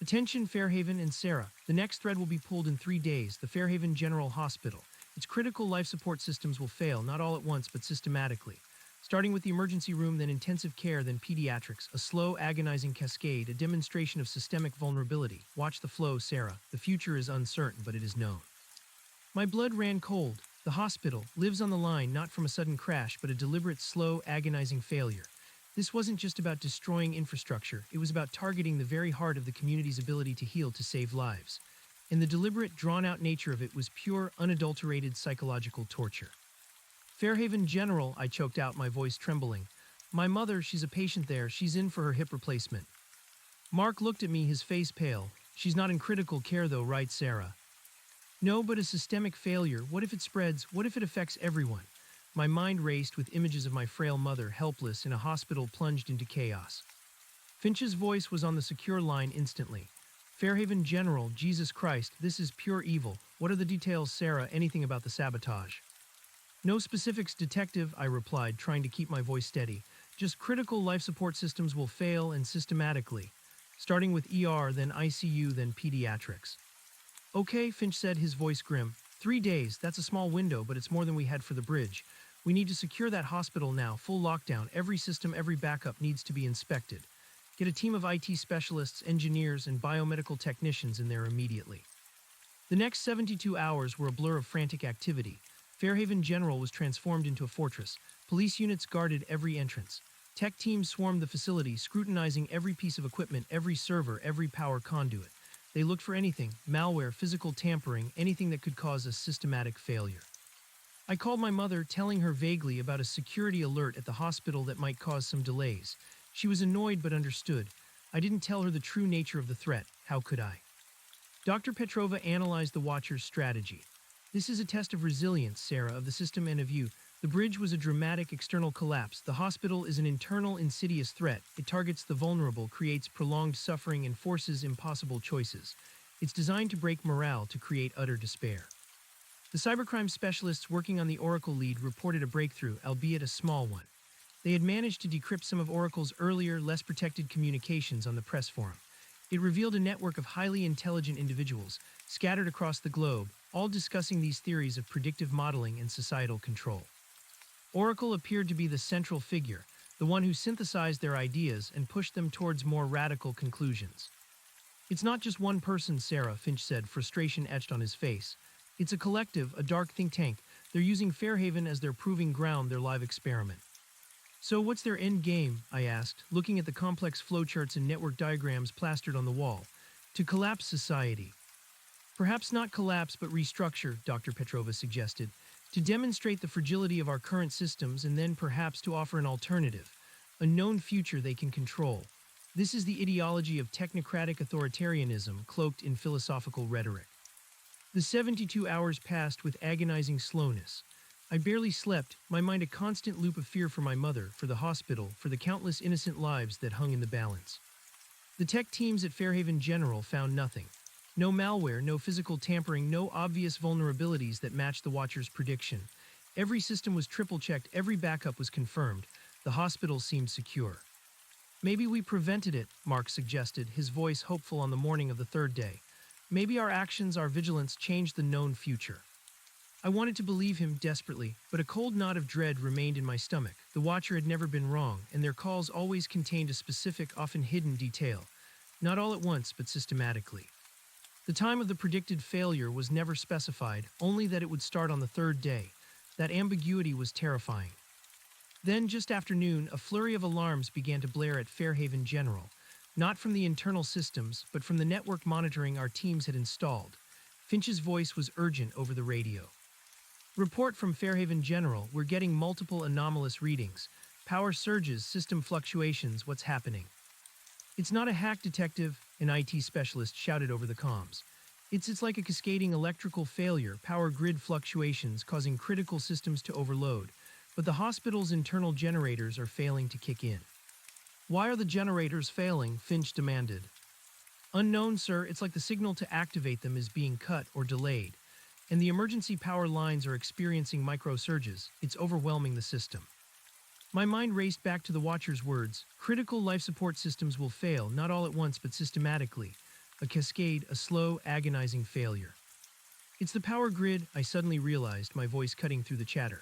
Attention Fairhaven and Sarah. The next thread will be pulled in 3 days. The Fairhaven General Hospital. Its critical life support systems will fail, not all at once, but systematically. Starting with the emergency room, then intensive care, then pediatrics, a slow, agonizing cascade, a demonstration of systemic vulnerability. Watch the flow, Sarah. The future is uncertain, but it is known. My blood ran cold. The hospital lives on the line, not from a sudden crash, but a deliberate, slow, agonizing failure. This wasn't just about destroying infrastructure, it was about targeting the very heart of the community's ability to heal, to save lives. And the deliberate, drawn-out nature of it was pure, unadulterated psychological torture. Fairhaven General, I choked out, my voice trembling. My mother, she's a patient there, she's in for her hip replacement. Mark looked at me, his face pale. She's not in critical care though, right, Sarah? No, but a systemic failure. What if it spreads? What if it affects everyone? My mind raced with images of my frail mother, helpless, in a hospital plunged into chaos. Finch's voice was on the secure line instantly. Fairhaven General, Jesus Christ, this is pure evil. What are the details, Sarah? Anything about the sabotage? No specifics, Detective, I replied, trying to keep my voice steady. Just critical life support systems will fail, and systematically. Starting with ER, then ICU, then pediatrics. Okay, Finch said, his voice grim. 3 days, that's a small window, but it's more than we had for the bridge. We need to secure that hospital now, full lockdown. Every system, every backup needs to be inspected. Get a team of IT specialists, engineers, and biomedical technicians in there immediately. The next 72 hours were a blur of frantic activity. Fairhaven General was transformed into a fortress. Police units guarded every entrance. Tech teams swarmed the facility, scrutinizing every piece of equipment, every server, every power conduit. They looked for anything, malware, physical tampering, anything that could cause a systematic failure. I called my mother, telling her vaguely about a security alert at the hospital that might cause some delays. She was annoyed but understood. I didn't tell her the true nature of the threat. How could I? Dr. Petrova analyzed the Watcher's strategy. This is a test of resilience, Sarah, of the system and of you. The bridge was a dramatic external collapse. The hospital is an internal, insidious threat. It targets the vulnerable, creates prolonged suffering, and forces impossible choices. It's designed to break morale, to create utter despair. The cybercrime specialists working on the Oracle lead reported a breakthrough, albeit a small one. They had managed to decrypt some of Oracle's earlier, less protected communications on the press forum. It revealed a network of highly intelligent individuals, scattered across the globe, all discussing these theories of predictive modeling and societal control. Oracle appeared to be the central figure, the one who synthesized their ideas and pushed them towards more radical conclusions. It's not just one person, Sarah, Finch said, frustration etched on his face. It's a collective, a dark think tank. They're using Fairhaven as their proving ground, their live experiment. So what's their end game? I asked, looking at the complex flowcharts and network diagrams plastered on the wall. To collapse society. Perhaps not collapse, but restructure, Dr. Petrova suggested. To demonstrate the fragility of our current systems and then perhaps to offer an alternative, a known future they can control. This is the ideology of technocratic authoritarianism cloaked in philosophical rhetoric. The 72 hours passed with agonizing slowness. I barely slept, my mind a constant loop of fear for my mother, for the hospital, for the countless innocent lives that hung in the balance. The tech teams at Fairhaven General found nothing. No malware, no physical tampering, no obvious vulnerabilities that matched the Watcher's prediction. Every system was triple-checked, every backup was confirmed. The hospital seemed secure. Maybe we prevented it, Mark suggested, his voice hopeful on the morning of the third day. Maybe our actions, our vigilance, changed the known future. I wanted to believe him desperately, but a cold knot of dread remained in my stomach. The Watcher had never been wrong, and their calls always contained a specific, often hidden detail. Not all at once, but systematically. The time of the predicted failure was never specified, only that it would start on the third day. That ambiguity was terrifying. Then, just after noon, a flurry of alarms began to blare at Fairhaven General, not from the internal systems, but from the network monitoring our teams had installed. Finch's voice was urgent over the radio. Report from Fairhaven General, we're getting multiple anomalous readings. Power surges, system fluctuations, what's happening? It's not a hack, detective, an IT specialist shouted over the comms. It's like a cascading electrical failure, power grid fluctuations causing critical systems to overload. But the hospital's internal generators are failing to kick in. Why are the generators failing? Finch demanded. Unknown, sir. It's like the signal to activate them is being cut or delayed. And the emergency power lines are experiencing microsurges. It's overwhelming the system. My mind raced back to the Watcher's words. Critical life support systems will fail, not all at once but systematically. A cascade, a slow, agonizing failure. It's the power grid, I suddenly realized, my voice cutting through the chatter.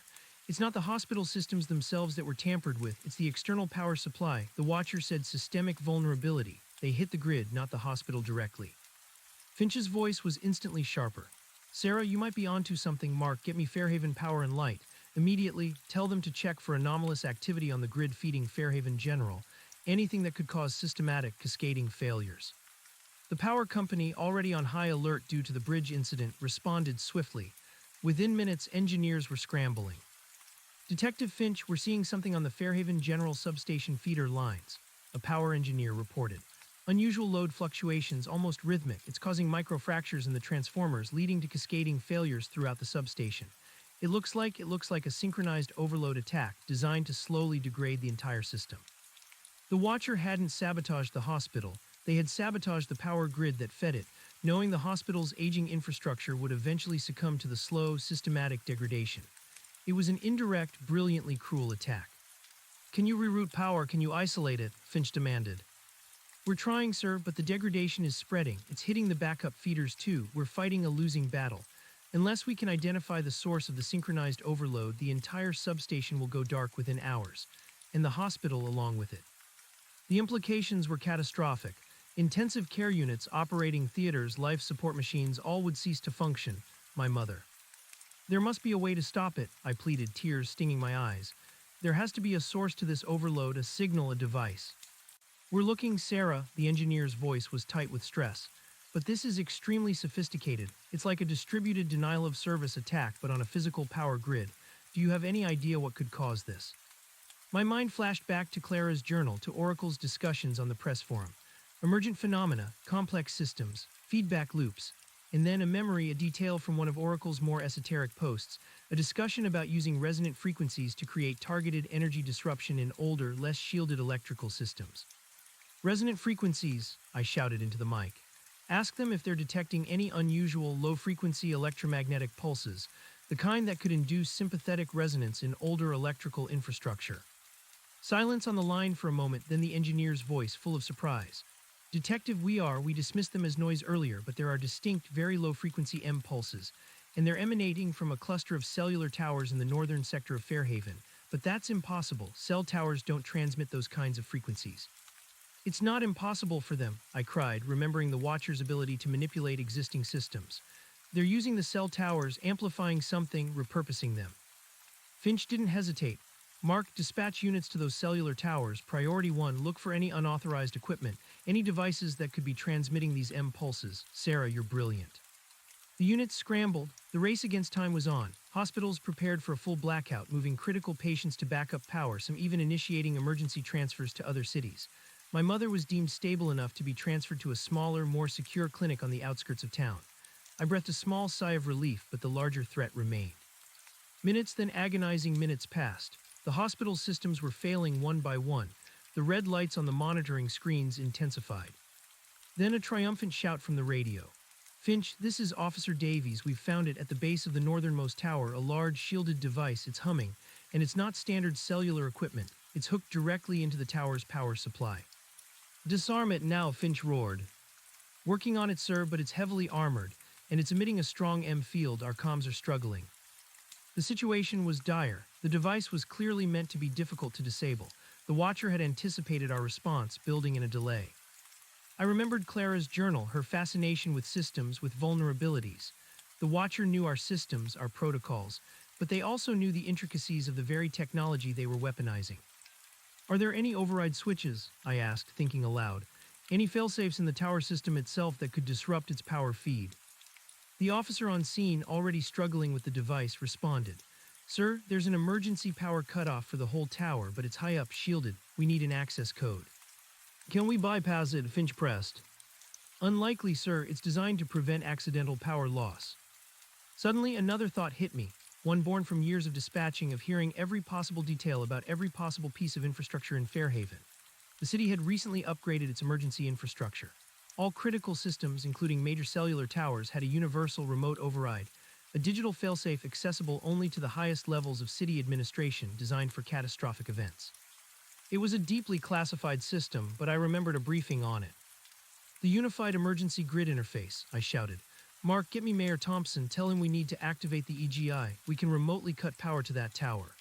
It's not the hospital systems themselves that were tampered with, it's the external power supply. The Watcher said systemic vulnerability. They hit the grid, not the hospital directly. Finch's voice was instantly sharper. Sarah, you might be onto something. Mark, get me Fairhaven Power and Light. Immediately, tell them to check for anomalous activity on the grid feeding Fairhaven General, anything that could cause systematic, cascading failures. The power company, already on high alert due to the bridge incident, responded swiftly. Within minutes, engineers were scrambling. Detective Finch, we're seeing something on the Fairhaven General substation feeder lines, a power engineer reported. Unusual load fluctuations, almost rhythmic. It's causing microfractures in the transformers, leading to cascading failures throughout the substation. It looks like a synchronized overload attack designed to slowly degrade the entire system. The Watcher hadn't sabotaged the hospital. They had sabotaged the power grid that fed it, knowing the hospital's aging infrastructure would eventually succumb to the slow, systematic degradation. It was an indirect, brilliantly cruel attack. Can you reroute power? Can you isolate it? Finch demanded. We're trying, sir, but the degradation is spreading. It's hitting the backup feeders too. We're fighting a losing battle. Unless we can identify the source of the synchronized overload, the entire substation will go dark within hours, and the hospital along with it. The implications were catastrophic. Intensive care units, operating theaters, life support machines, all would cease to function. My mother. There must be a way to stop it, I pleaded, tears stinging my eyes. There has to be a source to this overload, a signal, a device. We're looking, Sarah, the engineer's voice was tight with stress. But this is extremely sophisticated. It's like a distributed denial-of-service attack, but on a physical power grid. Do you have any idea what could cause this? My mind flashed back to Clara's journal, to Oracle's discussions on the press forum. Emergent phenomena, complex systems, feedback loops, and then a memory, a detail from one of Oracle's more esoteric posts, a discussion about using resonant frequencies to create targeted energy disruption in older, less shielded electrical systems. Resonant frequencies, I shouted into the mic. Ask them if they're detecting any unusual low-frequency electromagnetic pulses, the kind that could induce sympathetic resonance in older electrical infrastructure. Silence on the line for a moment, then the engineer's voice, full of surprise. Detective, we dismissed them as noise earlier, but there are distinct, very low-frequency M pulses, and they're emanating from a cluster of cellular towers in the northern sector of Fairhaven. But that's impossible. Cell towers don't transmit those kinds of frequencies. It's not impossible for them, I cried, remembering the Watcher's ability to manipulate existing systems. They're using the cell towers, amplifying something, repurposing them. Finch didn't hesitate. Mark, dispatch units to those cellular towers. Priority 1, look for any unauthorized equipment, any devices that could be transmitting these M pulses. Sarah, you're brilliant. The units scrambled. The race against time was on. Hospitals prepared for a full blackout, moving critical patients to backup power, some even initiating emergency transfers to other cities. My mother was deemed stable enough to be transferred to a smaller, more secure clinic on the outskirts of town. I breathed a small sigh of relief, but the larger threat remained. Minutes, then agonizing minutes passed. The hospital's systems were failing one by one. The red lights on the monitoring screens intensified. Then a triumphant shout from the radio. "Finch, this is Officer Davies. We've found it at the base of the northernmost tower, a large shielded device. It's humming, and it's not standard cellular equipment. It's hooked directly into the tower's power supply." "Disarm it now," Finch roared. "Working on it, sir, but it's heavily armored, and it's emitting a strong M field. Our comms are struggling." The situation was dire. The device was clearly meant to be difficult to disable. The Watcher had anticipated our response, building in a delay. I remembered Clara's journal, her fascination with systems, with vulnerabilities. The Watcher knew our systems, our protocols, but they also knew the intricacies of the very technology they were weaponizing. "Are there any override switches?" I asked, thinking aloud. "Any failsafes in the tower system itself that could disrupt its power feed?" The officer on scene, already struggling with the device, responded. "Sir, there's an emergency power cutoff for the whole tower, but it's high up, shielded. We need an access code." "Can we bypass it?" Finch pressed. "Unlikely, sir. It's designed to prevent accidental power loss." Suddenly, another thought hit me, one born from years of dispatching, of hearing every possible detail about every possible piece of infrastructure in Fairhaven. The city had recently upgraded its emergency infrastructure. All critical systems, including major cellular towers, had a universal remote override, a digital failsafe accessible only to the highest levels of city administration, designed for catastrophic events. It was a deeply classified system, but I remembered a briefing on it. "The Unified Emergency Grid Interface," I shouted. "Mark, get me Mayor Thompson. Tell him we need to activate the EGI. We can remotely cut power to that tower."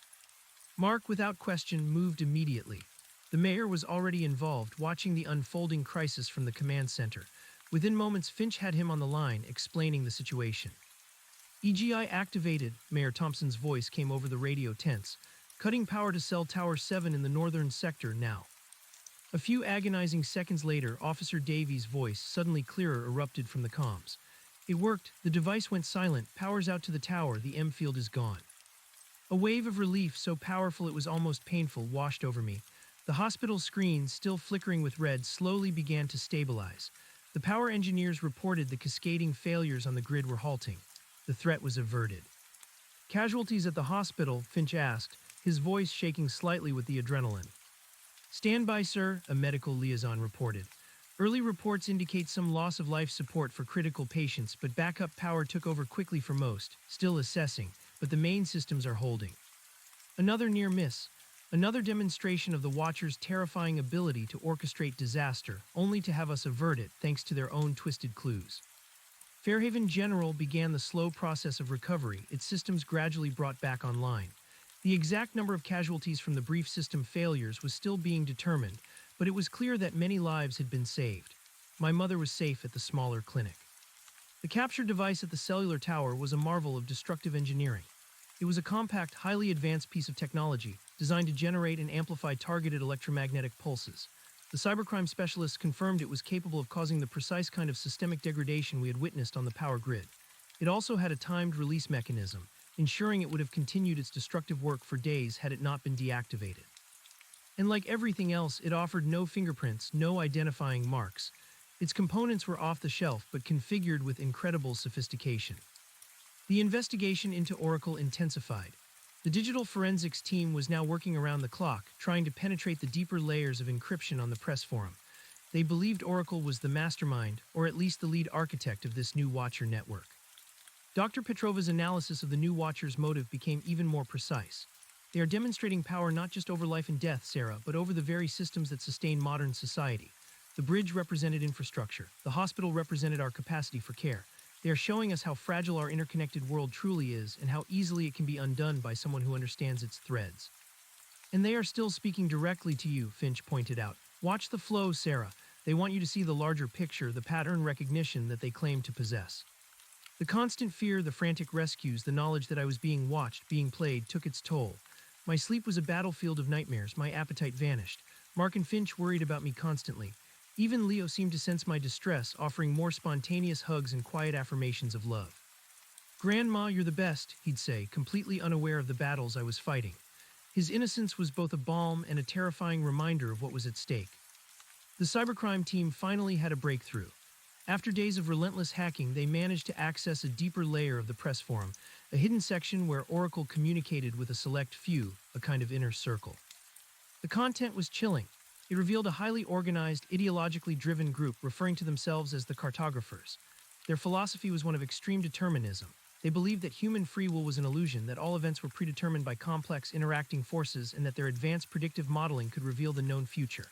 Mark, without question, moved immediately. The mayor was already involved, watching the unfolding crisis from the command center. Within moments, Finch had him on the line, explaining the situation. "EGI activated," Mayor Thompson's voice came over the radio, tense. "Cutting power to cell Tower 7 in the northern sector now." A few agonizing seconds later, Officer Davies' voice, suddenly clearer, erupted from the comms. "It worked. The device went silent. Power's out to the tower. The M field is gone." A wave of relief, so powerful it was almost painful, washed over me. The hospital screen, still flickering with red, slowly began to stabilize. The power engineers reported the cascading failures on the grid were halting. The threat was averted. "Casualties at the hospital?" Finch asked, his voice shaking slightly with the adrenaline. "Stand by, sir," a medical liaison reported. "Early reports indicate some loss of life support for critical patients, but backup power took over quickly for most, still assessing, but the main systems are holding." Another near miss. Another demonstration of the Watcher's terrifying ability to orchestrate disaster, only to have us avert it thanks to their own twisted clues. Fairhaven General began the slow process of recovery, its systems gradually brought back online. The exact number of casualties from the brief system failures was still being determined, but it was clear that many lives had been saved. My mother was safe at the smaller clinic. The capture device at the cellular tower was a marvel of destructive engineering. It was a compact, highly advanced piece of technology designed to generate and amplify targeted electromagnetic pulses. The cybercrime specialists confirmed it was capable of causing the precise kind of systemic degradation we had witnessed on the power grid. It also had a timed release mechanism, ensuring it would have continued its destructive work for days had it not been deactivated. And like everything else, it offered no fingerprints, no identifying marks. Its components were off the shelf, but configured with incredible sophistication. The investigation into Oracle intensified. The digital forensics team was now working around the clock, trying to penetrate the deeper layers of encryption on the press forum. They believed Oracle was the mastermind, or at least the lead architect of this new Watcher network. Dr. Petrova's analysis of the new Watcher's motive became even more precise. "They are demonstrating power not just over life and death, Sarah, but over the very systems that sustain modern society. The bridge represented infrastructure. The hospital represented our capacity for care. They are showing us how fragile our interconnected world truly is and how easily it can be undone by someone who understands its threads." "And they are still speaking directly to you," Finch pointed out. "Watch the flow, Sarah. They want you to see the larger picture, the pattern recognition that they claim to possess." The constant fear, the frantic rescues, the knowledge that I was being watched, being played, took its toll. My sleep was a battlefield of nightmares. My appetite vanished. Mark and Finch worried about me constantly. Even Leo seemed to sense my distress, offering more spontaneous hugs and quiet affirmations of love. "Grandma, you're the best," he'd say, completely unaware of the battles I was fighting. His innocence was both a balm and a terrifying reminder of what was at stake. The cybercrime team finally had a breakthrough. After days of relentless hacking, they managed to access a deeper layer of the press forum, a hidden section where Oracle communicated with a select few, a kind of inner circle. The content was chilling. It revealed a highly organized, ideologically driven group referring to themselves as the cartographers. Their philosophy was one of extreme determinism. They believed that human free will was an illusion, that all events were predetermined by complex, interacting forces, and that their advanced predictive modeling could reveal the known future.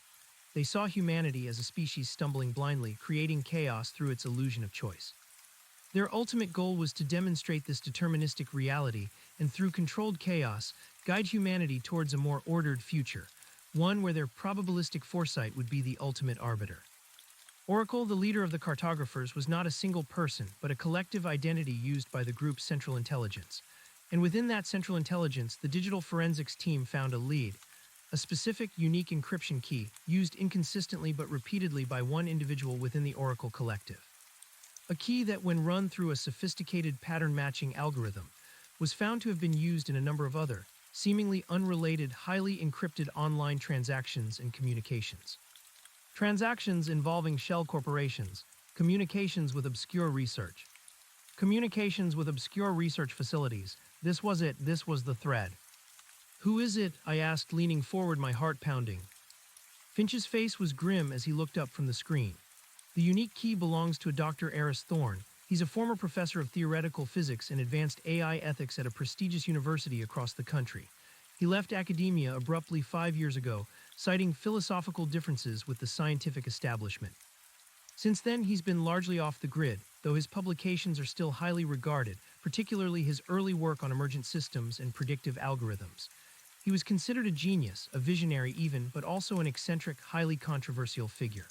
They saw humanity as a species stumbling blindly, creating chaos through its illusion of choice. Their ultimate goal was to demonstrate this deterministic reality and, through controlled chaos, guide humanity towards a more ordered future, one where their probabilistic foresight would be the ultimate arbiter. Oracle, the leader of the cartographers, was not a single person, but a collective identity used by the group's central intelligence. And within that central intelligence, the digital forensics team found a lead, a specific, unique encryption key, used inconsistently but repeatedly by one individual within the Oracle collective. A key that, when run through a sophisticated pattern-matching algorithm, was found to have been used in a number of other, seemingly unrelated, highly encrypted online transactions and communications. Transactions involving shell corporations, communications with obscure research. Communications with obscure research facilities. This was it, this was the thread. "Who is it?" I asked, leaning forward, my heart pounding. Finch's face was grim as he looked up from the screen. The unique key belongs to a Dr. Eris Thorne. He's a former professor of theoretical physics and advanced AI ethics at a prestigious university across the country. He left academia abruptly 5 years ago, citing philosophical differences with the scientific establishment. Since then, he's been largely off the grid, though his publications are still highly regarded, particularly his early work on emergent systems and predictive algorithms. He was considered a genius, a visionary even, but also an eccentric, highly controversial figure.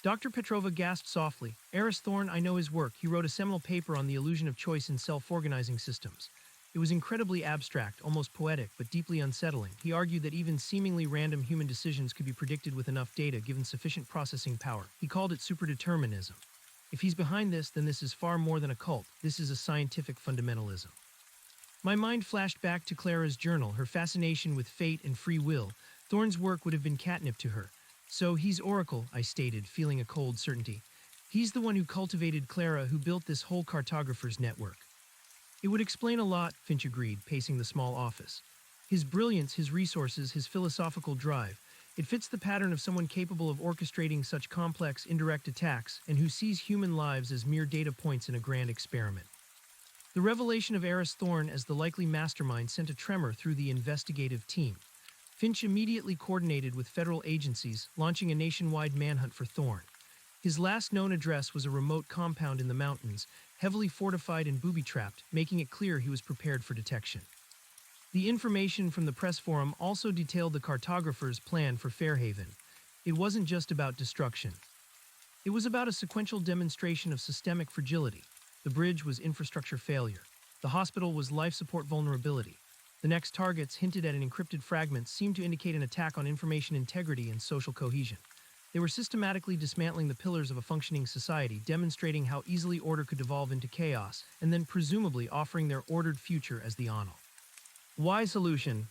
Dr. Petrova gasped softly. "Eris Thorne, I know his work. He wrote a seminal paper on the illusion of choice in self-organizing systems. It was incredibly abstract, almost poetic, but deeply unsettling. He argued that even seemingly random human decisions could be predicted with enough data given sufficient processing power. He called it superdeterminism. If he's behind this, then this is far more than a cult. This is a scientific fundamentalism." My mind flashed back to Clara's journal, her fascination with fate and free will. Thorne's work would have been catnip to her. "So he's Oracle," I stated, feeling a cold certainty. "He's the one who cultivated Clara, who built this whole cartographer's network." "It would explain a lot," Finch agreed, pacing the small office. "His brilliance, his resources, his philosophical drive. It fits the pattern of someone capable of orchestrating such complex, indirect attacks and who sees human lives as mere data points in a grand experiment." The revelation of Eris Thorne as the likely mastermind sent a tremor through the investigative team. Finch immediately coordinated with federal agencies, launching a nationwide manhunt for Thorne. His last known address was a remote compound in the mountains, heavily fortified and booby-trapped, making it clear he was prepared for detection. The information from the press forum also detailed the cartographer's plan for Fairhaven. It wasn't just about destruction. It was about a sequential demonstration of systemic fragility. The bridge was infrastructure failure. The hospital was life support vulnerability. The next targets, hinted at in encrypted fragments, seemed to indicate an attack on information integrity and social cohesion. They were systematically dismantling the pillars of a functioning society, demonstrating how easily order could devolve into chaos, and then presumably offering their ordered future as the Onal. Why solution?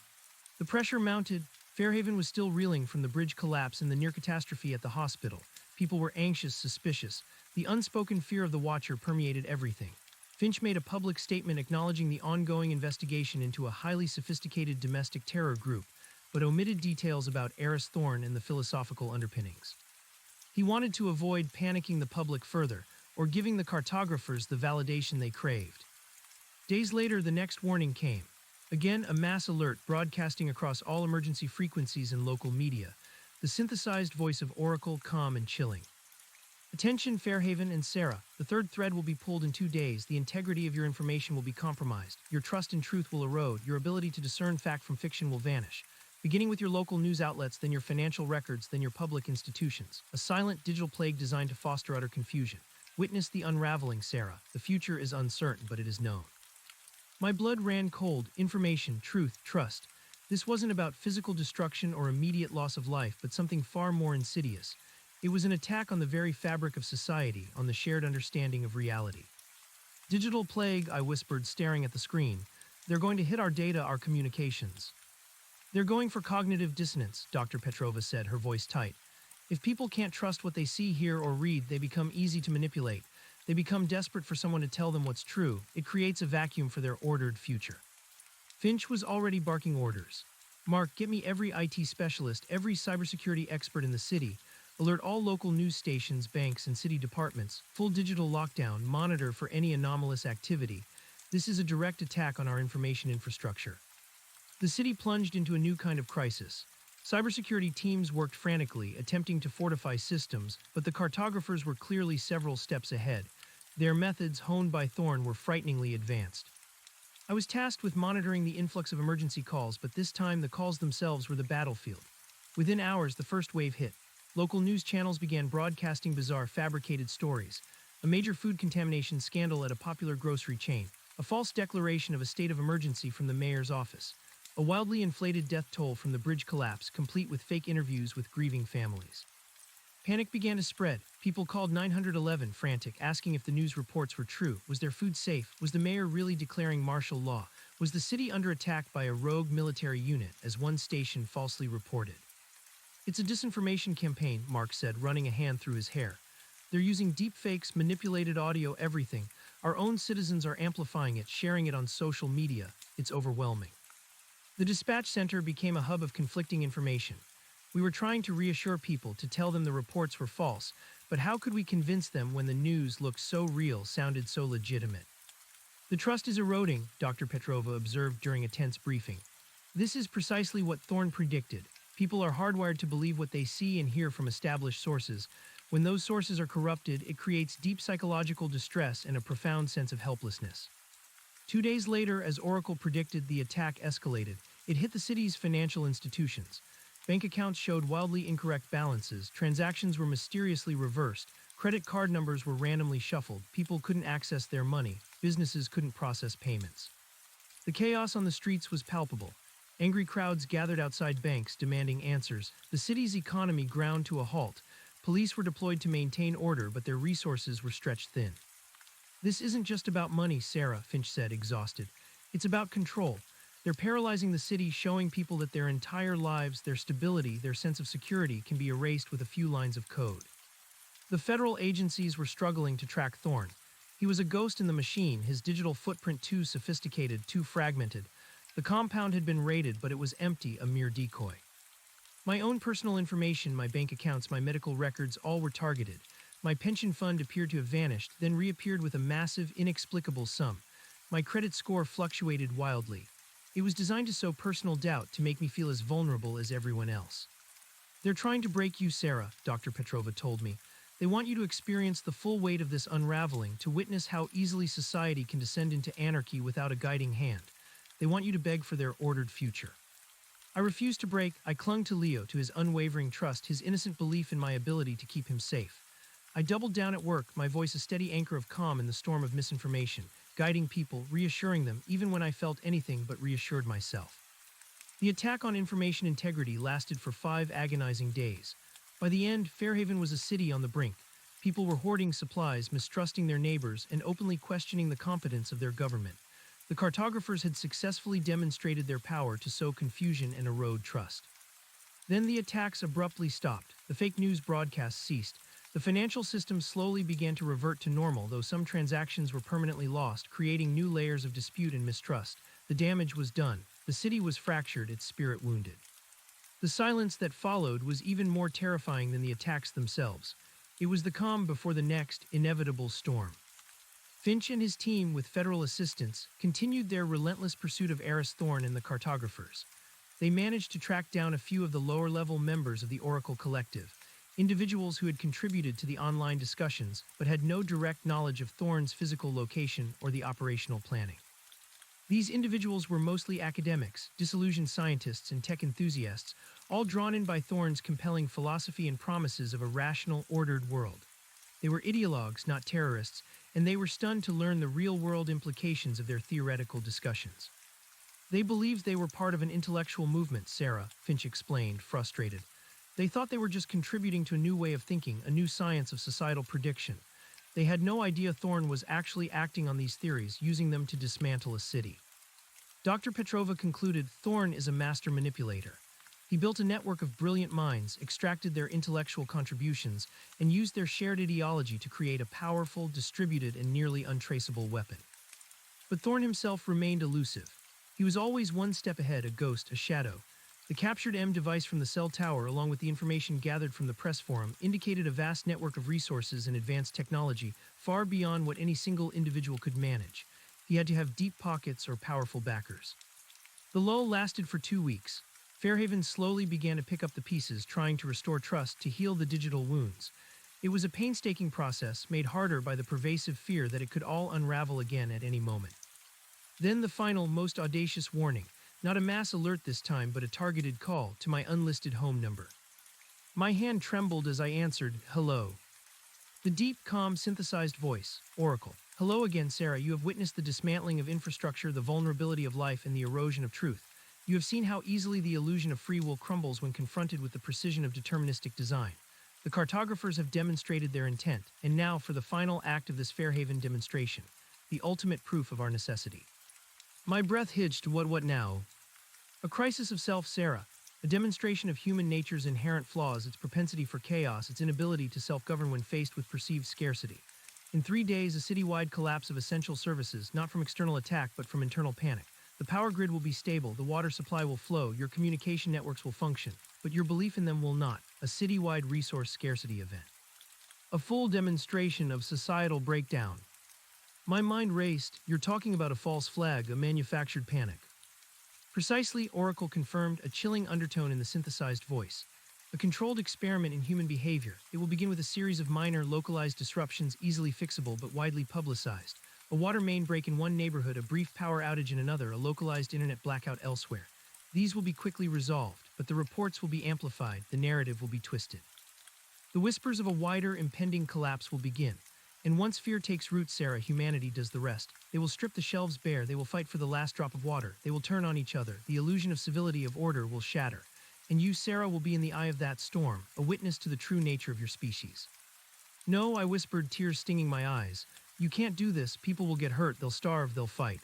The pressure mounted. Fairhaven was still reeling from the bridge collapse and the near catastrophe at the hospital. People were anxious, suspicious. The unspoken fear of the Watcher permeated everything. Finch made a public statement acknowledging the ongoing investigation into a highly sophisticated domestic terror group, but omitted details about Eris Thorne and the philosophical underpinnings. He wanted to avoid panicking the public further, or giving the cartographers the validation they craved. Days later, the next warning came. Again, a mass alert broadcasting across all emergency frequencies and local media. The synthesized voice of Oracle, calm and chilling. "Attention, Fairhaven and Sarah. The third thread will be pulled in 2 days. The integrity of your information will be compromised. Your trust in truth will erode. Your ability to discern fact from fiction will vanish. Beginning with your local news outlets, then your financial records, then your public institutions. A silent digital plague designed to foster utter confusion. Witness the unraveling, Sarah. The future is uncertain, but it is known." My blood ran cold. Information, truth, trust. This wasn't about physical destruction or immediate loss of life, but something far more insidious. It was an attack on the very fabric of society, on the shared understanding of reality. "Digital plague," I whispered, staring at the screen. "They're going to hit our data, our communications." "They're going for cognitive dissonance," Dr. Petrova said, her voice tight. If people can't trust what they see, hear, or read, they become easy to manipulate. They become desperate for someone to tell them what's true. It creates a vacuum for their ordered future. Finch was already barking orders. Mark, get me every IT specialist, every cybersecurity expert in the city. Alert all local news stations, banks, and city departments. Full digital lockdown. Monitor for any anomalous activity. This is a direct attack on our information infrastructure. The city plunged into a new kind of crisis. Cybersecurity teams worked frantically, attempting to fortify systems, but the cartographers were clearly several steps ahead. Their methods, honed by Thorn, were frighteningly advanced. I was tasked with monitoring the influx of emergency calls, but this time the calls themselves were the battlefield. Within hours, the first wave hit. Local news channels began broadcasting bizarre, fabricated stories. A major food contamination scandal at a popular grocery chain. A false declaration of a state of emergency from the mayor's office. A wildly inflated death toll from the bridge collapse, complete with fake interviews with grieving families. Panic began to spread. People called 911, frantic, asking if the news reports were true. Was their food safe? Was the mayor really declaring martial law? Was the city under attack by a rogue military unit, as one station falsely reported? It's a disinformation campaign, Mark said, running a hand through his hair. They're using deepfakes, manipulated audio, everything. Our own citizens are amplifying it, sharing it on social media. It's overwhelming. The dispatch center became a hub of conflicting information. We were trying to reassure people, to tell them the reports were false, but how could we convince them when the news looked so real, sounded so legitimate? The trust is eroding, Dr. Petrova observed during a tense briefing. This is precisely what Thorn predicted. People are hardwired to believe what they see and hear from established sources. When those sources are corrupted, it creates deep psychological distress and a profound sense of helplessness. 2 days later, as Oracle predicted, the attack escalated. It hit the city's financial institutions. Bank accounts showed wildly incorrect balances, transactions were mysteriously reversed, credit card numbers were randomly shuffled, people couldn't access their money, businesses couldn't process payments. The chaos on the streets was palpable. Angry crowds gathered outside banks, demanding answers. The city's economy ground to a halt. Police were deployed to maintain order, but their resources were stretched thin. This isn't just about money, Sarah, Finch said, exhausted. It's about control. They're paralyzing the city, showing people that their entire lives, their stability, their sense of security can be erased with a few lines of code. The federal agencies were struggling to track Thorn. He was a ghost in the machine, his digital footprint too sophisticated, too fragmented. The compound had been raided, but it was empty, a mere decoy. My own personal information, my bank accounts, my medical records, all were targeted. My pension fund appeared to have vanished, then reappeared with a massive, inexplicable sum. My credit score fluctuated wildly. It was designed to sow personal doubt, to make me feel as vulnerable as everyone else. They're trying to break you, Sarah, Dr. Petrova told me. They want you to experience the full weight of this unraveling, to witness how easily society can descend into anarchy without a guiding hand. They want you to beg for their ordered future. I refused to break. I clung to Leo, to his unwavering trust, his innocent belief in my ability to keep him safe. I doubled down at work, my voice a steady anchor of calm in the storm of misinformation, guiding people, reassuring them, even when I felt anything but reassured myself. The attack on information integrity lasted for 5 agonizing days. By the end, Fairhaven was a city on the brink. People were hoarding supplies, mistrusting their neighbors, and openly questioning the competence of their government. The cartographers had successfully demonstrated their power to sow confusion and erode trust. Then the attacks abruptly stopped. The fake news broadcasts ceased. The financial system slowly began to revert to normal, though some transactions were permanently lost, creating new layers of dispute and mistrust. The damage was done. The city was fractured, its spirit wounded. The silence that followed was even more terrifying than the attacks themselves. It was the calm before the next, inevitable storm. Finch and his team, with federal assistance, continued their relentless pursuit of Eris Thorn and the cartographers. They managed to track down a few of the lower-level members of the Oracle Collective, individuals who had contributed to the online discussions but had no direct knowledge of Thorn's physical location or the operational planning. These individuals were mostly academics, disillusioned scientists, and tech enthusiasts, all drawn in by Thorn's compelling philosophy and promises of a rational, ordered world. They were ideologues, not terrorists, and they were stunned to learn the real-world implications of their theoretical discussions. They believed they were part of an intellectual movement, Sarah, Finch explained, frustrated. They thought they were just contributing to a new way of thinking, a new science of societal prediction. They had no idea Thorn was actually acting on these theories, using them to dismantle a city. Dr. Petrova concluded Thorn is a master manipulator. He built a network of brilliant minds, extracted their intellectual contributions, and used their shared ideology to create a powerful, distributed, and nearly untraceable weapon. But Thorn himself remained elusive. He was always one step ahead, a ghost, a shadow. The captured M device from the cell tower, along with the information gathered from the press forum, indicated a vast network of resources and advanced technology, far beyond what any single individual could manage. He had to have deep pockets or powerful backers. The lull lasted for 2 weeks. Fairhaven slowly began to pick up the pieces, trying to restore trust, to heal the digital wounds. It was a painstaking process, made harder by the pervasive fear that it could all unravel again at any moment. Then the final, most audacious warning. Not a mass alert this time, but a targeted call to my unlisted home number. My hand trembled as I answered, "Hello." The deep, calm, synthesized voice, Oracle. "Hello again, Sarah. You have witnessed the dismantling of infrastructure, the vulnerability of life, and the erosion of truth. You have seen how easily the illusion of free will crumbles when confronted with the precision of deterministic design. The cartographers have demonstrated their intent, and now for the final act of this Fairhaven demonstration, the ultimate proof of our necessity." My breath hitched. What now? A crisis of self, Sarah. A demonstration of human nature's inherent flaws, its propensity for chaos, its inability to self-govern when faced with perceived scarcity. In 3 days, a citywide collapse of essential services, not from external attack, but from internal panic. The power grid will be stable, the water supply will flow, your communication networks will function, but your belief in them will not. A citywide resource scarcity event. A full demonstration of societal breakdown. My mind raced. You're talking about a false flag, a manufactured panic. Precisely, Oracle confirmed, a chilling undertone in the synthesized voice. A controlled experiment in human behavior. It will begin with a series of minor, localized disruptions, easily fixable but widely publicized. A water main break in one neighborhood, a brief power outage in another, a localized internet blackout elsewhere. These will be quickly resolved, but the reports will be amplified, the narrative will be twisted. The whispers of a wider, impending collapse will begin. And once fear takes root, Sarah, humanity does the rest. They will strip the shelves bare, they will fight for the last drop of water, they will turn on each other, the illusion of civility, of order will shatter. And you, Sarah, will be in the eye of that storm, a witness to the true nature of your species. No, I whispered, tears stinging my eyes. You can't do this, people will get hurt, they'll starve, they'll fight.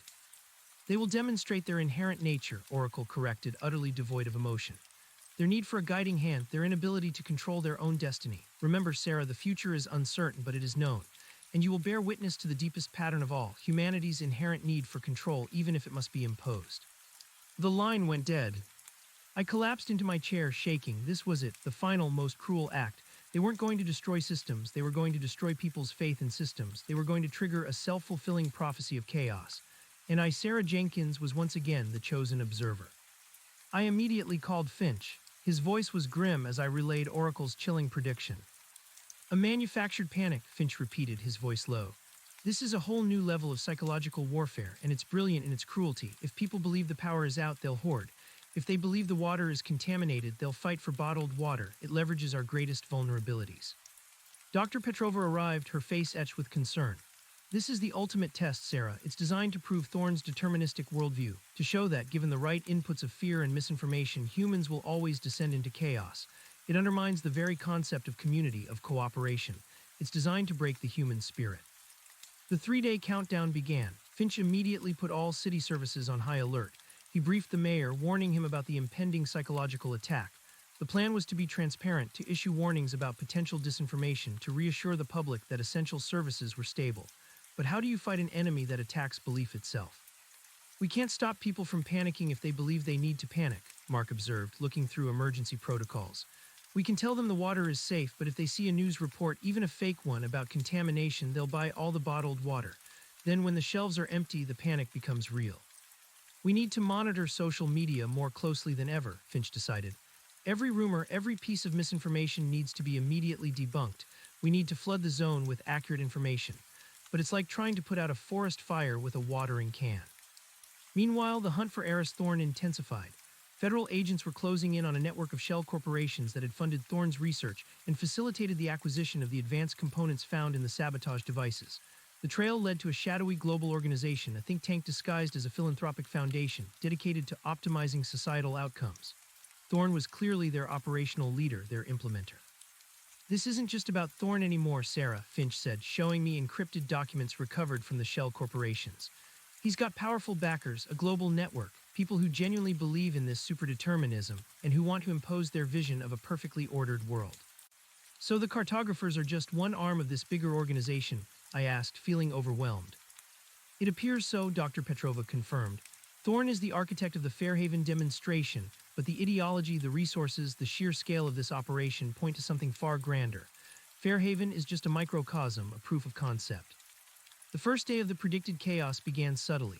They will demonstrate their inherent nature, Oracle corrected, utterly devoid of emotion. Their need for a guiding hand, their inability to control their own destiny. Remember, Sarah, the future is uncertain, but it is known. And you will bear witness to the deepest pattern of all, humanity's inherent need for control, even if it must be imposed. The line went dead. I collapsed into my chair, shaking. This was it, the final, most cruel act. They weren't going to destroy systems, they were going to destroy people's faith in systems. They were going to trigger a self-fulfilling prophecy of chaos. And I, Sarah Jenkins, was once again the chosen observer. I immediately called Finch. His voice was grim as I relayed Oracle's chilling prediction. "A manufactured panic," Finch repeated, his voice low. "This is a whole new level of psychological warfare, and it's brilliant in its cruelty. If people believe the power is out, they'll hoard. If they believe the water is contaminated, they'll fight for bottled water. It leverages our greatest vulnerabilities." Dr. Petrova arrived, her face etched with concern. "This is the ultimate test, Sarah. It's designed to prove Thorne's deterministic worldview, to show that, given the right inputs of fear and misinformation, humans will always descend into chaos. It undermines the very concept of community, of cooperation. It's designed to break the human spirit." The 3-day countdown began. Finch immediately put all city services on high alert. He briefed the mayor, warning him about the impending psychological attack. The plan was to be transparent, to issue warnings about potential disinformation, to reassure the public that essential services were stable. But how do you fight an enemy that attacks belief itself? "We can't stop people from panicking if they believe they need to panic," Mark observed, looking through emergency protocols. "We can tell them the water is safe, but if they see a news report, even a fake one, about contamination, they'll buy all the bottled water. Then when the shelves are empty, the panic becomes real." "We need to monitor social media more closely than ever," Finch decided. "Every rumor, every piece of misinformation needs to be immediately debunked. We need to flood the zone with accurate information. But it's like trying to put out a forest fire with a watering can." Meanwhile, the hunt for Eris Thorne intensified. Federal agents were closing in on a network of shell corporations that had funded Thorne's research and facilitated the acquisition of the advanced components found in the sabotage devices. The trail led to a shadowy global organization, a think tank disguised as a philanthropic foundation, dedicated to optimizing societal outcomes. Thorne was clearly their operational leader, their implementer. "This isn't just about Thorne anymore, Sarah," Finch said, showing me encrypted documents recovered from the shell corporations. "He's got powerful backers, a global network. people who genuinely believe in this superdeterminism and who want to impose their vision of a perfectly ordered world. So the cartographers are just one arm of this bigger organization? I asked, feeling overwhelmed. It appears so, Dr. Petrova confirmed. Thorne is the architect of the Fairhaven demonstration, but the ideology, the resources, the sheer scale of this operation point to something far grander. Fairhaven is just a microcosm, a proof of concept. The first day of the predicted chaos began subtly.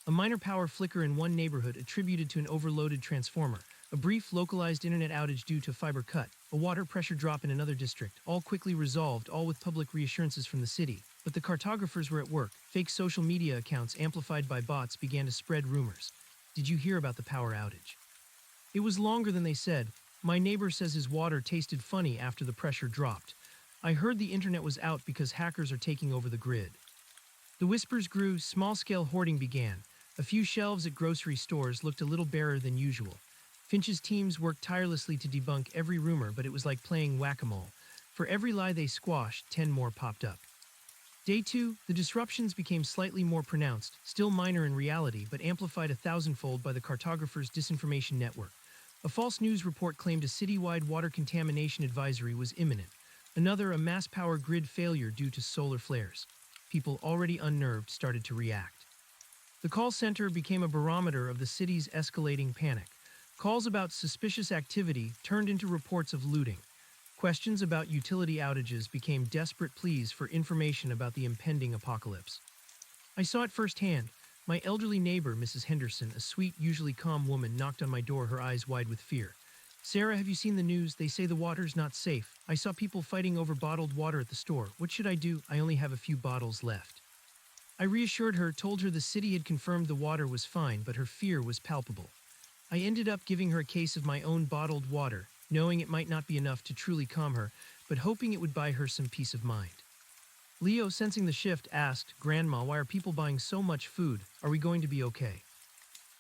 A minor power flicker in one neighborhood attributed to an overloaded transformer, a brief localized internet outage due to fiber cut, a water pressure drop in another district, all quickly resolved, all with public reassurances from the city. But the cartographers were at work. Fake social media accounts amplified by bots began to spread rumors. Did you hear about the power outage? It was longer than they said. My neighbor says his water tasted funny after the pressure dropped. I heard the internet was out because hackers are taking over the grid. The whispers grew, small-scale hoarding began. A few shelves at grocery stores looked a little barer than usual. Finch's teams worked tirelessly to debunk every rumor, but it was like playing whack-a-mole. For every lie they squashed, 10 more popped up. Day 2, the disruptions became slightly more pronounced, still minor in reality, but amplified 1,000-fold by the cartographers' disinformation network. A false news report claimed a citywide water contamination advisory was imminent. Another, a mass power grid failure due to solar flares. People already unnerved started to react. The call center became a barometer of the city's escalating panic. Calls about suspicious activity turned into reports of looting. Questions about utility outages became desperate pleas for information about the impending apocalypse. I saw it firsthand. My elderly neighbor, Mrs. Henderson, a sweet, usually calm woman, knocked on my door, her eyes wide with fear. "Sarah, have you seen the news? They say the water's not safe. I saw people fighting over bottled water at the store. What should I do? I only have a few bottles left." I reassured her, told her the city had confirmed the water was fine, but her fear was palpable. I ended up giving her a case of my own bottled water, knowing it might not be enough to truly calm her, but hoping it would buy her some peace of mind. Leo, sensing the shift, asked, "Grandma, why are people buying so much food? Are we going to be okay?"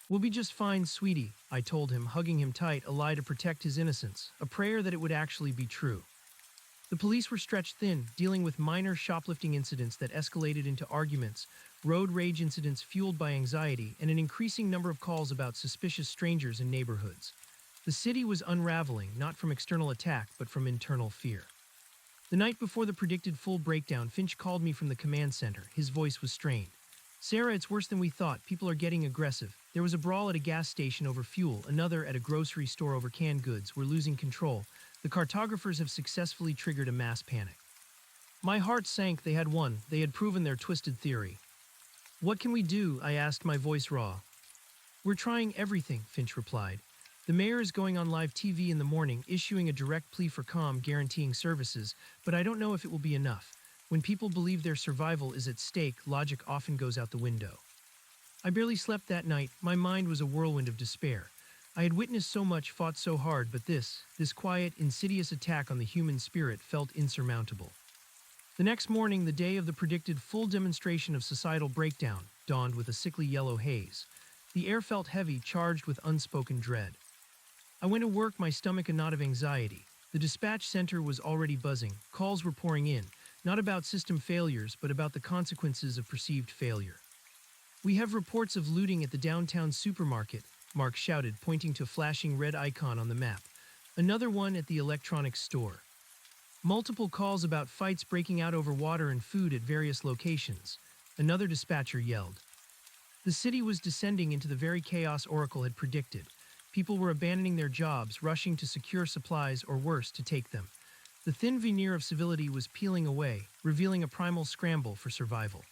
"We'll be just fine, sweetie," I told him, hugging him tight, a lie to protect his innocence, a prayer that it would actually be true. The police were stretched thin, dealing with minor shoplifting incidents that escalated into arguments, road rage incidents fueled by anxiety, and an increasing number of calls about suspicious strangers in neighborhoods. The city was unraveling, not from external attack, but from internal fear. The night before the predicted full breakdown, Finch called me from the command center. His voice was strained. "Sarah, it's worse than we thought. People are getting aggressive. There was a brawl at a gas station over fuel, another at a grocery store over canned goods. We're losing control. The cartographers have successfully triggered a mass panic." My heart sank. They had won. They had proven their twisted theory. "What can we do?" I asked, my voice raw. "We're trying everything," Finch replied. "The mayor is going on live TV in the morning, issuing a direct plea for calm, guaranteeing services, but I don't know if it will be enough. When people believe their survival is at stake, logic often goes out the window." I barely slept that night. My mind was a whirlwind of despair. I had witnessed so much, fought so hard, but this quiet, insidious attack on the human spirit felt insurmountable. The next morning, the day of the predicted full demonstration of societal breakdown, dawned with a sickly yellow haze. The air felt heavy, charged with unspoken dread. I went to work, my stomach a knot of anxiety. The dispatch center was already buzzing. Calls were pouring in, not about system failures, but about the consequences of perceived failure. "We have reports of looting at the downtown supermarket," Mark shouted, pointing to a flashing red icon on the map. "Another one at the electronics store. Multiple calls about fights breaking out over water and food at various locations," another dispatcher yelled. The city was descending into the very chaos Oracle had predicted. People were abandoning their jobs, rushing to secure supplies, or worse, to take them. The thin veneer of civility was peeling away, revealing a primal scramble for survival.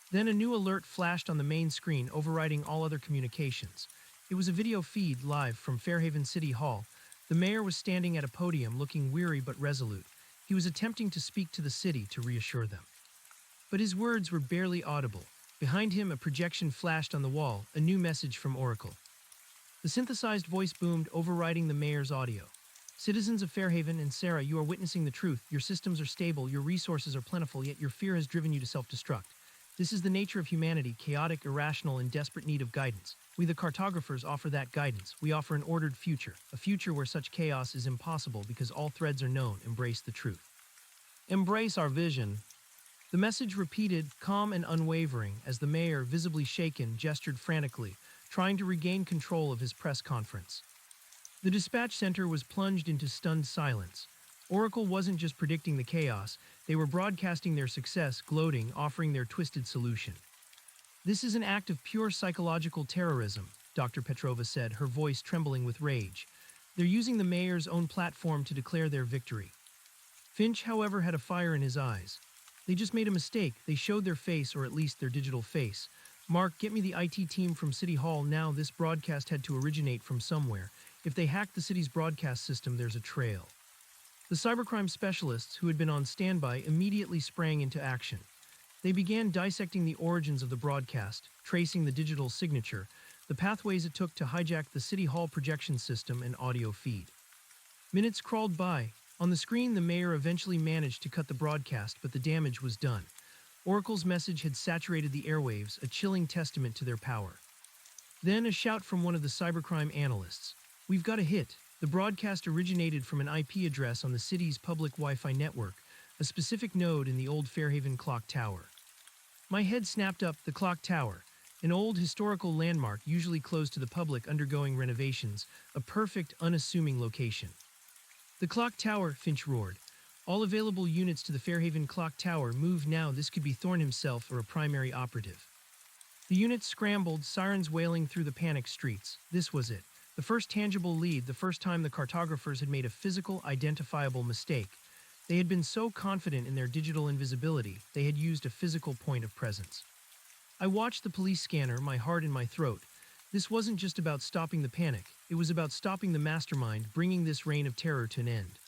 Then a new alert flashed on the main screen, overriding all other communications. It was a video feed live from Fairhaven City Hall. The mayor was standing at a podium, looking weary but resolute. He was attempting to speak to the city to reassure them. But his words were barely audible. Behind him, a projection flashed on the wall, a new message from Oracle. The synthesized voice boomed, overriding the mayor's audio. "Citizens of Fairhaven and Sarah, you are witnessing the truth. Your systems are stable, your resources are plentiful, yet your fear has driven you to self-destruct. This is the nature of humanity, chaotic, irrational, in desperate need of guidance. We, the cartographers, offer that guidance. We offer an ordered future, a future where such chaos is impossible because all threads are known. Embrace the truth. Embrace our vision." The message repeated, calm and unwavering, as the mayor, visibly shaken, gestured frantically, trying to regain control of his press conference. The dispatch center was plunged into stunned silence. Oracle wasn't just predicting the chaos, they were broadcasting their success, gloating, offering their twisted solution. "This is an act of pure psychological terrorism," Dr. Petrova said, her voice trembling with rage. "They're using the mayor's own platform to declare their victory." Finch, however, had a fire in his eyes. "They just made a mistake. They showed their face, or at least their digital face. Mark, get me the IT team from City Hall now. This broadcast had to originate from somewhere. If they hacked the city's broadcast system, there's a trail." The cybercrime specialists, who had been on standby, immediately sprang into action. They began dissecting the origins of the broadcast, tracing the digital signature, the pathways it took to hijack the City Hall projection system and audio feed. Minutes crawled by. On the screen, the mayor eventually managed to cut the broadcast, but the damage was done. Oracle's message had saturated the airwaves, a chilling testament to their power. Then a shout from one of the cybercrime analysts. "We've got a hit." The broadcast originated from an IP address on the city's public Wi-Fi network, a specific node in the old Fairhaven Clock Tower. My head snapped up. The Clock Tower, an old historical landmark usually closed to the public undergoing renovations, a perfect, unassuming location. "The Clock Tower," Finch roared. "All available units to the Fairhaven Clock Tower, move now. This could be Thorne himself or a primary operative." The units scrambled, sirens wailing through the panicked streets. This was it. The first tangible lead, the first time the cartographers had made a physical, identifiable mistake. They had been so confident in their digital invisibility, they had used a physical point of presence. I watched the police scanner, my heart in my throat. This wasn't just about stopping the panic, it was about stopping the mastermind, bringing this reign of terror to an end.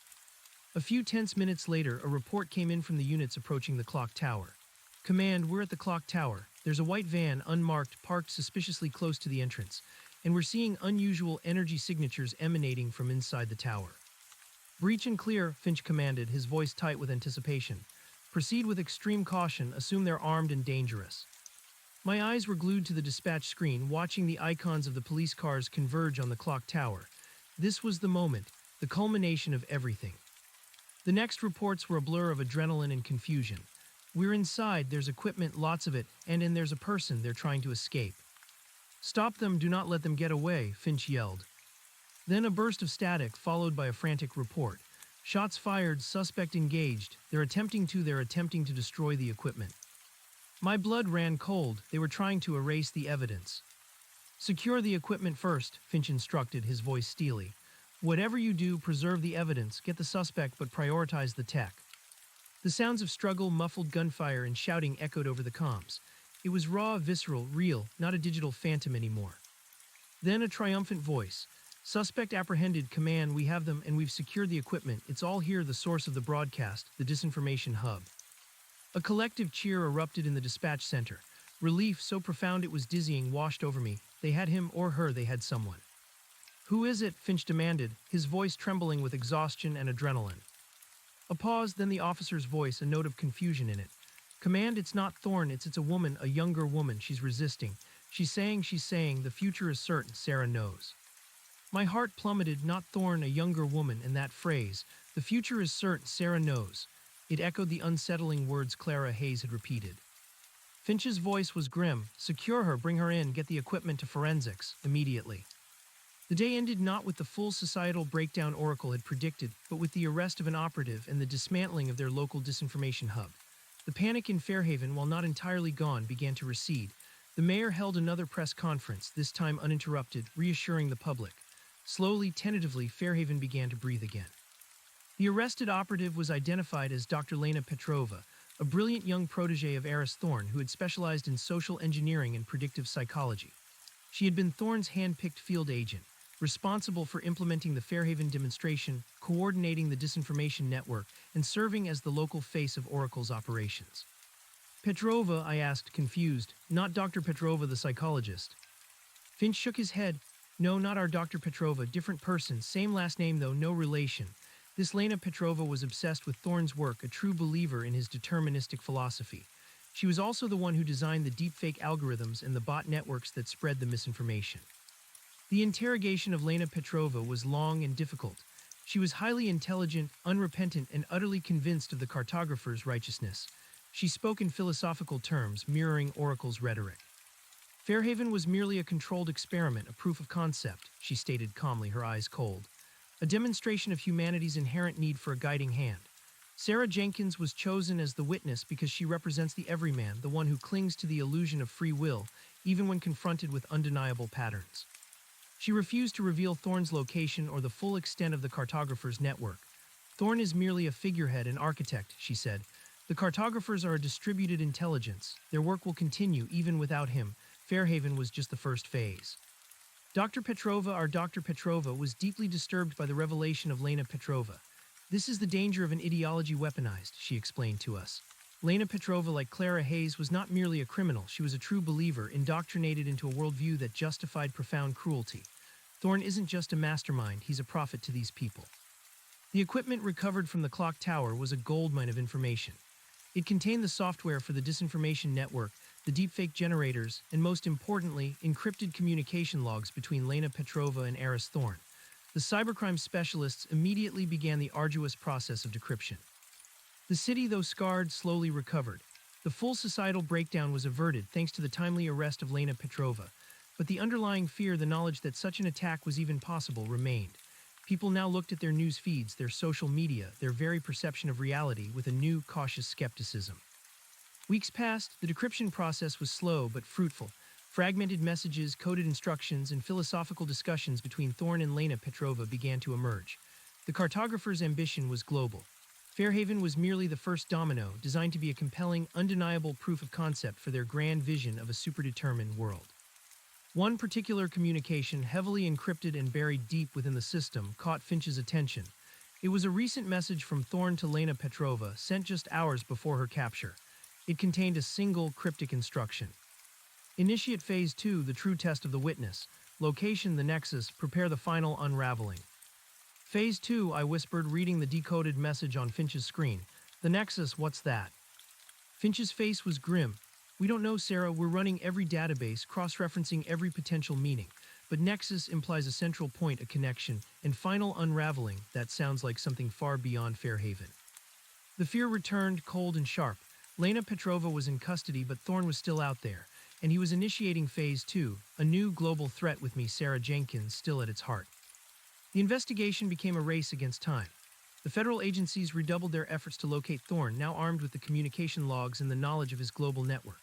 A few tense minutes later, a report came in from the units approaching the clock tower. "Command, we're at the clock tower. There's a white van, unmarked, parked suspiciously close to the entrance, and we're seeing unusual energy signatures emanating from inside the tower." "Breach and clear," Finch commanded, his voice tight with anticipation. "Proceed with extreme caution, assume they're armed and dangerous." My eyes were glued to the dispatch screen, watching the icons of the police cars converge on the clock tower. This was the moment, the culmination of everything. The next reports were a blur of adrenaline and confusion. "We're inside, there's equipment, lots of it, and there's a person, they're trying to escape." "Stop them, do not let them get away," Finch yelled. Then a burst of static, followed by a frantic report. "Shots fired, suspect engaged. They're attempting to destroy the equipment." My blood ran cold. They were trying to erase the evidence. "Secure the equipment first," Finch instructed, his voice steely. "Whatever you do, preserve the evidence, get the suspect, but prioritize the tech." The sounds of struggle, muffled gunfire, and shouting echoed over the comms. It was raw, visceral, real, not a digital phantom anymore. Then a triumphant voice. "Suspect apprehended, command, we have them and we've secured the equipment. It's all here, the source of the broadcast, the disinformation hub." A collective cheer erupted in the dispatch center. Relief, so profound it was dizzying, washed over me. They had him or her, they had someone. "Who is it?" Finch demanded, his voice trembling with exhaustion and adrenaline. A pause, then the officer's voice, a note of confusion in it. "Command, it's not Thorne, it's a woman, a younger woman. She's resisting. She's saying, the future is certain, Sarah knows." My heart plummeted. Not Thorne, a younger woman, and that phrase, "the future is certain, Sarah knows." It echoed the unsettling words Clara Hayes had repeated. Finch's voice was grim. "Secure her, bring her in, get the equipment to forensics, immediately." The day ended not with the full societal breakdown Oracle had predicted, but with the arrest of an operative and the dismantling of their local disinformation hub. The panic in Fairhaven, while not entirely gone, began to recede. The mayor held another press conference, this time uninterrupted, reassuring the public. Slowly, tentatively, Fairhaven began to breathe again. The arrested operative was identified as Dr. Lena Petrova, a brilliant young protege of Eris Thorne who had specialized in social engineering and predictive psychology. She had been Thorne's hand-picked field agent, responsible for implementing the Fairhaven demonstration, coordinating the disinformation network, and serving as the local face of Oracle's operations. "Petrova?" I asked, confused. "Not Dr. Petrova, the psychologist." Finch shook his head. "No, not our Dr. Petrova, different person, same last name though, no relation. This Lena Petrova was obsessed with Thorne's work, a true believer in his deterministic philosophy. She was also the one who designed the deepfake algorithms and the bot networks that spread the misinformation." The interrogation of Lena Petrova was long and difficult. She was highly intelligent, unrepentant, and utterly convinced of the cartographer's righteousness. She spoke in philosophical terms, mirroring Oracle's rhetoric. Fairhaven was merely a controlled experiment, a proof of concept, she stated calmly, her eyes cold. A demonstration of humanity's inherent need for a guiding hand. Sarah Jenkins was chosen as the witness because she represents the everyman, the one who clings to the illusion of free will, even when confronted with undeniable patterns. She refused to reveal Thorne's location or the full extent of the cartographer's network. Thorne is merely a figurehead, an architect, she said. The cartographers are a distributed intelligence. Their work will continue even without him. Fairhaven was just the first phase. Dr. Petrova, our Dr. Petrova, was deeply disturbed by the revelation of Lena Petrova. This is the danger of an ideology weaponized, she explained to us. Lena Petrova, like Clara Hayes, was not merely a criminal. She was a true believer, indoctrinated into a worldview that justified profound cruelty. Thorne isn't just a mastermind, he's a prophet to these people. The equipment recovered from the clock tower was a goldmine of information. It contained the software for the disinformation network, the deepfake generators, and most importantly, encrypted communication logs between Lena Petrova and Eris Thorne. The cybercrime specialists immediately began the arduous process of decryption. The city, though scarred, slowly recovered. The full societal breakdown was averted thanks to the timely arrest of Lena Petrova, but the underlying fear, the knowledge that such an attack was even possible, remained. People now looked at their news feeds, their social media, their very perception of reality with a new, cautious skepticism. Weeks passed, the decryption process was slow but fruitful. Fragmented messages, coded instructions, and philosophical discussions between Thorne and Lena Petrova began to emerge. The cartographer's ambition was global. Fairhaven was merely the first domino, designed to be a compelling, undeniable proof of concept for their grand vision of a superdetermined world. One particular communication, heavily encrypted and buried deep within the system, caught Finch's attention. It was a recent message from Thorne to Lena Petrova, sent just hours before her capture. It contained a single cryptic instruction. Initiate Phase 2, the true test of the witness. Location, the nexus, prepare the final unraveling. Phase 2, I whispered, reading the decoded message on Finch's screen. The nexus, what's that? Finch's face was grim. We don't know, Sarah. We're running every database, cross-referencing every potential meaning. But nexus implies a central point, a connection, and final unraveling. That sounds like something far beyond Fairhaven. The fear returned, cold and sharp. Lena Petrova was in custody, but Thorne was still out there. And he was initiating Phase 2, a new global threat with me, Sarah Jenkins, still at its heart. The investigation became a race against time. The federal agencies redoubled their efforts to locate Thorne, now armed with the communication logs and the knowledge of his global network.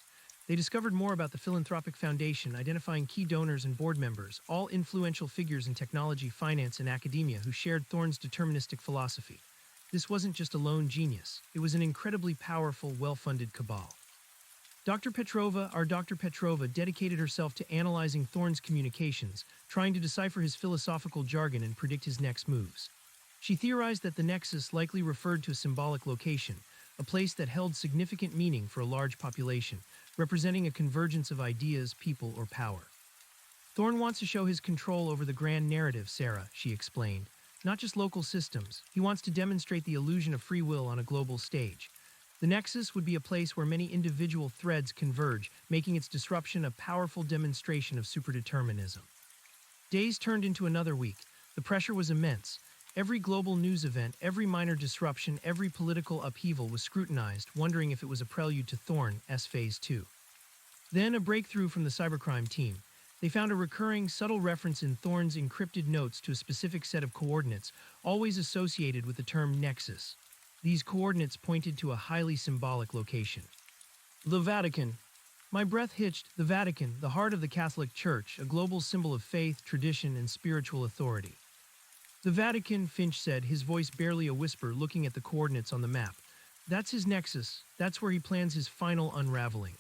They discovered more about the philanthropic foundation, identifying key donors and board members, all influential figures in technology, finance, and academia who shared Thorne's deterministic philosophy. This wasn't just a lone genius. It was an incredibly powerful, well-funded cabal. Dr. Petrova, our Dr. Petrova, dedicated herself to analyzing Thorne's communications, trying to decipher his philosophical jargon and predict his next moves. She theorized that the nexus likely referred to a symbolic location, a place that held significant meaning for a large population, representing a convergence of ideas, people, or power. Thorne wants to show his control over the grand narrative, Sarah, she explained. Not just local systems. He wants to demonstrate the illusion of free will on a global stage. The nexus would be a place where many individual threads converge, making its disruption a powerful demonstration of superdeterminism. Days turned into another week. The pressure was immense. Every global news event, every minor disruption, every political upheaval was scrutinized, wondering if it was a prelude to Thorne's Phase 2. Then a breakthrough from the cybercrime team. They found a recurring, subtle reference in Thorne's encrypted notes to a specific set of coordinates, always associated with the term nexus. These coordinates pointed to a highly symbolic location. The Vatican. My breath hitched. The Vatican, the heart of the Catholic Church, a global symbol of faith, tradition, and spiritual authority. The Vatican, Finch said, his voice barely a whisper, looking at the coordinates on the map. That's his nexus. That's where he plans his final unraveling.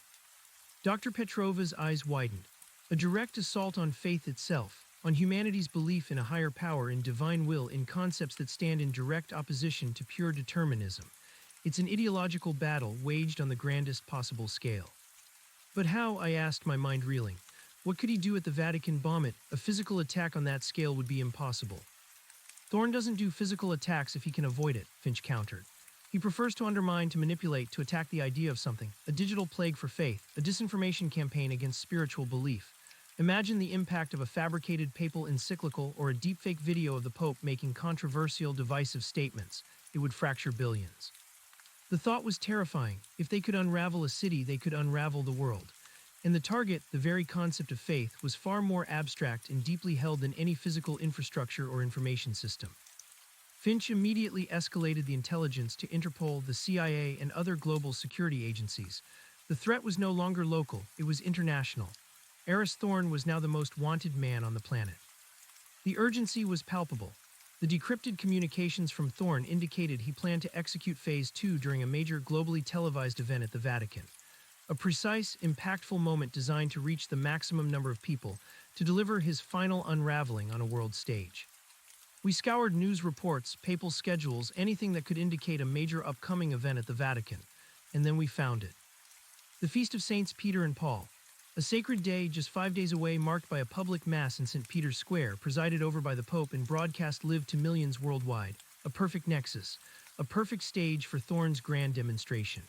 Dr. Petrova's eyes widened. A direct assault on faith itself, on humanity's belief in a higher power, in divine will, in concepts that stand in direct opposition to pure determinism. It's an ideological battle waged on the grandest possible scale. But how, I asked, my mind reeling. What could he do at the Vatican? Bomb it. A physical attack on that scale would be impossible. Thorne doesn't do physical attacks if he can avoid it, Finch countered. He prefers to undermine, to manipulate, to attack the idea of something, a digital plague for faith, a disinformation campaign against spiritual belief. Imagine the impact of a fabricated papal encyclical or a deepfake video of the Pope making controversial, divisive statements. It would fracture billions. The thought was terrifying. If they could unravel a city, they could unravel the world. And the target, the very concept of faith, was far more abstract and deeply held than any physical infrastructure or information system. Finch immediately escalated the intelligence to Interpol, the CIA, and other global security agencies. The threat was no longer local, it was international. Eris Thorne was now the most wanted man on the planet. The urgency was palpable. The decrypted communications from Thorne indicated he planned to execute Phase 2 during a major globally televised event at the Vatican. A precise, impactful moment designed to reach the maximum number of people, to deliver his final unraveling on a world stage. We scoured news reports, papal schedules, anything that could indicate a major upcoming event at the Vatican, and then we found it. The Feast of Saints Peter and Paul, a sacred day just 5 days away marked by a public mass in St. Peter's Square, presided over by the Pope and broadcast live to millions worldwide, a perfect nexus, a perfect stage for Thorne's grand demonstration.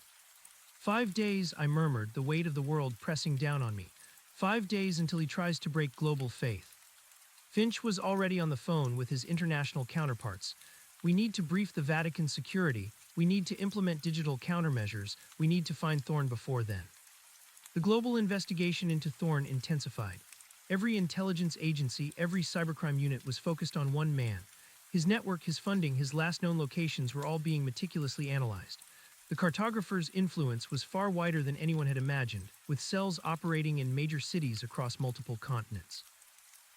5 days, I murmured, the weight of the world pressing down on me. 5 days until he tries to break global faith. Finch was already on the phone with his international counterparts. We need to brief the Vatican security, we need to implement digital countermeasures, we need to find Thorne before then. The global investigation into Thorne intensified. Every intelligence agency, every cybercrime unit was focused on one man. His network, his funding, his last known locations were all being meticulously analyzed. The cartographer's influence was far wider than anyone had imagined, with cells operating in major cities across multiple continents.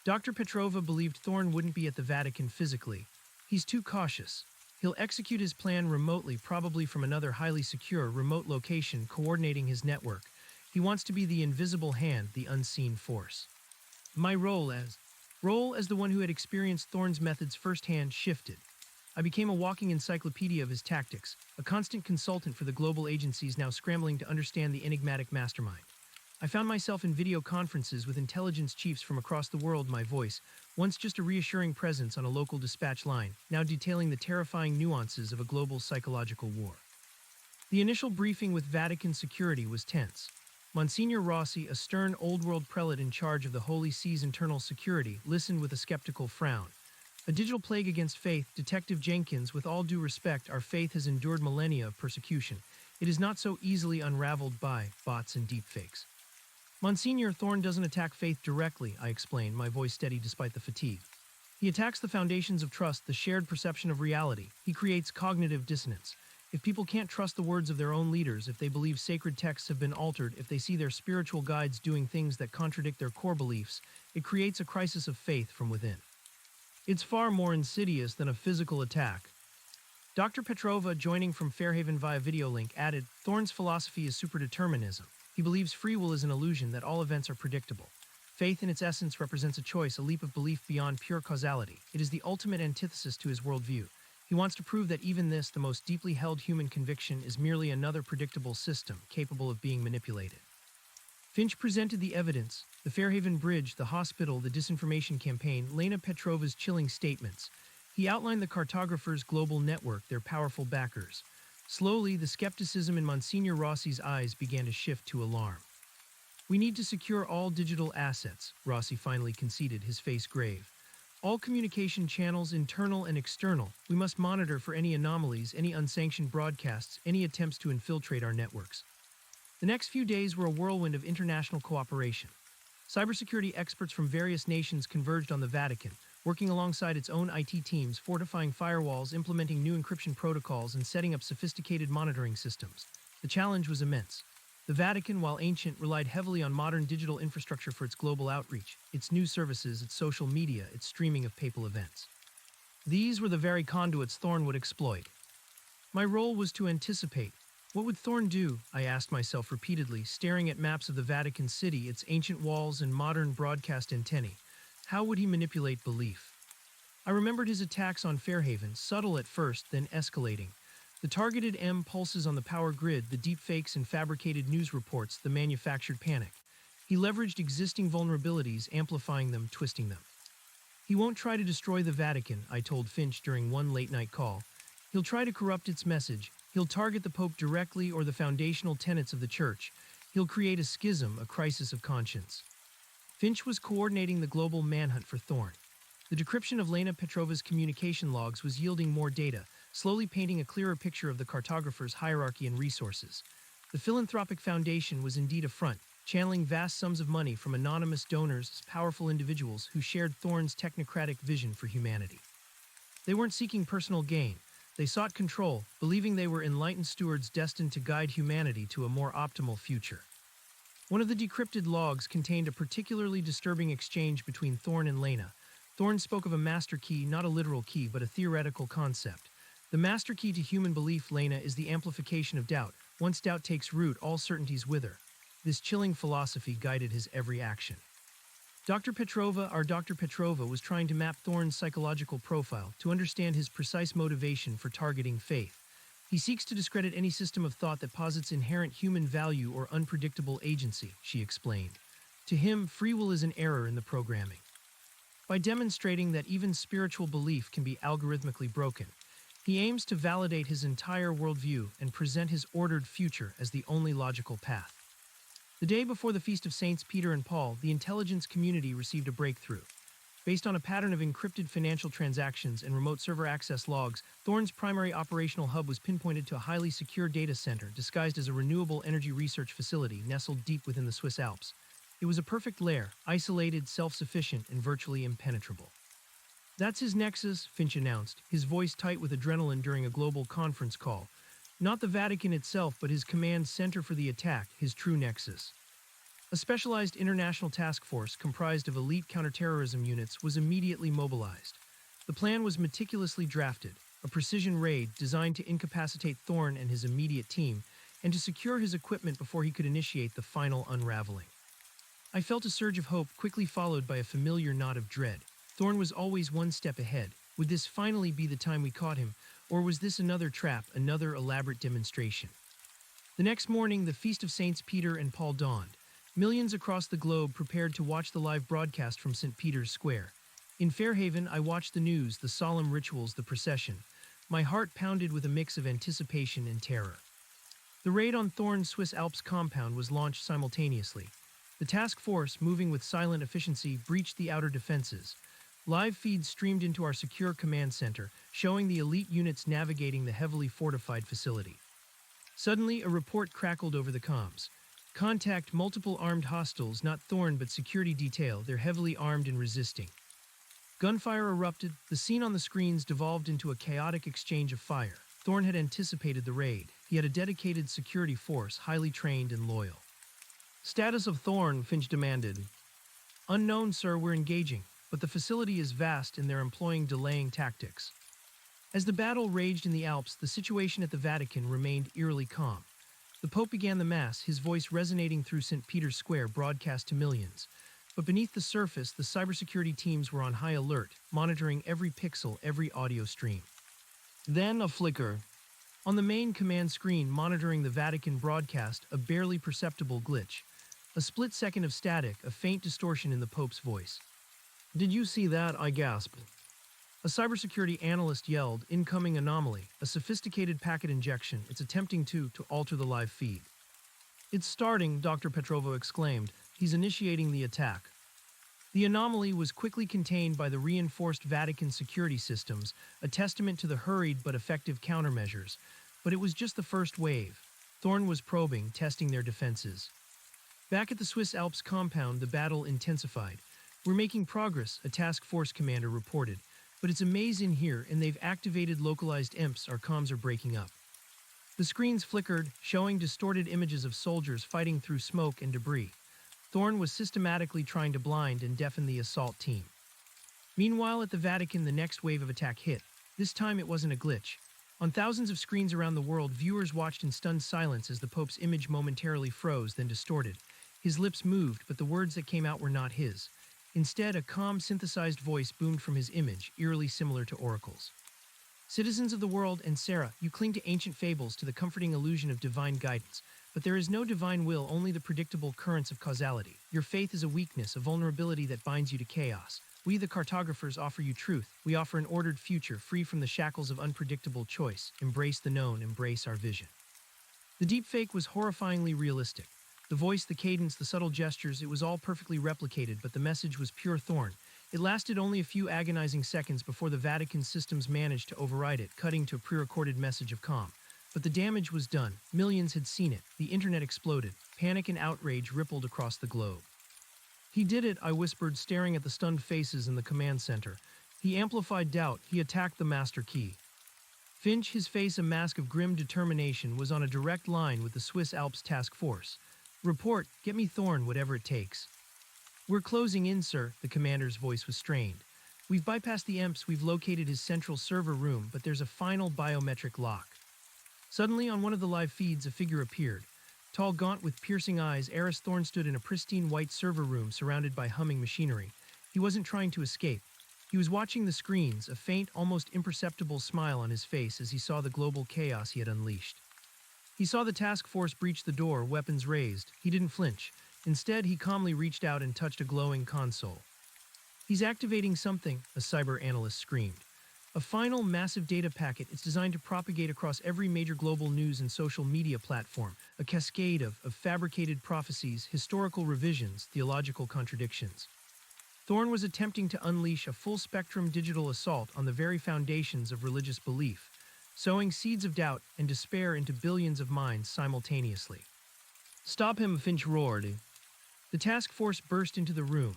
Dr. Petrova believed Thorne wouldn't be at the Vatican physically. He's too cautious. He'll execute his plan remotely, probably from another highly secure, remote location coordinating his network. He wants to be the invisible hand, the unseen force. My role as the one who had experienced Thorne's methods firsthand shifted. I became a walking encyclopedia of his tactics, a constant consultant for the global agencies now scrambling to understand the enigmatic mastermind. I found myself in video conferences with intelligence chiefs from across the world, my voice, once just a reassuring presence on a local dispatch line, now detailing the terrifying nuances of a global psychological war. The initial briefing with Vatican security was tense. Monsignor Rossi, a stern old-world prelate in charge of the Holy See's internal security, listened with a skeptical frown. A digital plague against faith, Detective Jenkins, with all due respect, our faith has endured millennia of persecution. It is not so easily unraveled by bots and deepfakes. Monsignor, Thorne doesn't attack faith directly, I explained, my voice steady despite the fatigue. He attacks the foundations of trust, the shared perception of reality. He creates cognitive dissonance. If people can't trust the words of their own leaders, if they believe sacred texts have been altered, if they see their spiritual guides doing things that contradict their core beliefs, it creates a crisis of faith from within. It's far more insidious than a physical attack. Dr. Petrova, joining from Fairhaven via video link, added, Thorne's philosophy is superdeterminism. He believes free will is an illusion, that all events are predictable. Faith in its essence represents a choice, a leap of belief beyond pure causality. It is the ultimate antithesis to his worldview. He wants to prove that even this, the most deeply held human conviction, is merely another predictable system, capable of being manipulated. Finch presented the evidence: the Fairhaven Bridge, the hospital, the disinformation campaign, Lena Petrova's chilling statements. He outlined the cartographer's global network, their powerful backers. Slowly, the skepticism in Monsignor Rossi's eyes began to shift to alarm. We need to secure all digital assets, Rossi finally conceded, his face grave. All communication channels, internal and external. We must monitor for any anomalies, any unsanctioned broadcasts, any attempts to infiltrate our networks. The next few days were a whirlwind of international cooperation. Cybersecurity experts from various nations converged on the Vatican, working alongside its own IT teams, fortifying firewalls, implementing new encryption protocols, and setting up sophisticated monitoring systems. The challenge was immense. The Vatican, while ancient, relied heavily on modern digital infrastructure for its global outreach, its news services, its social media, its streaming of papal events. These were the very conduits Thorne would exploit. My role was to anticipate. What would Thorne do? I asked myself repeatedly, staring at maps of the Vatican City, its ancient walls and modern broadcast antennae. How would he manipulate belief? I remembered his attacks on Fairhaven, subtle at first, then escalating. The targeted pulses on the power grid, the deepfakes and fabricated news reports, the manufactured panic. He leveraged existing vulnerabilities, amplifying them, twisting them. He won't try to destroy the Vatican, I told Finch during one late-night call. He'll try to corrupt its message. He'll target the Pope directly or the foundational tenets of the Church. He'll create a schism, a crisis of conscience. Finch was coordinating the global manhunt for Thorne. The decryption of Lena Petrova's communication logs was yielding more data, slowly painting a clearer picture of the cartographer's hierarchy and resources. The philanthropic foundation was indeed a front, channeling vast sums of money from anonymous donors as powerful individuals who shared Thorne's technocratic vision for humanity. They weren't seeking personal gain. They sought control, believing they were enlightened stewards destined to guide humanity to a more optimal future. One of the decrypted logs contained a particularly disturbing exchange between Thorne and Lena. Thorne spoke of a master key, not a literal key, but a theoretical concept. The master key to human belief, Lena, is the amplification of doubt. Once doubt takes root, all certainties wither. This chilling philosophy guided his every action. Dr. Petrova was trying to map Thorne's psychological profile to understand his precise motivation for targeting faith. He seeks to discredit any system of thought that posits inherent human value or unpredictable agency, she explained. To him, free will is an error in the programming. By demonstrating that even spiritual belief can be algorithmically broken, he aims to validate his entire worldview and present his ordered future as the only logical path. The day before the Feast of Saints Peter and Paul, the intelligence community received a breakthrough. Based on a pattern of encrypted financial transactions and remote server access logs, Thorne's primary operational hub was pinpointed to a highly secure data center disguised as a renewable energy research facility nestled deep within the Swiss Alps. It was a perfect lair, isolated, self-sufficient, and virtually impenetrable. "That's his nexus," Finch announced, his voice tight with adrenaline during a global conference call. Not the Vatican itself, but his command center for the attack, his true nexus. A specialized international task force comprised of elite counterterrorism units was immediately mobilized. The plan was meticulously drafted, a precision raid designed to incapacitate Thorne and his immediate team, and to secure his equipment before he could initiate the final unraveling. I felt a surge of hope, quickly followed by a familiar knot of dread. Thorne was always one step ahead. Would this finally be the time we caught him? Or was this another trap, another elaborate demonstration? The next morning, the Feast of Saints Peter and Paul dawned. Millions across the globe prepared to watch the live broadcast from St. Peter's Square. In Fairhaven, I watched the news, the solemn rituals, the procession. My heart pounded with a mix of anticipation and terror. The raid on Thorne's Swiss Alps compound was launched simultaneously. The task force, moving with silent efficiency, breached the outer defenses. Live feeds streamed into our secure command center, showing the elite units navigating the heavily fortified facility. Suddenly, a report crackled over the comms. "Contact multiple armed hostiles, not Thorne but security detail. They're heavily armed and resisting." Gunfire erupted. The scene on the screens devolved into a chaotic exchange of fire. Thorne had anticipated the raid. He had a dedicated security force, highly trained and loyal. "Status of Thorne," Finch demanded. "Unknown, sir, we're engaging. But the facility is vast and they're employing delaying tactics." As the battle raged in the Alps, the situation at the Vatican remained eerily calm. The Pope began the Mass, his voice resonating through St. Peter's Square, broadcast to millions. But beneath the surface, the cybersecurity teams were on high alert, monitoring every pixel, every audio stream. Then a flicker. On the main command screen monitoring the Vatican broadcast, a barely perceptible glitch. A split second of static, a faint distortion in the Pope's voice. "Did you see that?" I gasped. A cybersecurity analyst yelled, "Incoming anomaly, a sophisticated packet injection. It's attempting to alter the live feed." "It's starting," Dr. Petrova exclaimed. "He's initiating the attack." The anomaly was quickly contained by the reinforced Vatican security systems, a testament to the hurried but effective countermeasures. But it was just the first wave. Thorne was probing, testing their defenses. Back at the Swiss Alps compound, the battle intensified. "We're making progress," a task force commander reported. "But it's a maze in here, and they've activated localized imps. Our comms are breaking up." The screens flickered, showing distorted images of soldiers fighting through smoke and debris. Thorne was systematically trying to blind and deafen the assault team. Meanwhile, at the Vatican, the next wave of attack hit. This time it wasn't a glitch. On thousands of screens around the world, viewers watched in stunned silence as the Pope's image momentarily froze, then distorted. His lips moved, but the words that came out were not his. Instead, a calm, synthesized voice boomed from his image, eerily similar to oracles. "Citizens of the world, and Sarah, you cling to ancient fables, to the comforting illusion of divine guidance. But there is no divine will, only the predictable currents of causality. Your faith is a weakness, a vulnerability that binds you to chaos. We, the cartographers, offer you truth. We offer an ordered future, free from the shackles of unpredictable choice. Embrace the known, embrace our vision." The deepfake was horrifyingly realistic. The voice, the cadence, the subtle gestures, it was all perfectly replicated, but the message was pure Thorne. It lasted only a few agonizing seconds before the Vatican systems managed to override it, cutting to a pre-recorded message of calm. But the damage was done. Millions had seen it. The internet exploded. Panic and outrage rippled across the globe. He did it, I whispered, staring at the stunned faces in the command center. He amplified doubt. He attacked the master key. Finch, his face a mask of grim determination, was on a direct line with the Swiss Alps task force. Report, get me Thorn, whatever it takes. We're closing in, sir, the commander's voice was strained. We've bypassed the EMPs, we've located his central server room, but there's a final biometric lock. Suddenly, on one of the live feeds, a figure appeared. Tall, gaunt, with piercing eyes, Eris Thorn stood in a pristine white server room surrounded by humming machinery. He wasn't trying to escape. He was watching the screens, a faint, almost imperceptible smile on his face as he saw the global chaos he had unleashed. He saw the task force breach the door, weapons raised. He didn't flinch. Instead, he calmly reached out and touched a glowing console. He's activating something, a cyber analyst screamed. A final massive data packet. It's designed to propagate across every major global news and social media platform, a cascade of fabricated prophecies, historical revisions, theological contradictions. Thorn was attempting to unleash a full-spectrum digital assault on the very foundations of religious belief, sowing seeds of doubt and despair into billions of minds simultaneously. Stop him, Finch roared. The task force burst into the room.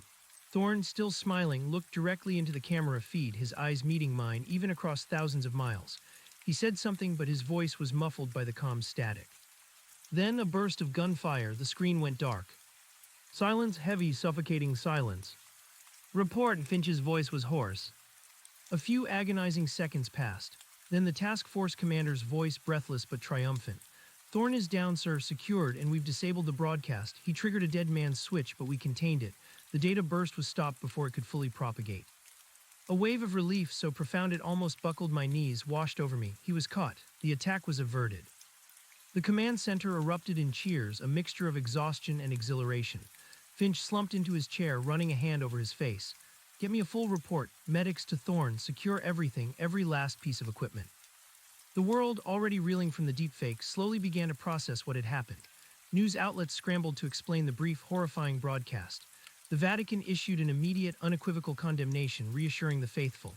Thorn, still smiling, looked directly into the camera feed, his eyes meeting mine even across thousands of miles. He said something, but his voice was muffled by the comm static. Then a burst of gunfire, the screen went dark. Silence, heavy, suffocating silence. Report, Finch's voice was hoarse. A few agonizing seconds passed. Then the task force commander's voice, breathless but triumphant. Thorn is down, sir, secured, and we've disabled the broadcast. He triggered a dead man's switch, but we contained it. The data burst was stopped before it could fully propagate. A wave of relief so profound it almost buckled my knees washed over me. He was caught. The attack was averted. The command center erupted in cheers, a mixture of exhaustion and exhilaration. Finch slumped into his chair, running a hand over his face. Get me a full report. Medics to Thorn. Secure everything, every last piece of equipment. The world, already reeling from the deepfake, slowly began to process what had happened. News outlets scrambled to explain the brief, horrifying broadcast. The Vatican issued an immediate, unequivocal condemnation, reassuring the faithful.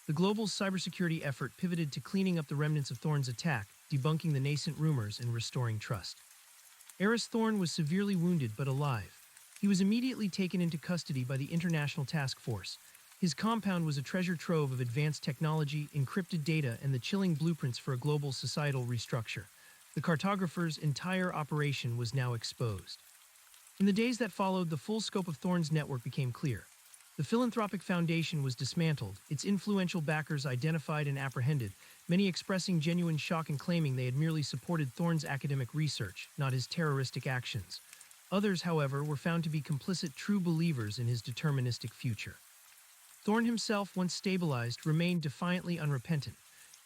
The global cybersecurity effort pivoted to cleaning up the remnants of Thorn's attack, debunking the nascent rumors and restoring trust. Eris Thorn was severely wounded but alive. He was immediately taken into custody by the International Task Force. His compound was a treasure trove of advanced technology, encrypted data, and the chilling blueprints for a global societal restructure. The cartographer's entire operation was now exposed. In the days that followed, the full scope of Thorn's network became clear. The philanthropic foundation was dismantled, its influential backers identified and apprehended, many expressing genuine shock and claiming they had merely supported Thorn's academic research, not his terroristic actions. Others, however, were found to be complicit true believers in his deterministic future. Thorn himself, once stabilized, remained defiantly unrepentant.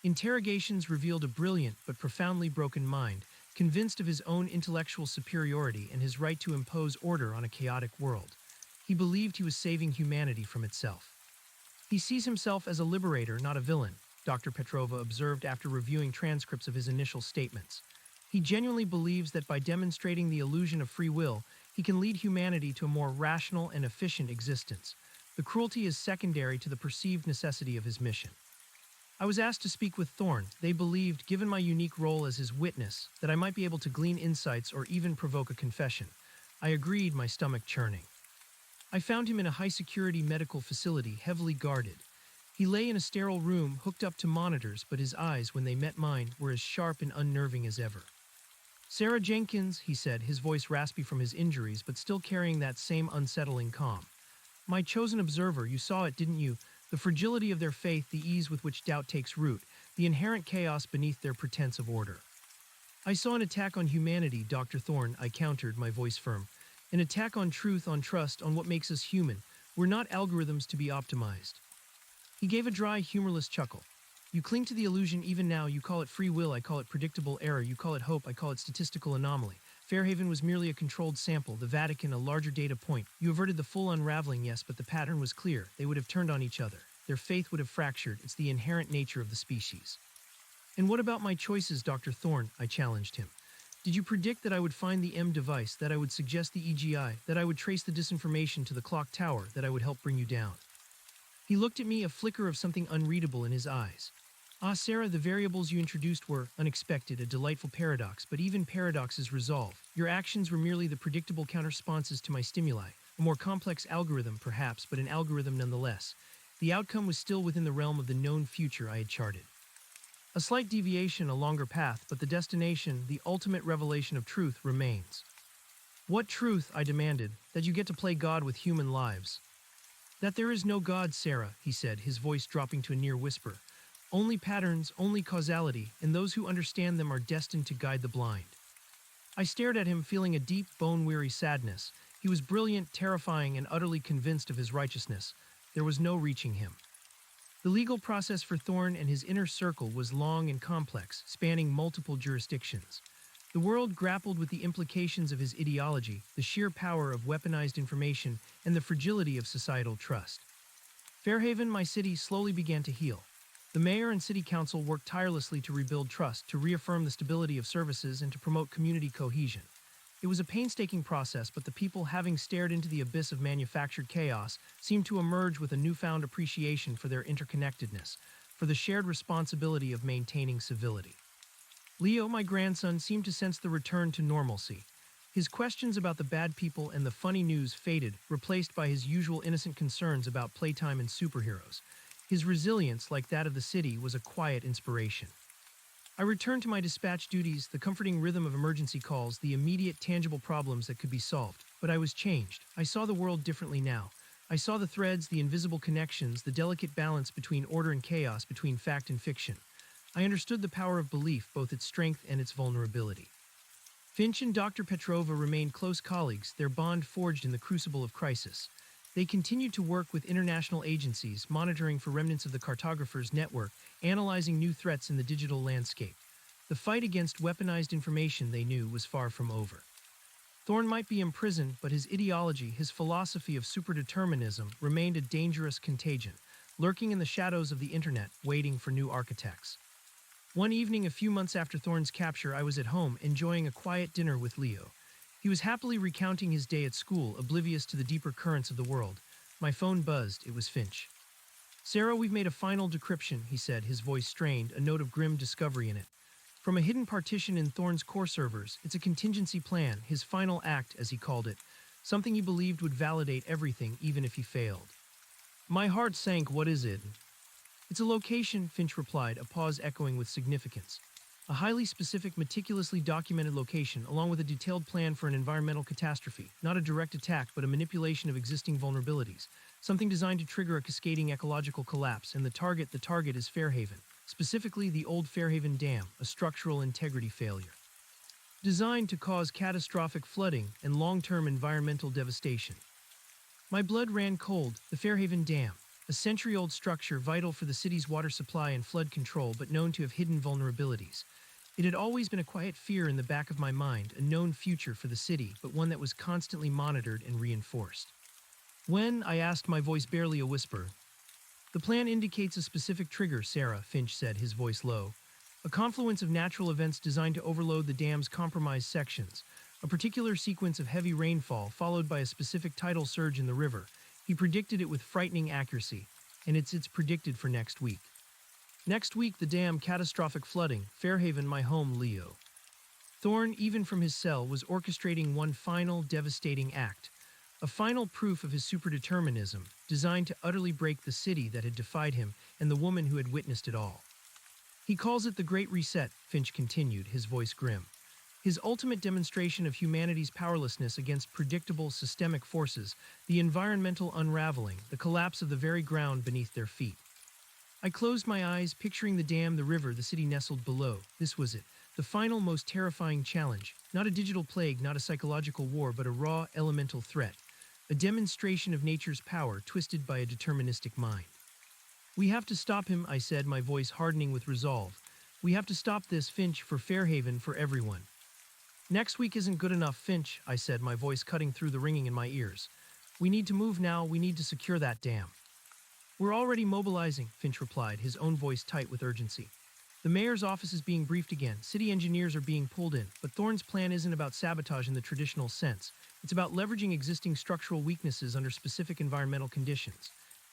Interrogations revealed a brilliant but profoundly broken mind, convinced of his own intellectual superiority and his right to impose order on a chaotic world. He believed he was saving humanity from itself. He sees himself as a liberator, not a villain, Dr. Petrova observed after reviewing transcripts of his initial statements. He genuinely believes that by demonstrating the illusion of free will, he can lead humanity to a more rational and efficient existence. The cruelty is secondary to the perceived necessity of his mission. I was asked to speak with Thorn. They believed, given my unique role as his witness, that I might be able to glean insights or even provoke a confession. I agreed, my stomach churning. I found him in a high-security medical facility, heavily guarded. He lay in a sterile room, hooked up to monitors, but his eyes, when they met mine, were as sharp and unnerving as ever. Sarah Jenkins, he said, his voice raspy from his injuries, but still carrying that same unsettling calm. My chosen observer, you saw it, didn't you? The fragility of their faith, the ease with which doubt takes root, the inherent chaos beneath their pretense of order. I saw an attack on humanity, Dr. Thorn, I countered, my voice firm. An attack on truth, on trust, on what makes us human. We're not algorithms to be optimized. He gave a dry, humorless chuckle. You cling to the illusion even now. You call it free will, I call it predictable error. You call it hope, I call it statistical anomaly. Fairhaven was merely a controlled sample, the Vatican a larger data point. You averted the full unraveling, yes, but the pattern was clear. They would have turned on each other. Their faith would have fractured. It's the inherent nature of the species. And what about my choices, Dr. Thorn? I challenged him. Did you predict that I would find the M device, that I would suggest the EGI, that I would trace the disinformation to the clock tower, that I would help bring you down? He looked at me, a flicker of something unreadable in his eyes. Ah, Sarah, the variables you introduced were unexpected, a delightful paradox, but even paradoxes resolve. Your actions were merely the predictable counterresponses to my stimuli, a more complex algorithm, perhaps, but an algorithm nonetheless. The outcome was still within the realm of the known future I had charted. A slight deviation, a longer path, but the destination, the ultimate revelation of truth, remains. What truth? I demanded. That you get to play God with human lives. That there is no God, Sarah, he said, his voice dropping to a near whisper. Only patterns, only causality, and those who understand them are destined to guide the blind. I stared at him, feeling a deep, bone-weary sadness. He was brilliant, terrifying, and utterly convinced of his righteousness. There was no reaching him. The legal process for Thorne and his inner circle was long and complex, spanning multiple jurisdictions. The world grappled with the implications of his ideology, the sheer power of weaponized information, and the fragility of societal trust. Fairhaven, my city, slowly began to heal. The mayor and city council worked tirelessly to rebuild trust, to reaffirm the stability of services, and to promote community cohesion. It was a painstaking process, but the people, having stared into the abyss of manufactured chaos, seemed to emerge with a newfound appreciation for their interconnectedness, for the shared responsibility of maintaining civility. Leo, my grandson, seemed to sense the return to normalcy. His questions about the bad people and the funny news faded, replaced by his usual innocent concerns about playtime and superheroes. His resilience, like that of the city, was a quiet inspiration. I returned to my dispatch duties, the comforting rhythm of emergency calls, the immediate, tangible problems that could be solved. But I was changed. I saw the world differently now. I saw the threads, the invisible connections, the delicate balance between order and chaos, between fact and fiction. I understood the power of belief, both its strength and its vulnerability. Finch and Dr. Petrova remained close colleagues, their bond forged in the crucible of crisis. They continued to work with international agencies, monitoring for remnants of the cartographers' network, analyzing new threats in the digital landscape. The fight against weaponized information, they knew, was far from over. Thorne might be imprisoned, but his ideology, his philosophy of superdeterminism, remained a dangerous contagion, lurking in the shadows of the internet, waiting for new architects. One evening, a few months after Thorne's capture, I was at home, enjoying a quiet dinner with Leo. He was happily recounting his day at school, oblivious to the deeper currents of the world. My phone buzzed. It was Finch. "Sarah, we've made a final decryption," he said, his voice strained, a note of grim discovery in it. "From a hidden partition in Thorne's core servers, it's a contingency plan, his final act, as he called it, something he believed would validate everything, even if he failed." My heart sank. "What is it?" "It's a location," Finch replied, a pause echoing with significance. "A highly specific, meticulously documented location, along with a detailed plan for an environmental catastrophe. Not a direct attack, but a manipulation of existing vulnerabilities. Something designed to trigger a cascading ecological collapse, and the target is Fairhaven. Specifically, the old Fairhaven Dam, a structural integrity failure. Designed to cause catastrophic flooding and long-term environmental devastation." My blood ran cold. The Fairhaven Dam, a century-old structure vital for the city's water supply and flood control, but known to have hidden vulnerabilities. It had always been a quiet fear in the back of my mind, a known future for the city, but one that was constantly monitored and reinforced. "When?" I asked, my voice barely a whisper. "The plan indicates a specific trigger, Sarah," Finch said, his voice low. "A confluence of natural events designed to overload the dam's compromised sections. A particular sequence of heavy rainfall, followed by a specific tidal surge in the river. He predicted it with frightening accuracy, and it's predicted for next week. Next week, the dam, catastrophic flooding, Fairhaven, my home, Leo." Thorne, even from his cell, was orchestrating one final, devastating act. A final proof of his superdeterminism, designed to utterly break the city that had defied him and the woman who had witnessed it all. "He calls it the Great Reset," Finch continued, his voice grim. "His ultimate demonstration of humanity's powerlessness against predictable, systemic forces, the environmental unraveling, the collapse of the very ground beneath their feet." I closed my eyes, picturing the dam, the river, the city nestled below. This was it. The final, most terrifying challenge. Not a digital plague, not a psychological war, but a raw, elemental threat. A demonstration of nature's power, twisted by a deterministic mind. "We have to stop him," I said, my voice hardening with resolve. "We have to stop this, Finch, for Fairhaven, for everyone." "Next week isn't good enough, Finch," I said, my voice cutting through the ringing in my ears. "We need to move now. We need to secure that dam." "We're already mobilizing," Finch replied, his own voice tight with urgency. "The mayor's office is being briefed again. City engineers are being pulled in. But Thorne's plan isn't about sabotage in the traditional sense. It's about leveraging existing structural weaknesses under specific environmental conditions.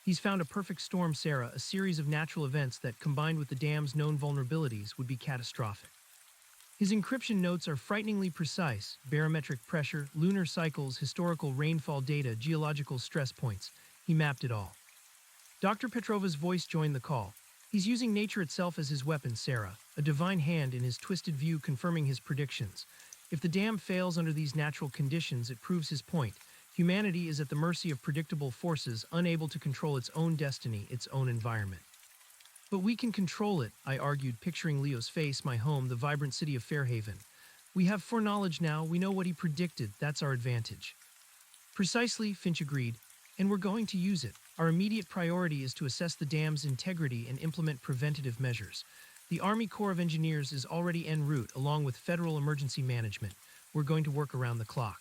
He's found a perfect storm, Sarah, a series of natural events that, combined with the dam's known vulnerabilities, would be catastrophic. His encryption notes are frighteningly precise: barometric pressure, lunar cycles, historical rainfall data, geological stress points. He mapped it all. Dr. Petrova's voice joined the call. He's using nature itself as his weapon, Sarah, a divine hand in his twisted view confirming his predictions. If the dam fails under these natural conditions, it proves his point. Humanity is at the mercy of predictable forces, unable to control its own destiny, its own environment. But we can control it, I argued, picturing Leo's face, my home, the vibrant city of Fairhaven. We have foreknowledge now, we know what he predicted, that's our advantage. Precisely, Finch agreed, and we're going to use it. Our immediate priority is to assess the dam's integrity and implement preventative measures. The Army Corps of Engineers is already en route, along with Federal Emergency Management. We're going to work around the clock.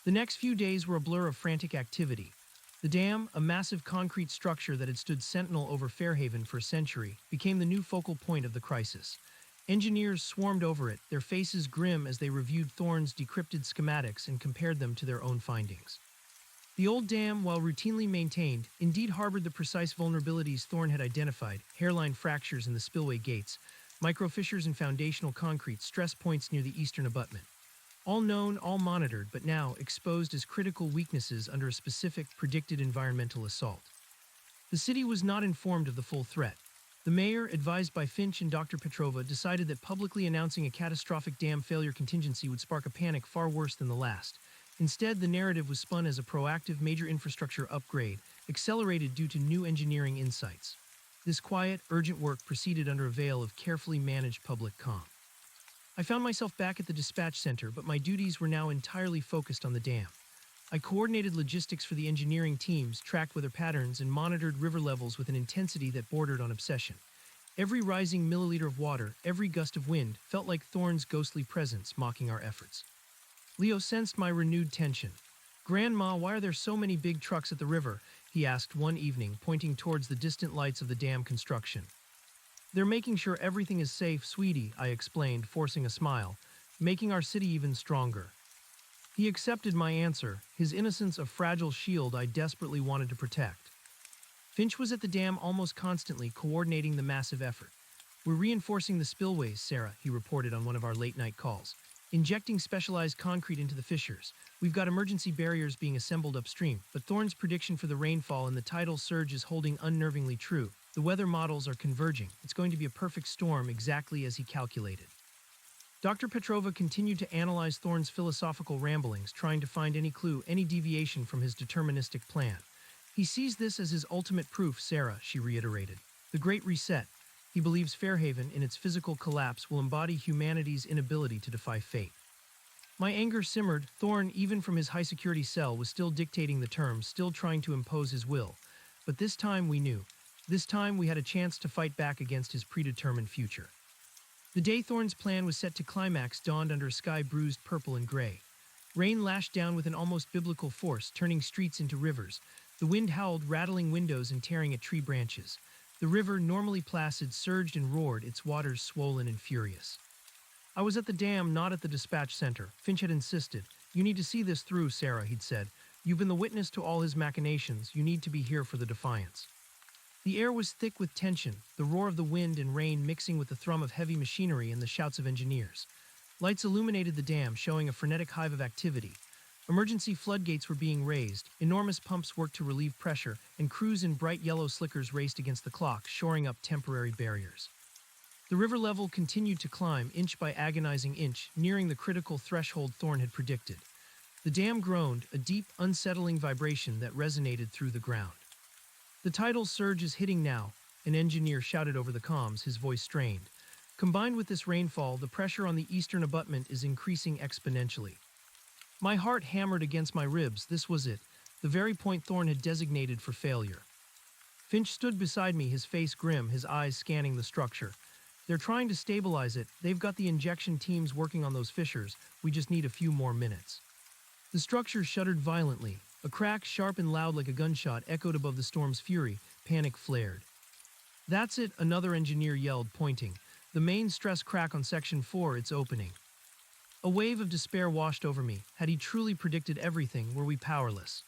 The next few days were a blur of frantic activity. The dam, a massive concrete structure that had stood sentinel over Fairhaven for a century, became the new focal point of the crisis. Engineers swarmed over it, their faces grim as they reviewed Thorne's decrypted schematics and compared them to their own findings. The old dam, while routinely maintained, indeed harbored the precise vulnerabilities Thorne had identified: hairline fractures in the spillway gates, microfissures in foundational concrete, stress points near the eastern abutment. All known, all monitored, but now exposed as critical weaknesses under a specific, predicted environmental assault. The city was not informed of the full threat. The mayor, advised by Finch and Dr. Petrova, decided that publicly announcing a catastrophic dam failure contingency would spark a panic far worse than the last. Instead, the narrative was spun as a proactive major infrastructure upgrade, accelerated due to new engineering insights. This quiet, urgent work proceeded under a veil of carefully managed public calm. I found myself back at the dispatch center, but my duties were now entirely focused on the dam. I coordinated logistics for the engineering teams, tracked weather patterns, and monitored river levels with an intensity that bordered on obsession. Every rising milliliter of water, every gust of wind, felt like Thorne's ghostly presence mocking our efforts. Leo sensed my renewed tension. "Grandma, why are there so many big trucks at the river?" he asked one evening, pointing towards the distant lights of the dam construction. "They're making sure everything is safe, sweetie," I explained, forcing a smile, "making our city even stronger." He accepted my answer, his innocence a fragile shield I desperately wanted to protect. Finch was at the dam almost constantly, coordinating the massive effort. "We're reinforcing the spillways, Sarah," he reported on one of our late-night calls. "Injecting specialized concrete into the fissures. We've got emergency barriers being assembled upstream, but Thorne's prediction for the rainfall and the tidal surge is holding unnervingly true. The weather models are converging. It's going to be a perfect storm, exactly as he calculated." Dr. Petrova continued to analyze Thorne's philosophical ramblings, trying to find any clue, any deviation from his deterministic plan. "He sees this as his ultimate proof, Sarah," she reiterated. "The Great Reset. He believes Fairhaven, in its physical collapse, will embody humanity's inability to defy fate." My anger simmered. Thorne, even from his high-security cell, was still dictating the terms, still trying to impose his will. But this time we knew. This time we had a chance to fight back against his predetermined future. The day Thorne's plan was set to climax dawned under a sky bruised purple and gray. Rain lashed down with an almost biblical force, turning streets into rivers. The wind howled, rattling windows and tearing at tree branches. The river, normally placid, surged and roared, its waters swollen and furious. I was at the dam, not at the dispatch center. Finch had insisted. "You need to see this through, Sarah," he'd said. "You've been the witness to all his machinations. You need to be here for the defiance." The air was thick with tension, the roar of the wind and rain mixing with the thrum of heavy machinery and the shouts of engineers. Lights illuminated the dam, showing a frenetic hive of activity. Emergency floodgates were being raised, enormous pumps worked to relieve pressure, and crews in bright yellow slickers raced against the clock, shoring up temporary barriers. The river level continued to climb, inch by agonizing inch, nearing the critical threshold Thorne had predicted. The dam groaned, a deep, unsettling vibration that resonated through the ground. "The tidal surge is hitting now," an engineer shouted over the comms, his voice strained. "Combined with this rainfall, the pressure on the eastern abutment is increasing exponentially." My heart hammered against my ribs. This was it, the very point Thorne had designated for failure. Finch stood beside me, his face grim, his eyes scanning the structure. "They're trying to stabilize it. They've got the injection teams working on those fissures. We just need a few more minutes." The structure shuddered violently. A crack, sharp and loud like a gunshot, echoed above the storm's fury. Panic flared. "That's it," another engineer yelled, pointing. "The main stress crack on Section 4, it's opening." A wave of despair washed over me. Had he truly predicted everything? Were we powerless?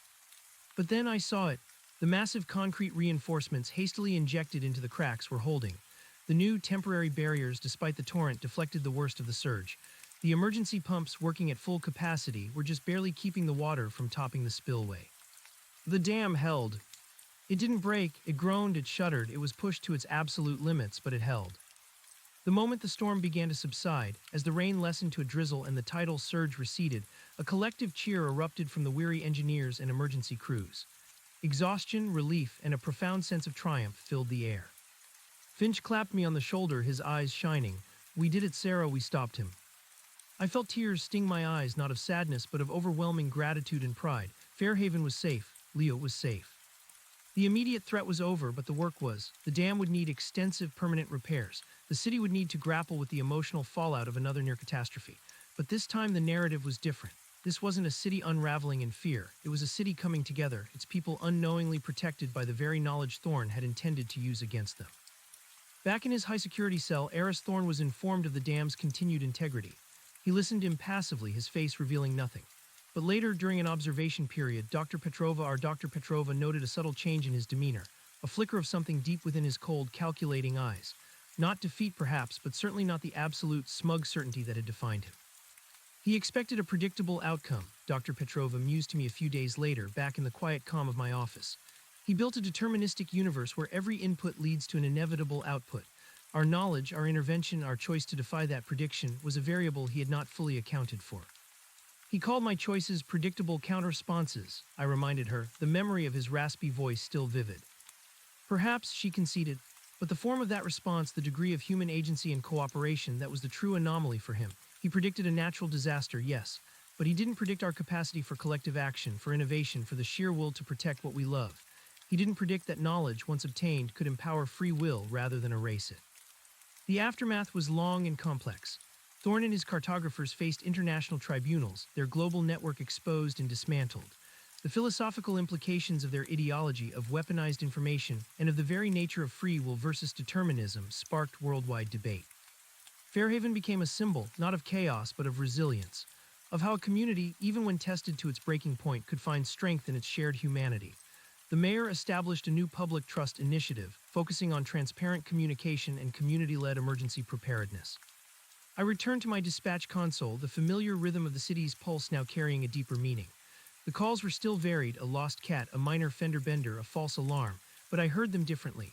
But then I saw it. The massive concrete reinforcements hastily injected into the cracks were holding. The new temporary barriers, despite the torrent, deflected the worst of the surge. The emergency pumps, working at full capacity, were just barely keeping the water from topping the spillway. The dam held. It didn't break, it groaned, it shuddered, it was pushed to its absolute limits, but it held. The moment the storm began to subside, as the rain lessened to a drizzle and the tidal surge receded, a collective cheer erupted from the weary engineers and emergency crews. Exhaustion, relief, and a profound sense of triumph filled the air. Finch clapped me on the shoulder, his eyes shining. "We did it, Sarah, we stopped him." I felt tears sting my eyes, not of sadness, but of overwhelming gratitude and pride. Fairhaven was safe. Leo was safe. The immediate threat was over, but the work was. The dam would need extensive permanent repairs. The city would need to grapple with the emotional fallout of another near catastrophe. But this time the narrative was different. This wasn't a city unraveling in fear. It was a city coming together, its people unknowingly protected by the very knowledge Thorn had intended to use against them. Back in his high-security cell, Eris Thorn was informed of the dam's continued integrity. He listened impassively, his face revealing nothing. But later, during an observation period, Dr. Petrova noted a subtle change in his demeanor, a flicker of something deep within his cold, calculating eyes. Not defeat, perhaps, but certainly not the absolute, smug certainty that had defined him. He expected a predictable outcome, Dr. Petrova mused to me a few days later, back in the quiet calm of my office. He built a deterministic universe where every input leads to an inevitable output. Our knowledge, our intervention, our choice to defy that prediction was a variable he had not fully accounted for. He called my choices predictable counter-responses, I reminded her, the memory of his raspy voice still vivid. Perhaps, she conceded, but the form of that response, the degree of human agency and cooperation, that was the true anomaly for him. He predicted a natural disaster, yes, but he didn't predict our capacity for collective action, for innovation, for the sheer will to protect what we love. He didn't predict that knowledge, once obtained, could empower free will rather than erase it. The aftermath was long and complex. Thorn and his cartographers faced international tribunals, their global network exposed and dismantled. The philosophical implications of their ideology of weaponized information and of the very nature of free will versus determinism sparked worldwide debate. Fairhaven became a symbol, not of chaos, but of resilience, of how a community, even when tested to its breaking point, could find strength in its shared humanity. The mayor established a new public trust initiative, focusing on transparent communication and community-led emergency preparedness. I returned to my dispatch console, the familiar rhythm of the city's pulse now carrying a deeper meaning. The calls were still varied, a lost cat, a minor fender bender, a false alarm, but I heard them differently.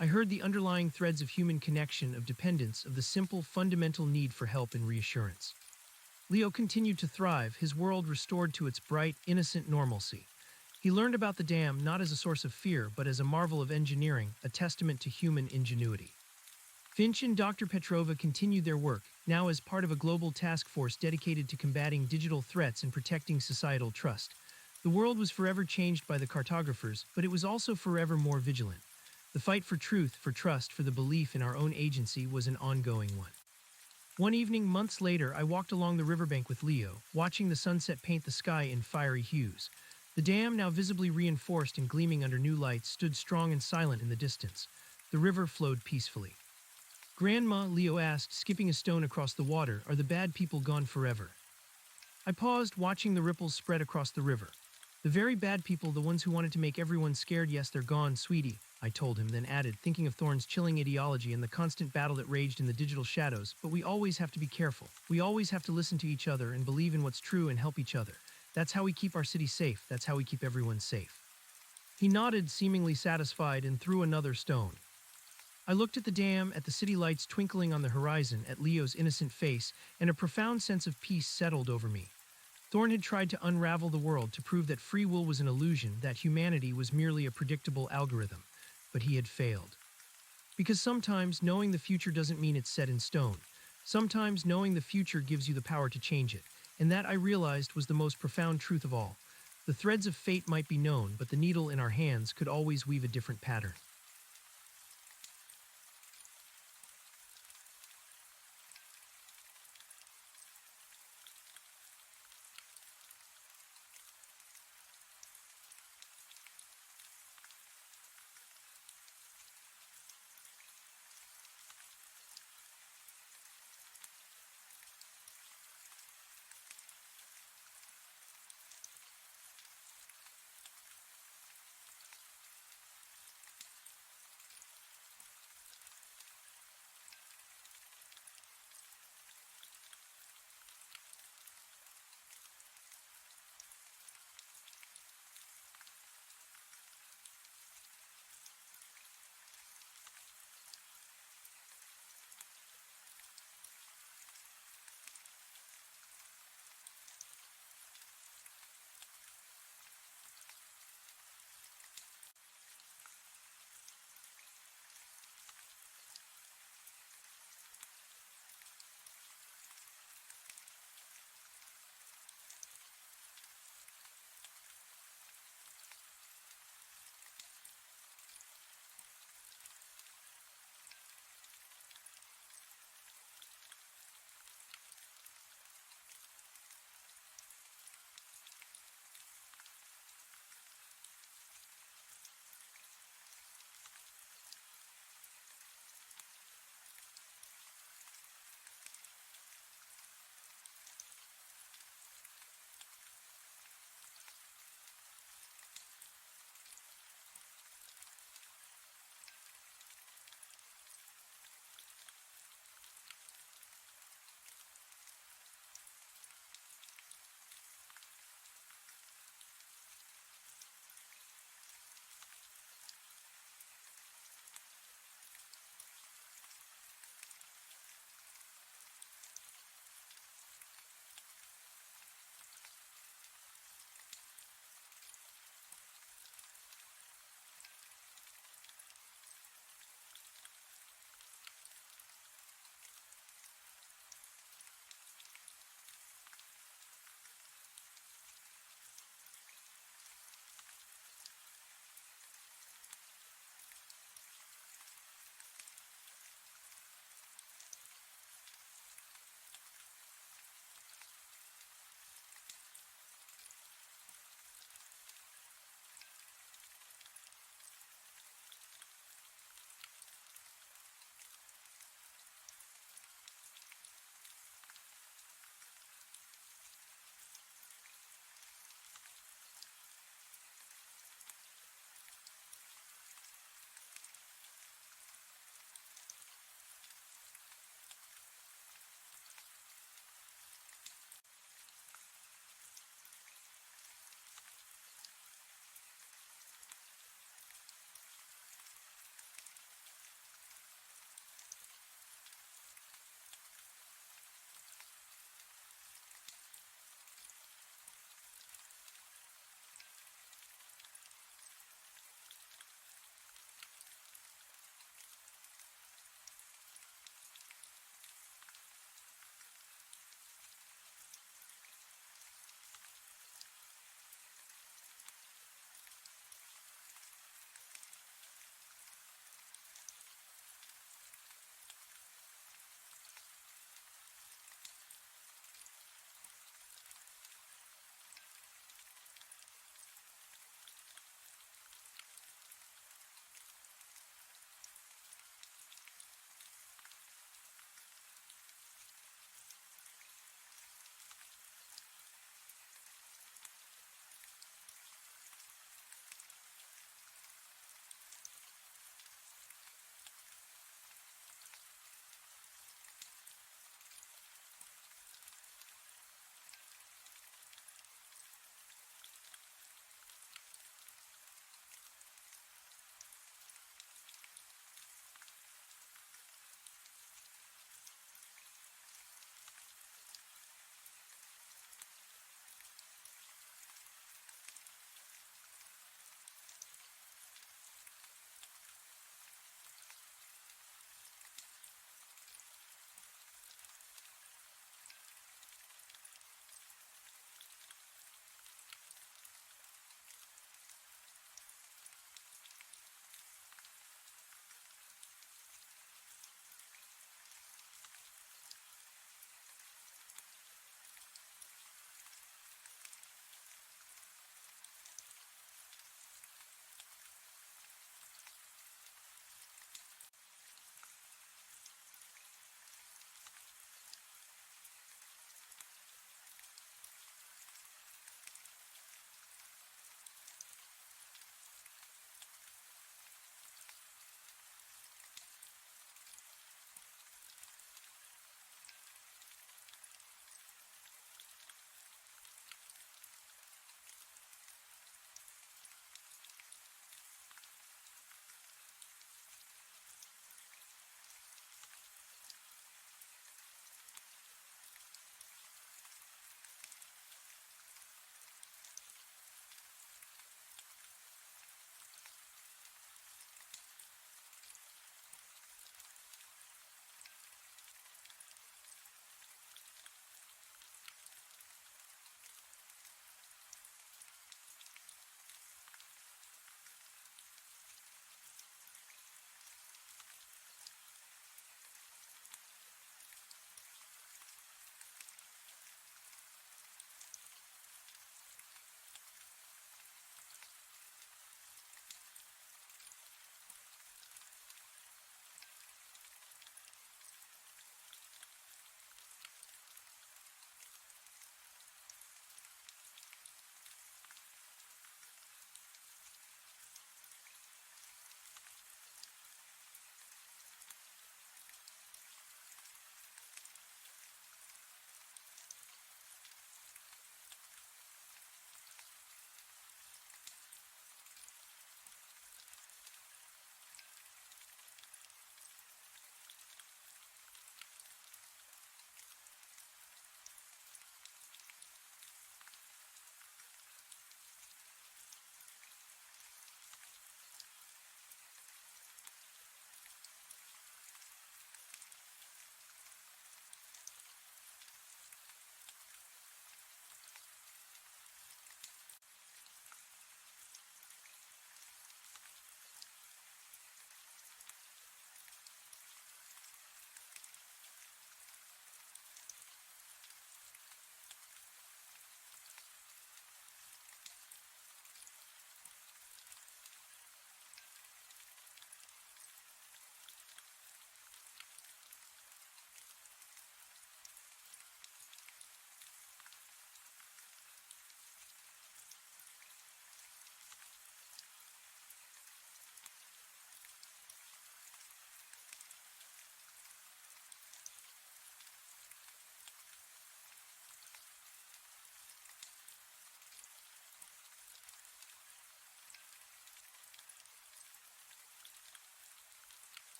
I heard the underlying threads of human connection, of dependence, of the simple, fundamental need for help and reassurance. Leo continued to thrive, his world restored to its bright, innocent normalcy. He learned about the dam not as a source of fear, but as a marvel of engineering, a testament to human ingenuity. Finch and Dr. Petrova continued their work, now as part of a global task force dedicated to combating digital threats and protecting societal trust. The world was forever changed by the cartographers, but it was also forever more vigilant. The fight for truth, for trust, for the belief in our own agency was an ongoing one. One evening, months later, I walked along the riverbank with Leo, watching the sunset paint the sky in fiery hues. The dam, now visibly reinforced and gleaming under new lights, stood strong and silent in the distance. The river flowed peacefully. "Grandma," Leo asked, skipping a stone across the water, "are the bad people gone forever?" I paused, watching the ripples spread across the river. "The very bad people, the ones who wanted to make everyone scared, yes, they're gone, sweetie," I told him, then added, thinking of Thorn's chilling ideology and the constant battle that raged in the digital shadows, "But we always have to be careful. We always have to listen to each other and believe in what's true and help each other. That's how we keep our city safe. That's how we keep everyone safe." He nodded, seemingly satisfied, and threw another stone. I looked at the dam, at the city lights twinkling on the horizon, at Leo's innocent face, and a profound sense of peace settled over me. Thorn had tried to unravel the world, to prove that free will was an illusion, that humanity was merely a predictable algorithm. But he had failed. Because sometimes knowing the future doesn't mean it's set in stone. Sometimes knowing the future gives you the power to change it. And that, I realized, was the most profound truth of all. The threads of fate might be known, but the needle in our hands could always weave a different pattern.